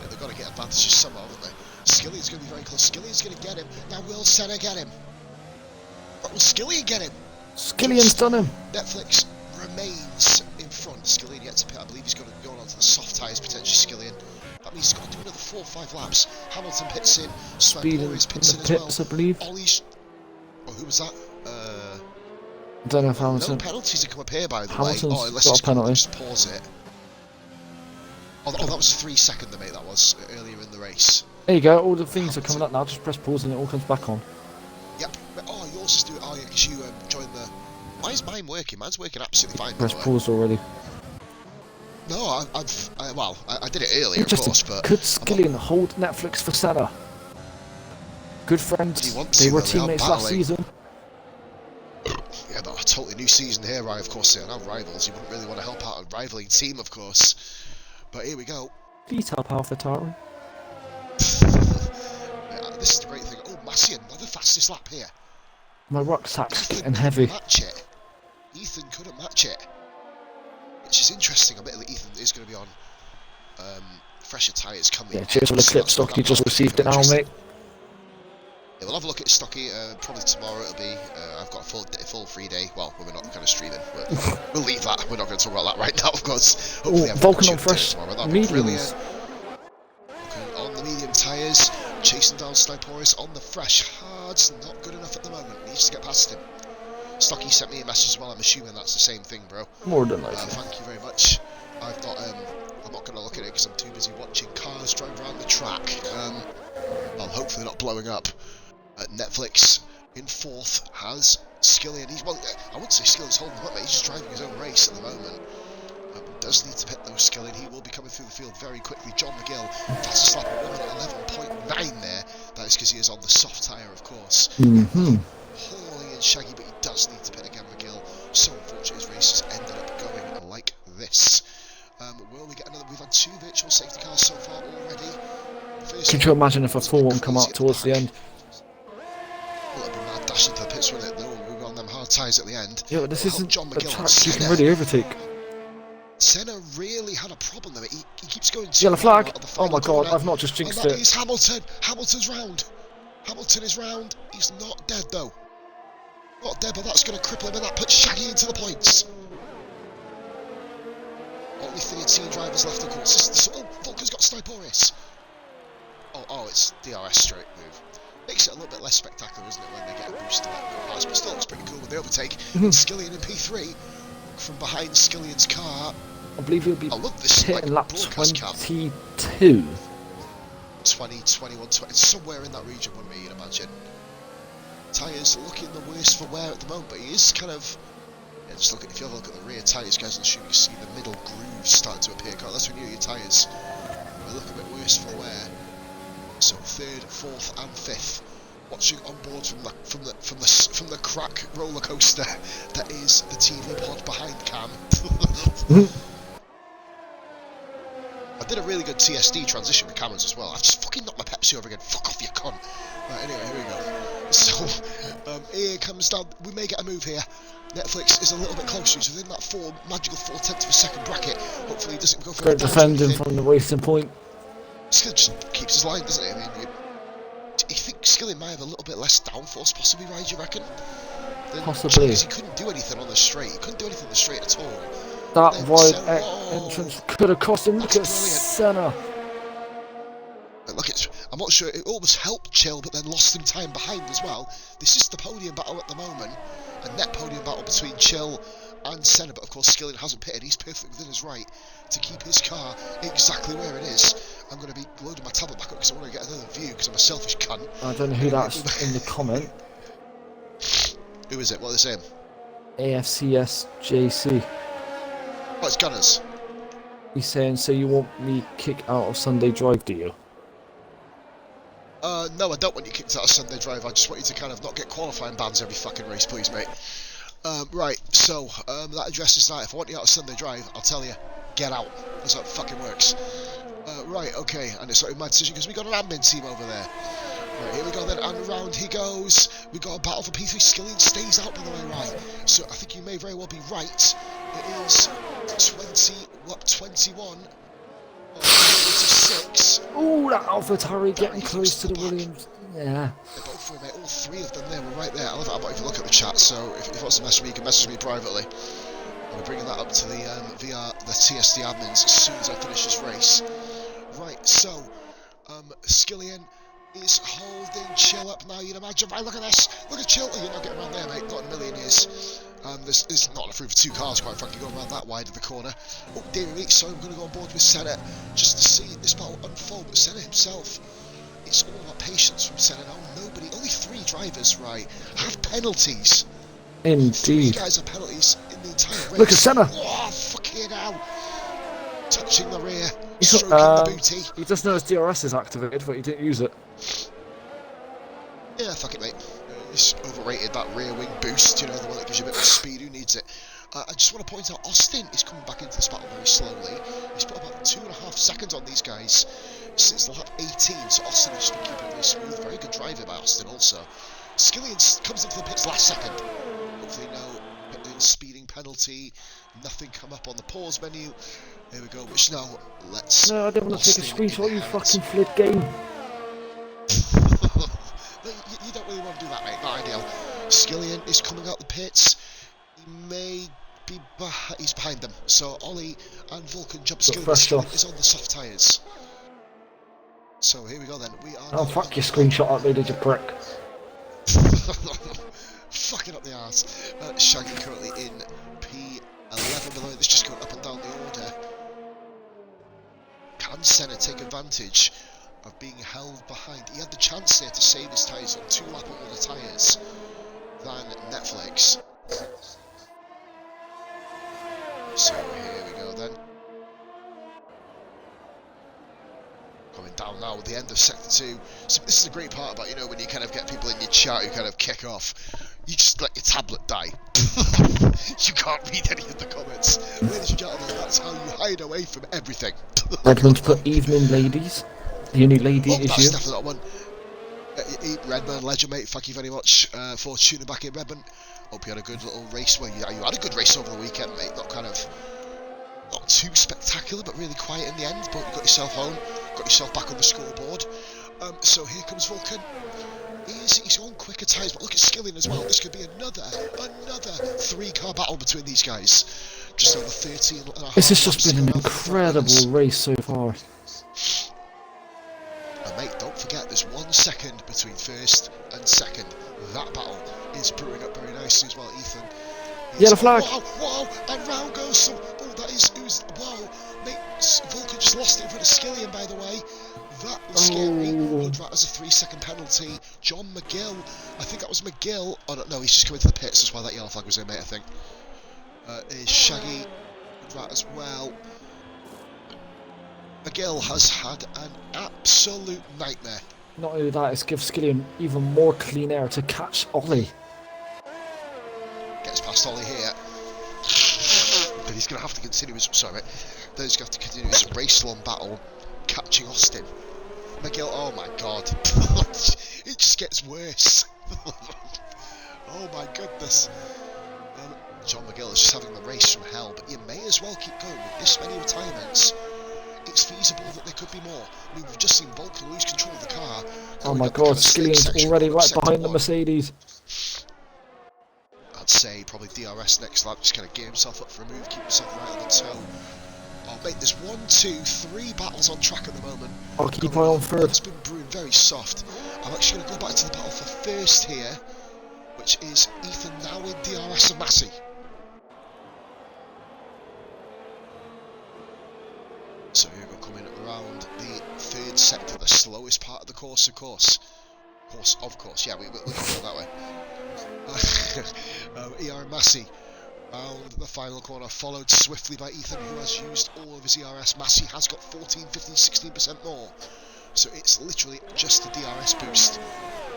they've got to get advantages somehow, haven't they? Skillian's going to be very close. Skillian's going to get him. Now will Senna get him? Or will Skillian get him? Skillian's done him. Netflix remains in front. Skillian yet to pit. I believe he's going to go on to the soft tyres, potentially Skillian. That means he's got to do another 4 or 5 laps. Hamilton pits in. Swagger pits in as well. I believe. Ollie's... Oh, who was that? I don't know if Hamilton... No penalties have come up here, by the Hamilton's way. Oh, unless got it's a penalty. Just pause it. Oh, that was 3 seconds, mate, that was, earlier in the race. There you go, all the things are coming up now. Just press pause and it all comes back on. Yep. Oh, yours is doing... Oh, yeah, because you joined the... Why is mine working? Mine's working absolutely fine. Press pause already. No, I did it earlier, of course, but... Could Skillian hold Netflix for Senna? Good friends. They were teammates last season. Yeah, but a totally new season here, right? Of course, they are now rivals. You wouldn't really want to help out a rivaling team, of course. But here we go. Please help AlphaTauri. Yeah, this is the great thing. Oh, Massey, another fastest lap here. My rucksack's getting heavy. Match it. Ethan couldn't match it. Which is interesting. I bet that Ethan is going to be on fresher tyres coming. Yeah, cheers for the clip, Stocky. Just received it now, mate. Yeah, we'll have a look at Stocky, probably tomorrow it'll be, I've got a full free day, well, we're not kind of streaming, we'll leave that, we're not going to talk about that right now, of course. Hopefully Vulcan on fresh mediums. Vulcan on the medium tyres, chasing down Sniporius on the fresh hards, not good enough at the moment, needs to get past him. Stocky sent me a message as well, I'm assuming that's the same thing, bro. More than likely. Thank you very much. I'm not going to look at it because I'm too busy watching cars drive around the track. Well, hopefully not blowing up. Netflix in 4th has Skillian, I wouldn't say Skillian's holding him up, mate. He's just driving his own race at the moment. Does need to pit those Skillian. He will be coming through the field very quickly. John McGill, fastest lap at 1:11.9 there. That is because he is on the soft tyre, of course. Hauling in Shaggy, but he does need to pit again, McGill. So unfortunate his race has ended up going like this. Will we get another? We've had 2 virtual safety cars so far already. Could you imagine if a 4-1 come out towards the end? Well, it'd be mad dashing to the pits, wouldn't it? We were on them hard tyres at the end. Yeah, but this isn't John a McGill track you can really overtake. Senna really had a problem there. He keeps going too Yellow flag! Oh my god, corner. I've not just jinxed it. Is Hamilton. Hamilton's round. Hamilton is round. He's not dead though. Not dead, but that's going to cripple him, and that puts Shaggy into the points. Only 13 drivers left, of course. Volker's got Sniporius. Oh, it's DRS straight move. Makes it a little bit less spectacular, isn't it, when they get a boost to that pass, but still looks pretty cool with the overtake. Skillian in P3 from behind Skillian's car. I believe he'll be hitting lap 22. 20, 21, 20, somewhere in that region, wouldn't we, you'd imagine. Tyres looking the worst for wear at the moment, but he is kind of... Yeah, just look at, if you have a look at the rear tyres, guys, on the shoot, you see the middle grooves starting to appear. That's when you know your tyres are looking a bit worse for wear. So 3rd, 4th, and 5th, watching on board from the crack roller coaster that is the TV pod behind Cam. I did a really good TSD transition with Cameron's as well. I've just fucking knocked my Pepsi over again. Fuck off, you cunt. Right, anyway, here we go. So, here comes down. We may get a move here. Netflix is a little bit closer. He's within that magical 4/10 of a second bracket. Hopefully he doesn't go for Great defending from the racing point. Just keeps his line, doesn't he? I mean, you think Skillian might have a little bit less downforce, possibly, right? Do you reckon? Possibly. Because he couldn't do anything on the straight. He couldn't do anything on the straight at all. That wide entrance could have cost him. Look at Senna. Look, I'm not sure. It almost helped Chill, but then lost him time behind as well. This is the podium battle at the moment. A net podium battle between Chill and Senna, but of course Skillian hasn't pitted. He's perfectly within his right to keep his car exactly where it is. I'm going to be loading my tablet back up because I want to get another view because I'm a selfish cunt. I don't know who that's in the comment. Who is it? What are they saying? AFCS JC. Oh, it's Gunners. He's saying, so you want me kick out of Sunday Drive, do you? No, I don't want you kicked out of Sunday Drive. I just want you to kind of not get qualifying bans every fucking race, please, mate. Right, so, that address is that. If I want you out of Sunday Drive, I'll tell you, get out. That's how it fucking works. Right, okay, and it's not my decision because we got an admin team over there. Right, here we go then, and round he goes. We got a battle for P3. Skillian stays out, by the way, right. So I think you may very well be right. It is 21. 26. Oh, that Alpha Tari getting close to the Williams. Yeah. They're both for mate. All 3 of them there were right there. I might even look at the chat, so if you want to message me, you can message me privately. I'll be bringing that up to the the TSD admins as soon as I finish this race. Right, so Skillian is holding Chill up now, you'd imagine. Right, look at this. Look at Chill. Oh, you're not getting around there, mate. Not in a million years. There's not enough room for 2 cars, quite frankly, going around that wide of the corner. Oh, dear me, so I'm going to go on board with Senna just to see this battle unfold. But Senna himself, it's all about patience from Senna now. Only 3 drivers, right, have penalties. Indeed. 3 guys have penalties in the entire race. Look at Senna. Oh, fucking hell. Touching the rear, stroking the booty. He just knows DRS is activated, but he didn't use it. Yeah, fuck it, mate. It's overrated, that rear wing boost, you know, the one that gives you a bit more speed. Who needs it? I just want to point out, Austin is coming back into this battle very slowly. He's put about 2.5 seconds on these guys since lap 18, so Austin has just been keeping it very smooth. Very good driving by Austin also. Skillian comes into the pits last second. Hopefully no speeding penalty. Nothing come up on the pause menu. There we go, which now let's... No, I didn't want to take a screenshot, you fucking flit game. You don't really want to do that, mate. Not ideal. Skillian is coming out the pits. He may be he's behind them. So Ollie and Vulcan jump. Skillian is on the soft tyres. So here we go then. We are. Oh, fuck your screenshot up there, did you prick? Fucking up the arse. Shaggy currently in P11 below. This just going up and down the order. Can Senna take advantage of being held behind? He had the chance there to save his tyres on 2 lap order tyres. than Netflix. So here we go then. Coming down now at the end of Sector 2. So this is the great part about, you know, when you kind of get people in your chat who kind of kick off. You just let your tablet die. You can't read any of the comments. Ladies and gentlemen, that's how you hide away from everything. Redmond's put evening ladies. The only lady that's issue. Definitely not one. Redmond, legend, mate. Thank you very much for tuning back in, Redmond. Hope you had a good little race. Well, you had a good race over the weekend, mate. Not too spectacular, but really quiet in the end. But you got yourself home, got yourself back on the scoreboard. So here comes Vulcan. He's on quicker tyres, but look at Skilling as well. This could be another 3-car battle between these guys. Just over 13 and a half. This has just been an incredible race so far. And mate, don't forget, there's 1 second between first and second. That battle is brewing up very nicely as well, Ethan. Yellow flag. Wow, and round goes some. Oh, that is, wow, mate, Vulcan just lost it in front of Skillian, by the way. That was scary. Hoodrat has a 3-second penalty. John McGill, I think that was McGill. Oh no, he's just coming to the pits. That's why that yellow flag was in, mate, I think. Is Shaggy, Hoodrat as well. McGill has had an absolute nightmare. Not only that, it's give Skillian even more clean air to catch Ollie. Gets past Ollie here. But he's going to have to continue his... Sorry, mate. Then he's going to have to continue his race-long battle, catching Austin. McGill, oh my god. It just gets worse. Oh my goodness. John McGill is just having the race from hell, but you may as well keep going with this many retirements. It's feasible that there could be more. I mean, we've just seen Vulcan lose control of the car. Oh my god, Skillian's already right behind the Mercedes. I'd say probably DRS next lap, just kind of gear himself up for a move, keep himself right on the toe. Oh mate, there's 1, 2, 3 battles on track at the moment. I'll keep eye on third. It's been brewing very soft. I'm actually going to go back to the battle for first here, which is Ethan now in DRS and Massey. So here we're coming around the 3rd sector, the slowest part of the course, of course, yeah, we can go that way. ER and Massey round the final corner, followed swiftly by Ethan, who has used all of his ERS. Massey has got 14, 15, 16% more, so it's literally just a DRS boost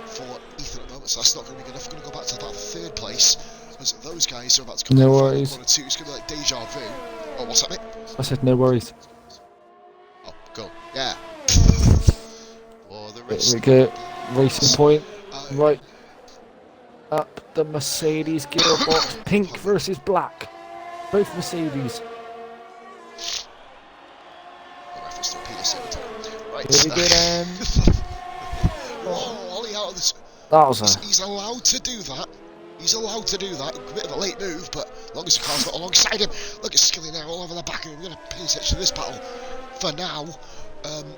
for Ethan at the moment, so that's not going to be good enough. We're going to go back to about 3rd place, as those guys are about to come no in worries. final corner 2. It's going to be like deja vu. Oh, what's that, mate? I said no worries. Oh, go. Yeah. There we go. Racing point. Right. Up the Mercedes gearbox. Pink versus black. Both Mercedes. Right. Here we go then. Oh, Ollie out of this. That was He's allowed to do that. He's allowed to do that. A bit of a late move, but as long as the car's not alongside him. Look at Skilly now all over the back of him. We're going to pay attention to this battle. For now,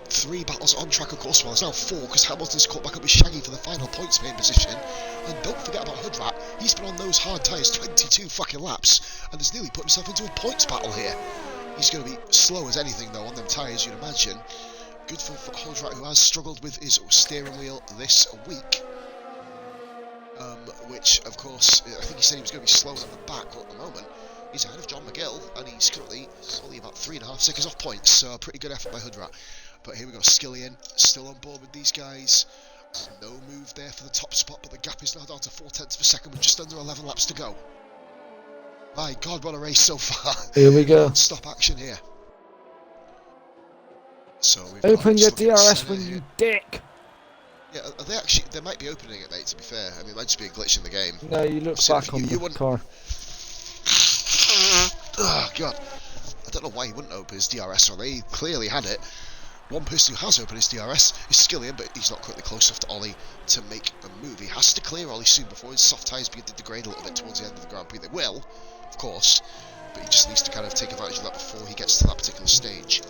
3 battles on track, of course. Well, there's now 4 because Hamilton's caught back up with Shaggy for the final points main position. And don't forget about Hoodrat. He's been on those hard tyres 22 fucking laps and has nearly put himself into a points battle here. He's going to be slow as anything, though, on them tyres, you'd imagine. Good for Hoodrat, who has struggled with his steering wheel this week. Which, of course, I think he said he was going to be slow at the back, but at the moment, he's ahead of John McGill, and he's currently only about 3.5 seconds off points, so a pretty good effort by Hoodrat. But here we go, Skillian, still on board with these guys. No move there for the top spot, but the gap is now down to 0.4 of a second with just under 11 laps to go. My God, what a race so far. Here we go. Stop action here. So open your DRS when you dick. Yeah, are they actually? They might be opening it, mate. To be fair, I mean, it might just be a glitch in the game. No, you look back on the car. Oh God, I don't know why he wouldn't open his DRS. Or they clearly had it. One person who has opened his DRS is Skillian, but he's not quickly close enough to Ollie to make a move. He has to clear Ollie soon before his soft tyres begin to degrade a little bit towards the end of the Grand Prix. They will, of course, but he just needs to kind of take advantage of that before he gets to that particular stage.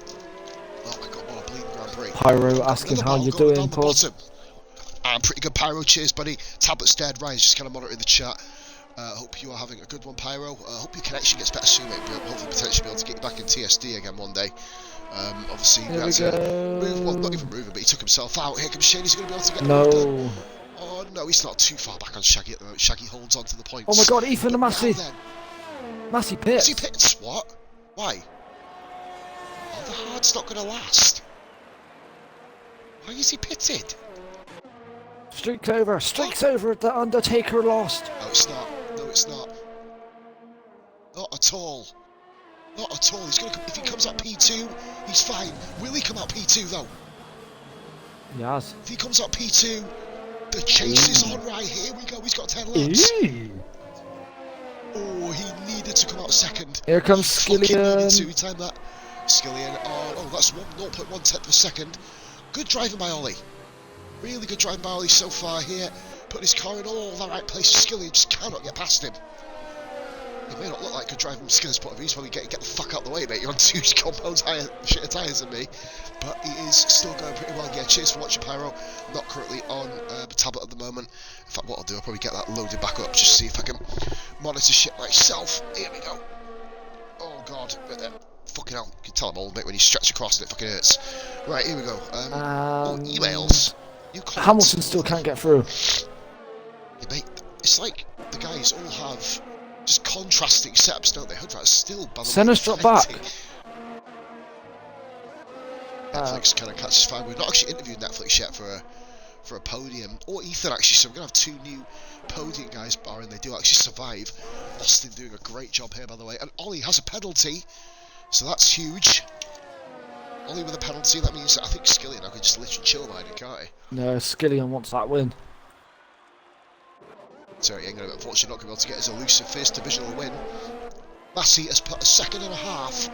Oh my God, what a bleeding Grand Prix. Pyro asking how you doing, Pod. I'm pretty good, Pyro. Cheers, buddy. Tablet's dead. Ryan's just kind of monitoring the chat. Hope you are having a good one, Pyro. Hope your connection gets better soon, mate. Hopefully, potentially be able to get you back in TSD again one day. Obviously, he had to move, well, not even moving, but he took himself out. Here comes Shane. He's going to be able to get no. Oh no, he's not too far back on Shaggy at the moment. Shaggy holds on to the points. Oh my god, Ethan and Massey. Massey pits. Massey pits? What? Why? Oh, the hard's not going to last. Why is he pitted? Streak's over. Streak's over. The Undertaker lost. No, it's not. No, it's not. Not at all. Not at all. He's gonna. If he comes out P2, he's fine. Will he come out P2 though? Yes. If he comes out P2, the chase is on right. Here we go. He's got 10 laps. Oh, he needed to come out second. Here comes Skillian. He timed that. Skillian. Oh, that's 0.1 of a second. Good driving by Ollie. Really good driving by Ollie so far here. Putting his car in all the right place. Skillian just cannot get past him. It may not look like good driving from Skillian's point of view. He's probably get the fuck out the way, mate. You're on 2 compounds higher shitter tyres than me. But he is still going pretty well. Yeah, cheers for watching, Pyro. Not currently on the tablet at the moment. In fact, what I'll do, I'll probably get that loaded back up. Just see if I can monitor shit myself. Here we go. Oh, God. Right there. Fucking hell. You can tell I'm old, mate, when you stretch across and it fucking hurts. Right, here we go. Emails. Hamilton still can't get through. Yeah, mate, it's like the guys all have just contrasting setups, don't they? Hoodrat's still, by the Senna's dropped back. Netflix kind of catches fire. We've not actually interviewed Netflix yet for a podium, or Ethan actually, so we're going to have 2 new podium guys, barring they do actually survive. Austin doing a great job here, by the way, and Ollie has a penalty, so that's huge. Ollie with a penalty, that means that I think Skillian now can just literally chill behind it, can't he? No, Skillian wants that win. So he ain't going to, unfortunately, not going to be able to get his elusive first divisional win. Massey has put a second and a half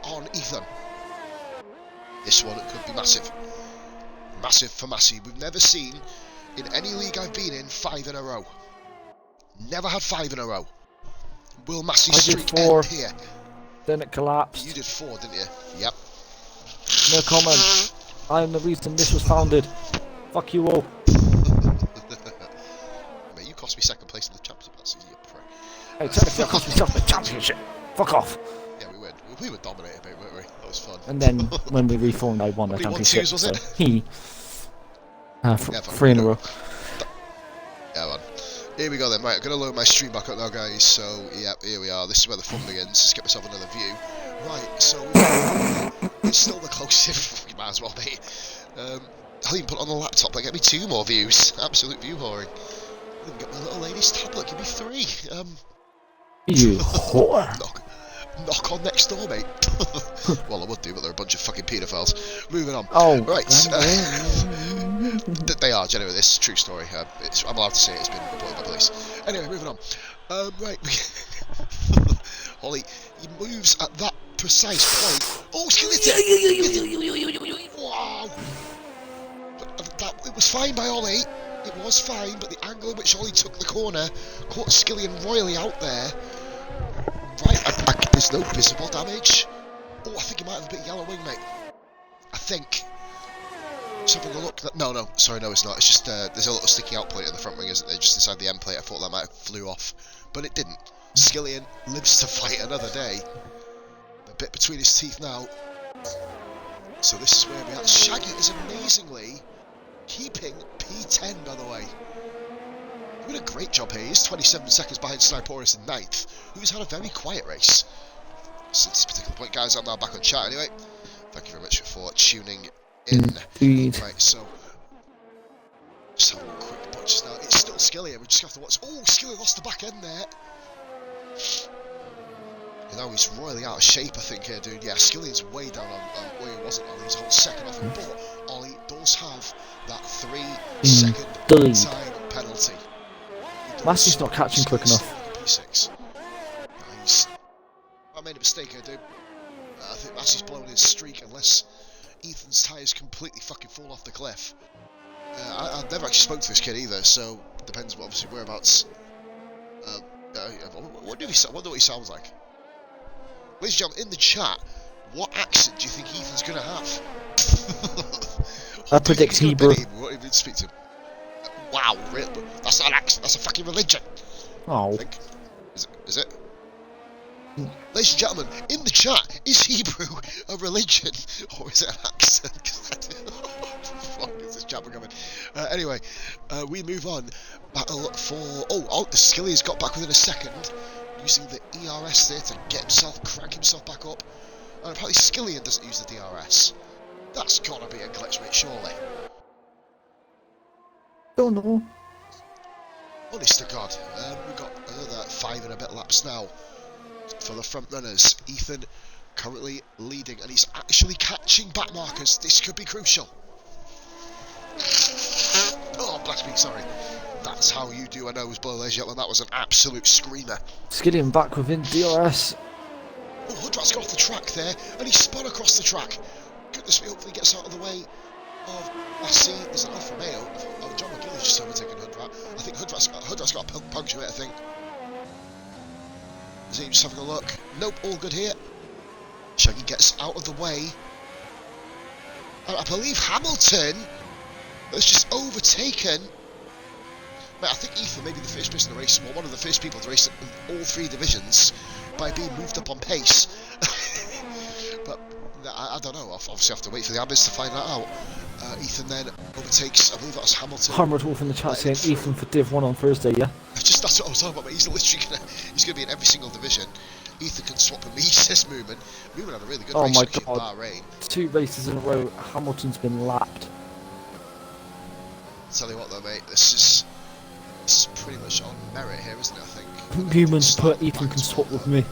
on Ethan. This one could be massive. Massive for Massey. We've never seen, in any league I've been in, 5 in a row. Never had 5 in a row. Will Massey's streak end here? Then it collapsed. You did 4, didn't you? Yep. No comment. I am the reason this was founded. Fuck you all. Mate, you cost me 2nd place in the championship that season, you prick. Hey, technically I cost myself the championship. Fuck off. Yeah, we win. We were dominated, mate, weren't we? That was fun. And then when we reformed, I won the championship. Was it? So he. 3 in a row. Yeah, man. Here we go then, right, I'm going to load my stream back up now, guys, so, yeah, here we are, this is where the fun begins, let's get myself another view. Right, so, it's still the closest, you might as well be. I'll even put it on the laptop, but get me 2 more views, absolute view whoring. I'll even get my little lady's tablet, give me 3. You whore. Knock on next door, mate. Well, I would do, but they're a bunch of fucking paedophiles. Moving on. Oh, right. They are, genuinely, this is a true story. I'm allowed to say it's been reported by police. Anyway, moving on. Right. Ollie, he moves at that precise point. Oh, it! Wow. But it was fine by Ollie. It was fine, but the angle in which Ollie took the corner caught Skillian royally out there. Right, there's no visible damage. Oh, I think he might have a bit of yellow wing, mate. I think. Just having a look. No, sorry, no, it's not. It's just there's a little sticky out plate in the front wing, isn't there? Just inside the end plate. I thought that might have flew off, but it didn't. Skillian lives to fight another day. A bit between his teeth now. So this is where we are. Shaggy is amazingly keeping P10, by the way. Doing a great job here. He's 27 seconds behind Sniporis in 9th, who's had a very quiet race. Since this particular point, guys, I'm now back on chat anyway. Thank you very much for tuning in. Right, so just having a quick punch now. It's still Skillian. We just have to watch. Oh, Skillian lost the back end there. And now he's royally out of shape, I think, here, dude. Yeah, Skillian's way down on where he wasn't. He was a whole second off him, but Ollie does have that 3-second time penalty. Massey's not catching quick enough. P6. I made a mistake here, dude. I think Massey's blown his streak unless Ethan's tyres completely fucking fall off the cliff. I've never actually spoke to this kid either, so it depends obviously whereabouts. I wonder what he sounds like. Ladies and gentlemen, in the chat, what accent do you think Ethan's going to have? I predict Hebrew. We won't even speak to him. Wow, really? That's not an accent, that's a fucking religion. Oh. I think. Is it? Ladies and gentlemen, in the chat, is Hebrew a religion or is it an accent? What the fuck is this chat we're coming. Anyway, we move on. Battle for... Oh, Skilly's got back within a second, using the ERS there to crank himself back up. And apparently Skillian doesn't use the DRS. That's gotta be a glitch, mate, surely. Don't know. Honest to God, we've got another 5 and a bit laps now for the front runners. Ethan currently leading, and he's actually catching back markers. This could be crucial. Oh, bless me, sorry. That's how you do a nose blow, ladies and gentlemen. That was an absolute screamer. Skillian back within DRS. Oh, Hoodrat's got off the track there, and he spun across the track. Goodness me, hopefully he gets out of the way of... I see, there's an Alfa Romeo. Oh, John McGill is just overtaking Hoodrat. I think Hoodrat's got a puncture, I think. Is he just having a look? Nope, all good here. Shaggy gets out of the way. And I believe Hamilton was just overtaken. Mate, I think Ethan may be the first person to race, well, one of the first people to race in all 3 divisions by being moved up on pace. But I don't know, I'll obviously have to wait for the ambulance to find that out. Ethan then overtakes, I believe that was Hamilton. Hammered Wolf in the chat saying Ethan for Div 1 on Thursday, yeah? That's what I was talking about, but he's literally he's gonna be in every single division. Ethan can swap him, he says Moomin. Moomin had a really good race actually in Bahrain. 2 races in a row, Hamilton's been lapped. Tell you what though, mate, this is pretty much on merit here, isn't it, I think? Newman's put Ethan can swap with me.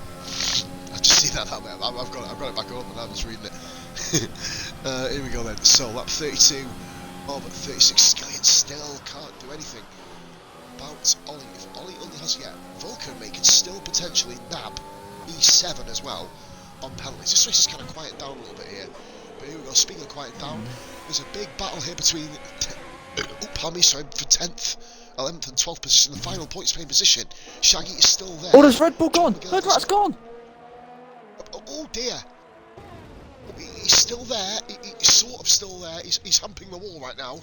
I just see that mate. I've got it back up and I'm just reading it. Here we go then. So lap 32 of 36. Skillian still can't do anything about Ollie. If Ollie only has yet, Vulcan mate can still potentially nab E7 as well on penalties. This race is kind of quieted down a little bit here. But here we go. Speaking of quieted down, there's a big battle here between for 10th, 11th and 12th position. The final points playing position. Shaggy is still there. Oh, there's Red Bull gone. Hoodrat's gone. Oh dear. He's still there. He's sort of still there. He's humping the wall right now.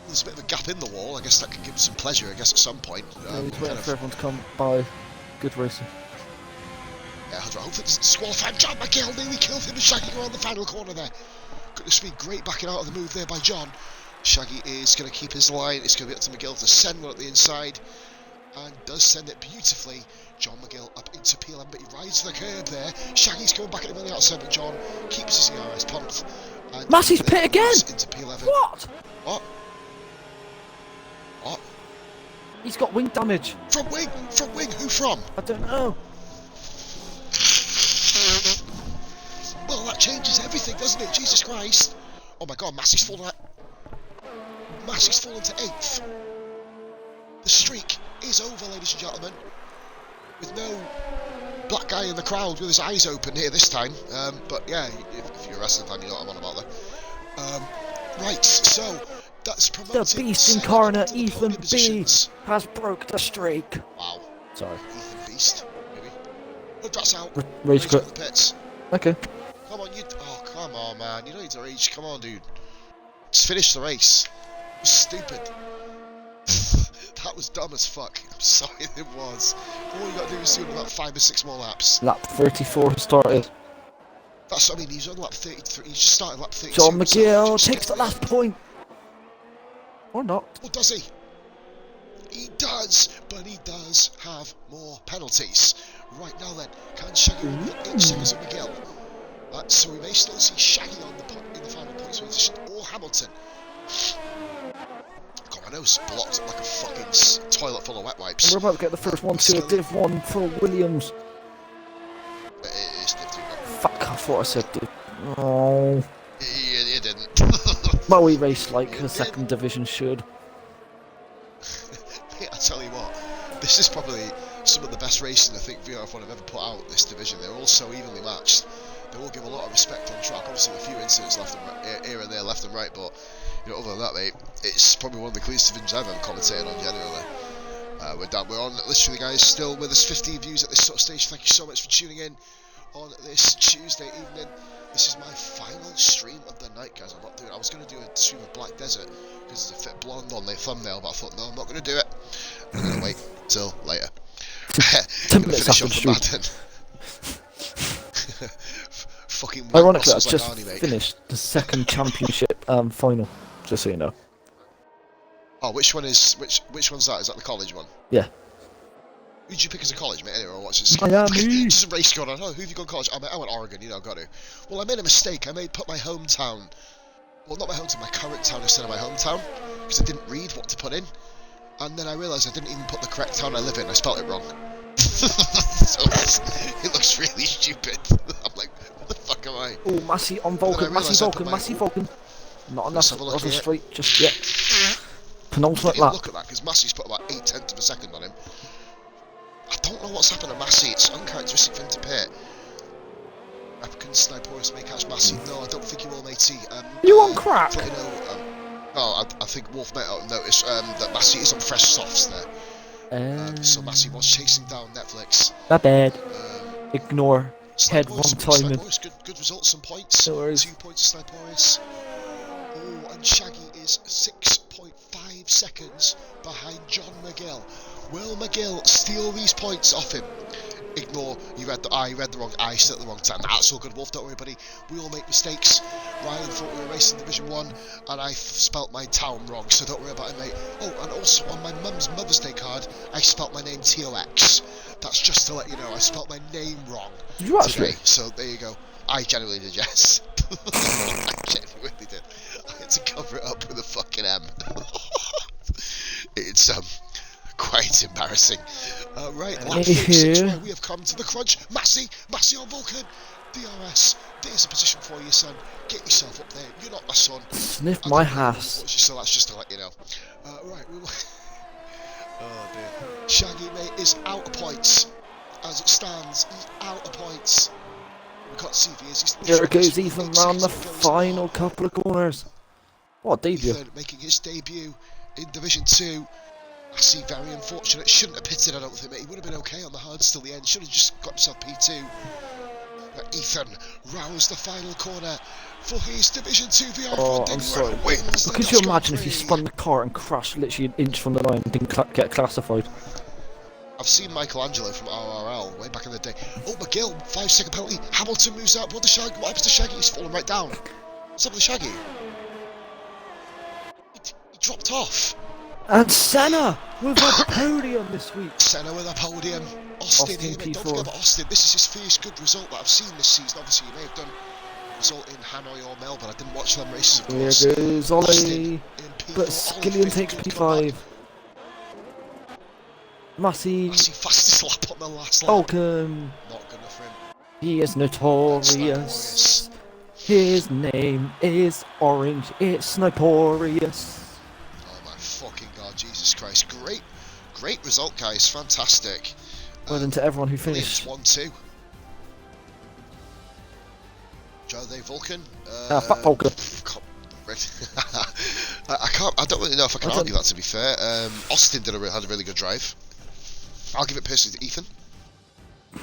There's a bit of a gap in the wall. I guess that could give him some pleasure, I guess, at some point. He's waiting for everyone to come by. Good racing. Yeah, hopefully it doesn't disqualify him. John McGill nearly killed him and Shaggy around the final corner there. Goodness me, great backing out of the move there by John. Shaggy is going to keep his line. It's going to be up to McGill to send one at the inside. And does send it beautifully. John McGill up into P11, but he rides the curb there. Shaggy's coming back at him on the outside, but John keeps his ERS pumped. Massey's pit again! Into P11. What? What? He's got wing damage. From wing? From wing? Who from? I don't know. Well, that changes everything, doesn't it? Jesus Christ. Oh my god, Massey's fallen to 8th. The streak is over, ladies and gentlemen. With no black guy in the crowd with his eyes open here this time. But yeah, if you're a wrestling fan, you know what I'm on about there. Right, so that's promoted. The beast incarnate, Ethan B, has broke the streak. Wow. Sorry. Ethan Beast, maybe. Look, that's out. Rage quit. The pits. Okay. Come on, oh, come on, man. You don't need to rage. Come on, dude. Just finish the race. It was stupid. That was dumb as fuck. I'm sorry, it was. All you got to do is do about 5 or 6 more laps. Lap 34 has started. That's what I mean, he's on lap 33. He's just started lap 32. John McGill takes the last point. Or not. Or does he? He does, but he does have more penalties. Right now then, can Shaggy win with 8 seconds of McGill? So we may still see Shaggy on in the final points position, or Hamilton. God, my nose is blocked like a fucking toilet full of wet wipes. And we're about to get the first one to a Div 1 for Williams. It is Div 2. Fuck, I thought I said Div. Oh. You didn't. Well, we race like the second division should. Mate, I tell you what, this is probably some of the best racing I think VRF1 have ever put out this division. They're all so evenly matched. They all give a lot of respect on track. Obviously, a few incidents left and right, here and there, left and right, but you know, other than that, mate, it's probably one of the cleanest divisions I've ever commentated on. Generally, we're on. Literally, guys, still with us. 15 views at this sort of stage. Thank you so much for tuning in on this Tuesday evening. This is my final stream of the night, guys. I'm not doing. I was going to do a stream of Black Desert because there's a fit blonde on the thumbnail, but I thought no, I'm not going to do it. I'm going to wait till later. 10 minutes after the shoot. Fucking ironically, I've like just Arnie, mate. finished the second championship final. just so you know. Oh, which one's that? Is that the college one? Yeah. Who'd you pick as a college, mate? Anyway, watch this. Miami. Just a race going on. Oh, who've you gone college? I went Oregon. You know, got to. Well, I made a mistake. Put my hometown. Well, not my hometown, my current town instead of my hometown, because I didn't read what to put in, and then I realised I didn't even put the correct town I live in. I spelt it wrong. So it looks really stupid. I'm like, what the fuck am I? Oh, Massey on Vulcan. Massey Vulcan. Not enough. It wasn't straight just yet. Penultimate lap. Look at that, because Massey's put about 0.8 of a second on him. I don't know what's happened to Massey. It's uncharacteristic for him to pit. Replicant Sniperus may catch Massey. No, I don't think he will, matey. You on crack? You know, I think Wolf might have noticed that Massey is on fresh softs there. So Massey was chasing down Netflix. Not bad. Ignore. Head one timing. Good results, some points. No 2 points to Sniperus. Oh, and Shaggy is 6.5 seconds behind John McGill. Will McGill steal these points off him? Ignore, you read the wrong I said at the wrong time. That's all good, Wolf, don't worry, buddy. We all make mistakes. Ryan thought we were racing Division 1, and I spelt my town wrong, so don't worry about it, mate. Oh, and also on my mum's Mother's Day card, I spelt my name T-O-X. That's just to let you know, I spelt my name wrong. Did you actually? Today, so there you go. I genuinely did, yes. I genuinely did. I had to cover it up with a fucking M. It's, quite embarrassing. Right, lap 36, right, we have come to the crunch. Massey on Vulcan. DRS, there's a position for you, son. Get yourself up there. You're not my son. Sniff my ass. So that's just to let you know. Right, we will. Oh dear. Shaggy, mate, is out of points. As it stands, he's out of points. We can't see if he is. Here it goes, Ethan, round the final couple of corners. What a debut. Ethan making his debut in Division 2. I see, very unfortunate. Shouldn't have pitted, I don't think, mate. He would have been okay on the hards till the end. Should have just got himself P2. But Ethan rounds the final corner for his Division 2 VRF1. Oh, I'm sorry. Could you imagine if he spun the car and crashed literally an inch from the line and didn't get classified? I've seen Michelangelo from RRL way back in the day. Oh, McGill, 5-second penalty. Hamilton moves out. What happens to Shaggy? He's fallen right down. What's up with Shaggy? He dropped off. And Senna with a podium this week. Senna with a podium. Austin here, mate. Don't forget about Austin. This is his first good result that I've seen this season. Obviously, he may have done a result in Hanoi or Melbourne. I didn't watch them races, of course. Here goes Ollie. But Skillian takes P5. Massey fastest lap on the last lap. Vulcan. Not good enough for him. He is notorious. His name is Orange. It's Sniporious. Oh my fucking god, Jesus Christ. Great result, guys. Fantastic. Well done to everyone who finished. 1-2. Jose Vulcan. Fuck Vulcan. I don't really know if I can argue that, to be fair. Austin had a really good drive. I'll give it personally to Ethan.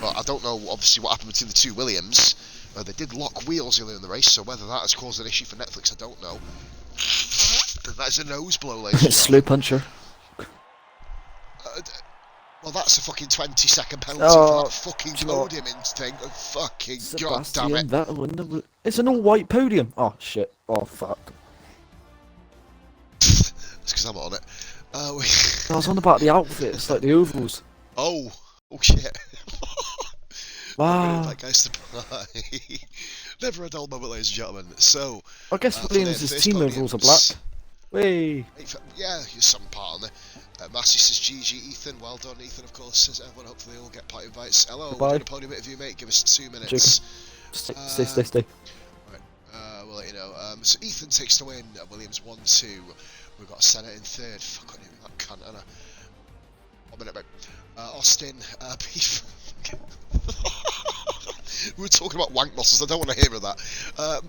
But I don't know, obviously, what happened between the two Williams. They did lock wheels earlier in the race, so whether that has caused an issue for Netflix, I don't know. That's a nose blow, ladies and gentlemen. Slow puncher. Well, that's a fucking 20-second penalty for that fucking podium thing. Oh, fucking Sebastian, god damn it. It's an all-white podium. Oh, shit. Oh, fuck. It's because I'm on it. I was on about the outfits, like the ovals. Oh shit. Wow. That guy's never a dull moment, ladies and gentlemen. So, I guess Williams' team overalls are black. Whey. Yeah, here's some part on there. Massey says GG, Ethan. Well done, Ethan, of course, says everyone. Hopefully, all get party invites. Hello, we're going to podium interview, mate. Give us 2 minutes. Stay. Right, we'll let you know. So, Ethan takes the win. Williams 1-2. We've got Senna in third. Fuck, I knew that cunt, Anna. 1 minute, mate. Austin, P5. We were talking about wank muscles, I don't want to hear of that.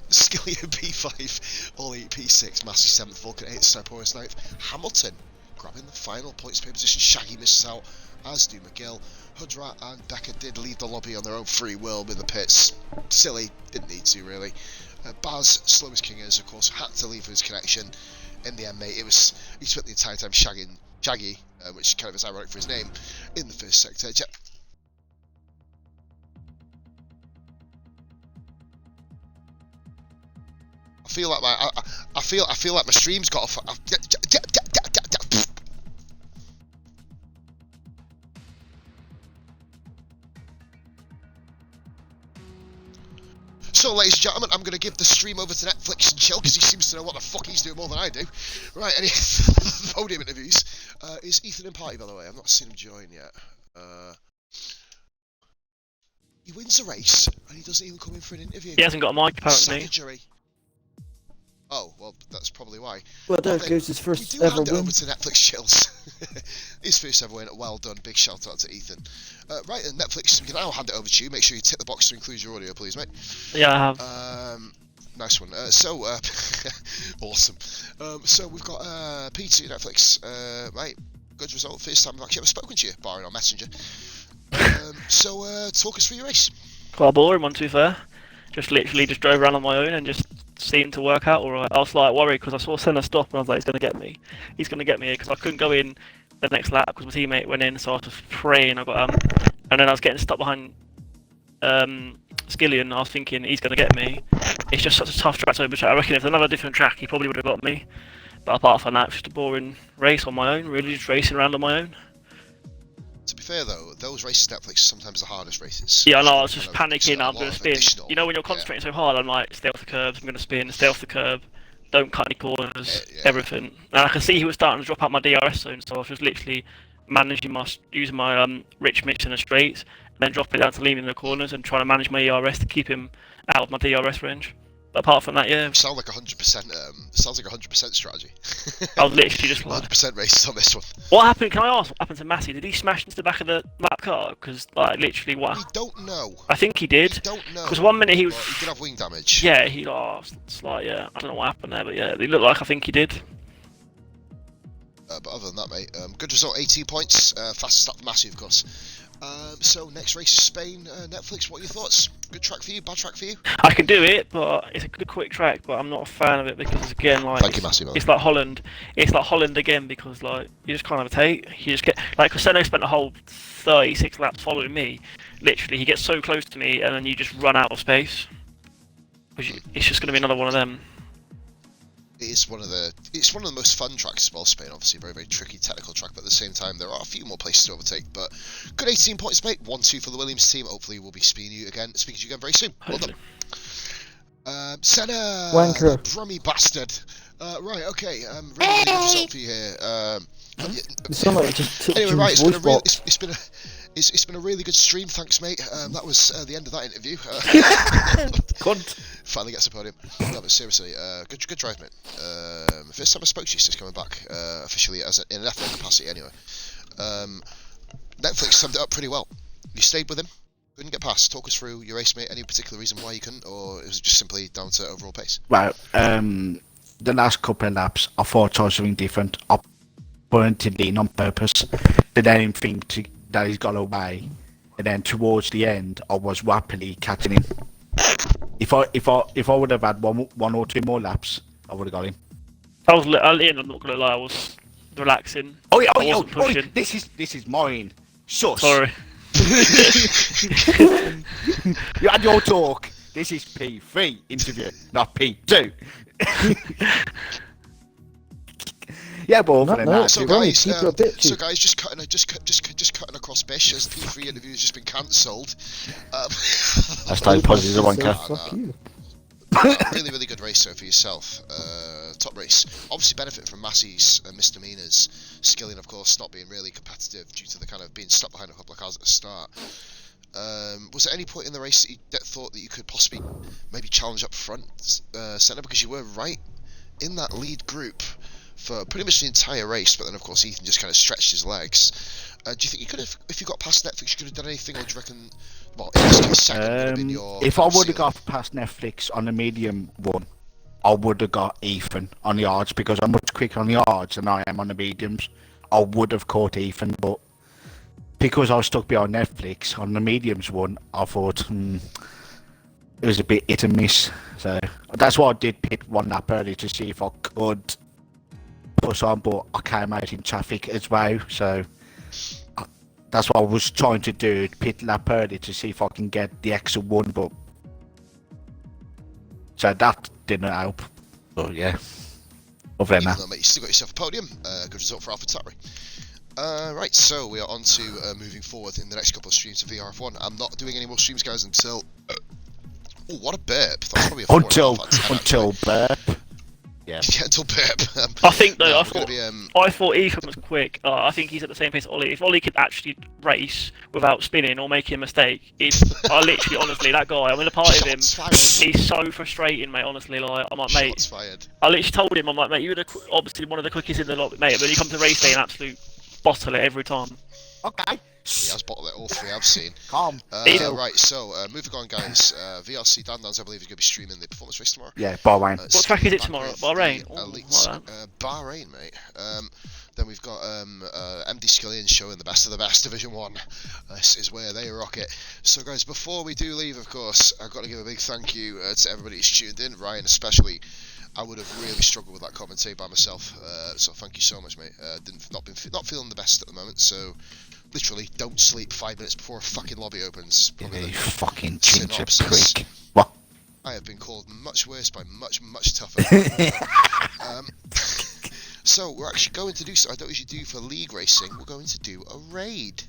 Skillian P5, Ollie P6, Massey 7th, Vulcan 8th, Sniporius 9th. Hamilton grabbing the final points pay position. Shaggy misses out, as do McGill. Hudrat and Becker did leave the lobby on their own free will with the pits. Silly, didn't need to really. Baz, slow as king is, of course, had to leave for his connection. In the end, mate, he spent the entire time Shaggy, which kind of is ironic for his name, in the first sector. feel like I feel like my stream's got a. So, ladies and gentlemen, I'm going to give the stream over to Netflix and chill because he seems to know what the fuck he's doing more than I do. Right, any podium interviews. Is Ethan in party, by the way? I've not seen him join yet. He wins the race and he doesn't even come in for an interview. He hasn't got a mic, apparently. Savagery. Oh, well, that's probably why. Well, there goes his first ever hand it win. over to Netflix chills. His first ever win. Well done. Big shout out to Ethan. Right, then, Netflix, we can now hand it over to you. Make sure you tick the box to include your audio, please, mate. Yeah, I have. Nice one. Awesome. So we've got P2 Netflix. Right, good result. First time I've actually ever spoken to you, barring on Messenger. So talk us through your race. Quite a boring one, to be fair. Just literally just drove around on my own and just seemed to work out alright. I was like worried because I saw Senna stop and I was like, he's going to get me. He's going to get me because I couldn't go in the next lap because my teammate went in, so I was just praying I got and then I was getting stuck behind Skillian. I was thinking he's going to get me. It's just such a tough track to overtake. I reckon if another different track he probably would have got me. But apart from that, it's just a boring race on my own, really just racing around on my own. To be fair though, those races Netflix are sometimes the hardest races. Yeah, I know, I was just panicking, I'm going to spin. You know when you're concentrating so hard, I'm like, stay off the curbs, I'm going to spin, stay off the curb, don't cut any corners, everything. And I could see he was starting to drop out my DRS zone, so I was just literally using my rich mix in the straights, and then dropping it down to lean in the corners and trying to manage my ERS to keep him out of my DRS range. But apart from that, yeah. Sounds like 100%. Sounds like 100% strategy. I was literally just like 100% races on this one. What happened? Can I ask what happened to Massey? Did he smash into the back of the lap car? Because like literally, what? We don't know. I think he did. We don't know. Because 1 minute he was. He did have wing damage. Yeah, he lost. It's like yeah, I don't know what happened there, but yeah, it looked like I think he did. But other than that, mate, good result. 18 points. Fastest lap for Massey, of course. So next race is Spain. Netflix, what are your thoughts? Good track for you? Bad track for you? I can do it, but it's a good quick track. But I'm not a fan of it because again, like Thank you, Massey, it's like Holland. It's like Holland again because like you just can't overtake. You just get like Coseno spent a whole 36 laps following me. Literally, he gets so close to me, and then you just run out of space. It's just going to be another one of them. It's one of the most fun tracks as well, Spain. Obviously, very, very tricky technical track, but at the same time, there are a few more places to overtake. But good 18 points, mate. 1-2 for the Williams team. Hopefully, we'll be speaking to you again very soon. Well done. Senna, Wanker. Brummy bastard. Right, okay. Really, really good result for you here. You sound like just anyway, right. It's been a really good stream. Thanks, mate. That was the end of that interview. Finally gets a podium. No, but seriously, good drive, mate. First time I spoke to you since coming back officially in an F1 capacity, anyway. Netflix summed it up pretty well. You stayed with him, couldn't get past. Talk us through your race, mate. Any particular reason why you couldn't, or was it just simply down to overall pace? Well, the last couple of laps, I thought I was something different. I weren't lean on purpose. Did anything that he's got away, and then towards the end, I was rapidly catching him. If I would have had one or two more laps, I would have got him. I was at the end. I'm not gonna lie. I was relaxing. This is mine. Sus. Sorry. You had your talk. This is P3 interview, not P2. Yeah, but other than that, so guys, just cutting across Bish as P3 interview has just been cancelled. That's time positive one, Fuck you. Really, really good race for yourself. Top race. Obviously benefiting from Massey's misdemeanors. Skilling, of course, not being really competitive due to the kind of being stuck behind a couple of cars at the start. Was there any point in the race that thought that you could possibly maybe challenge up front, Senna, because you were right in that lead group for pretty much the entire race, but then of course Ethan just kind of stretched his legs. Do you think you could have, if you got past Netflix, you could have done anything, or do you reckon, well, in this case, second would have been your... If I would have got past Netflix on the medium one, I would have got Ethan on the hards, because I'm much quicker on the hards than I am on the mediums. I would have caught Ethan, but because I was stuck behind Netflix on the mediums one, I thought it was a bit hit and miss. So that's why I did pit one lap early to see if I could push on, but I came out in traffic as well, so that's what I was trying to do, pit lap early to see if I can get the extra one, but so that didn't help. Oh yeah. Other than Even that. though, mate, you still got yourself a podium. Good result for Alpha Tauri. Right, so we are on to moving forward in the next couple of streams of VRF1. I'm not doing any more streams, guys, until... oh, what a burp. That's probably a 4.5 out of 10, until burp. Yeah. Yeah, until burp. I think though, no, I thought Ethan was quick. I think he's at the same pace as Ollie. If Ollie could actually race without spinning or making a mistake, I literally, honestly, that guy, I'm in a party with him. He's so frustrating, mate. Honestly, like I'm like, mate. I literally told him, I'm like, mate, you're obviously one of the quickest in the lot, mate. But when you come to race day, an absolute bottle it every time. Okay. He has bottled it, all three I've seen. Calm. Right, so moving on, guys. VRC Dandans, I believe, is going to be streaming the performance race tomorrow. Yeah, Bahrain. What track is it tomorrow? Bahrain? Bahrain, mate. Then we've got MD Skillian showing the best of the best, Division 1. This is where they rock it. So, guys, before we do leave, of course, I've got to give a big thank you to everybody who's tuned in, Ryan especially. I would have really struggled with that commentary by myself, so thank you so much, mate. Not feeling the best at the moment, so literally don't sleep 5 minutes before a fucking lobby opens. You fucking ginger synopsis. prick. What? I have been called much worse by much tougher. So we're actually going to do something I don't usually do for league racing. We're going to do a raid.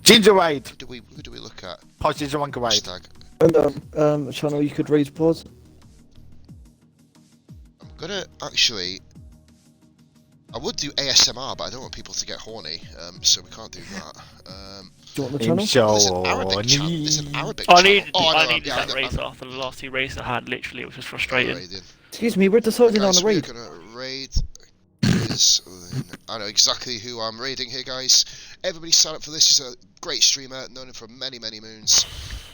Ginger raid. Who do we look at? Pause Ginger Wanker raid. And channel you could raise pause. I'm gonna actually. I would do ASMR, but I don't want people to get horny, so we can't do that. Do you want the channel? There's an Arabic I channel. needed that race after the last two races I had. Literally, it was just frustrating. Excuse me, we're deciding on a raid. We're gonna raid. I know exactly who I'm raiding here, guys. Everybody sign up for this. He's a great streamer, known him for many moons.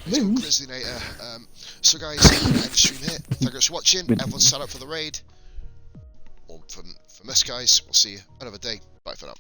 He's called Grizzlynator. So guys, end the stream here. Thank you for watching. Everyone sign up for the raid. From us, guys, we'll see you another day. Bye for now.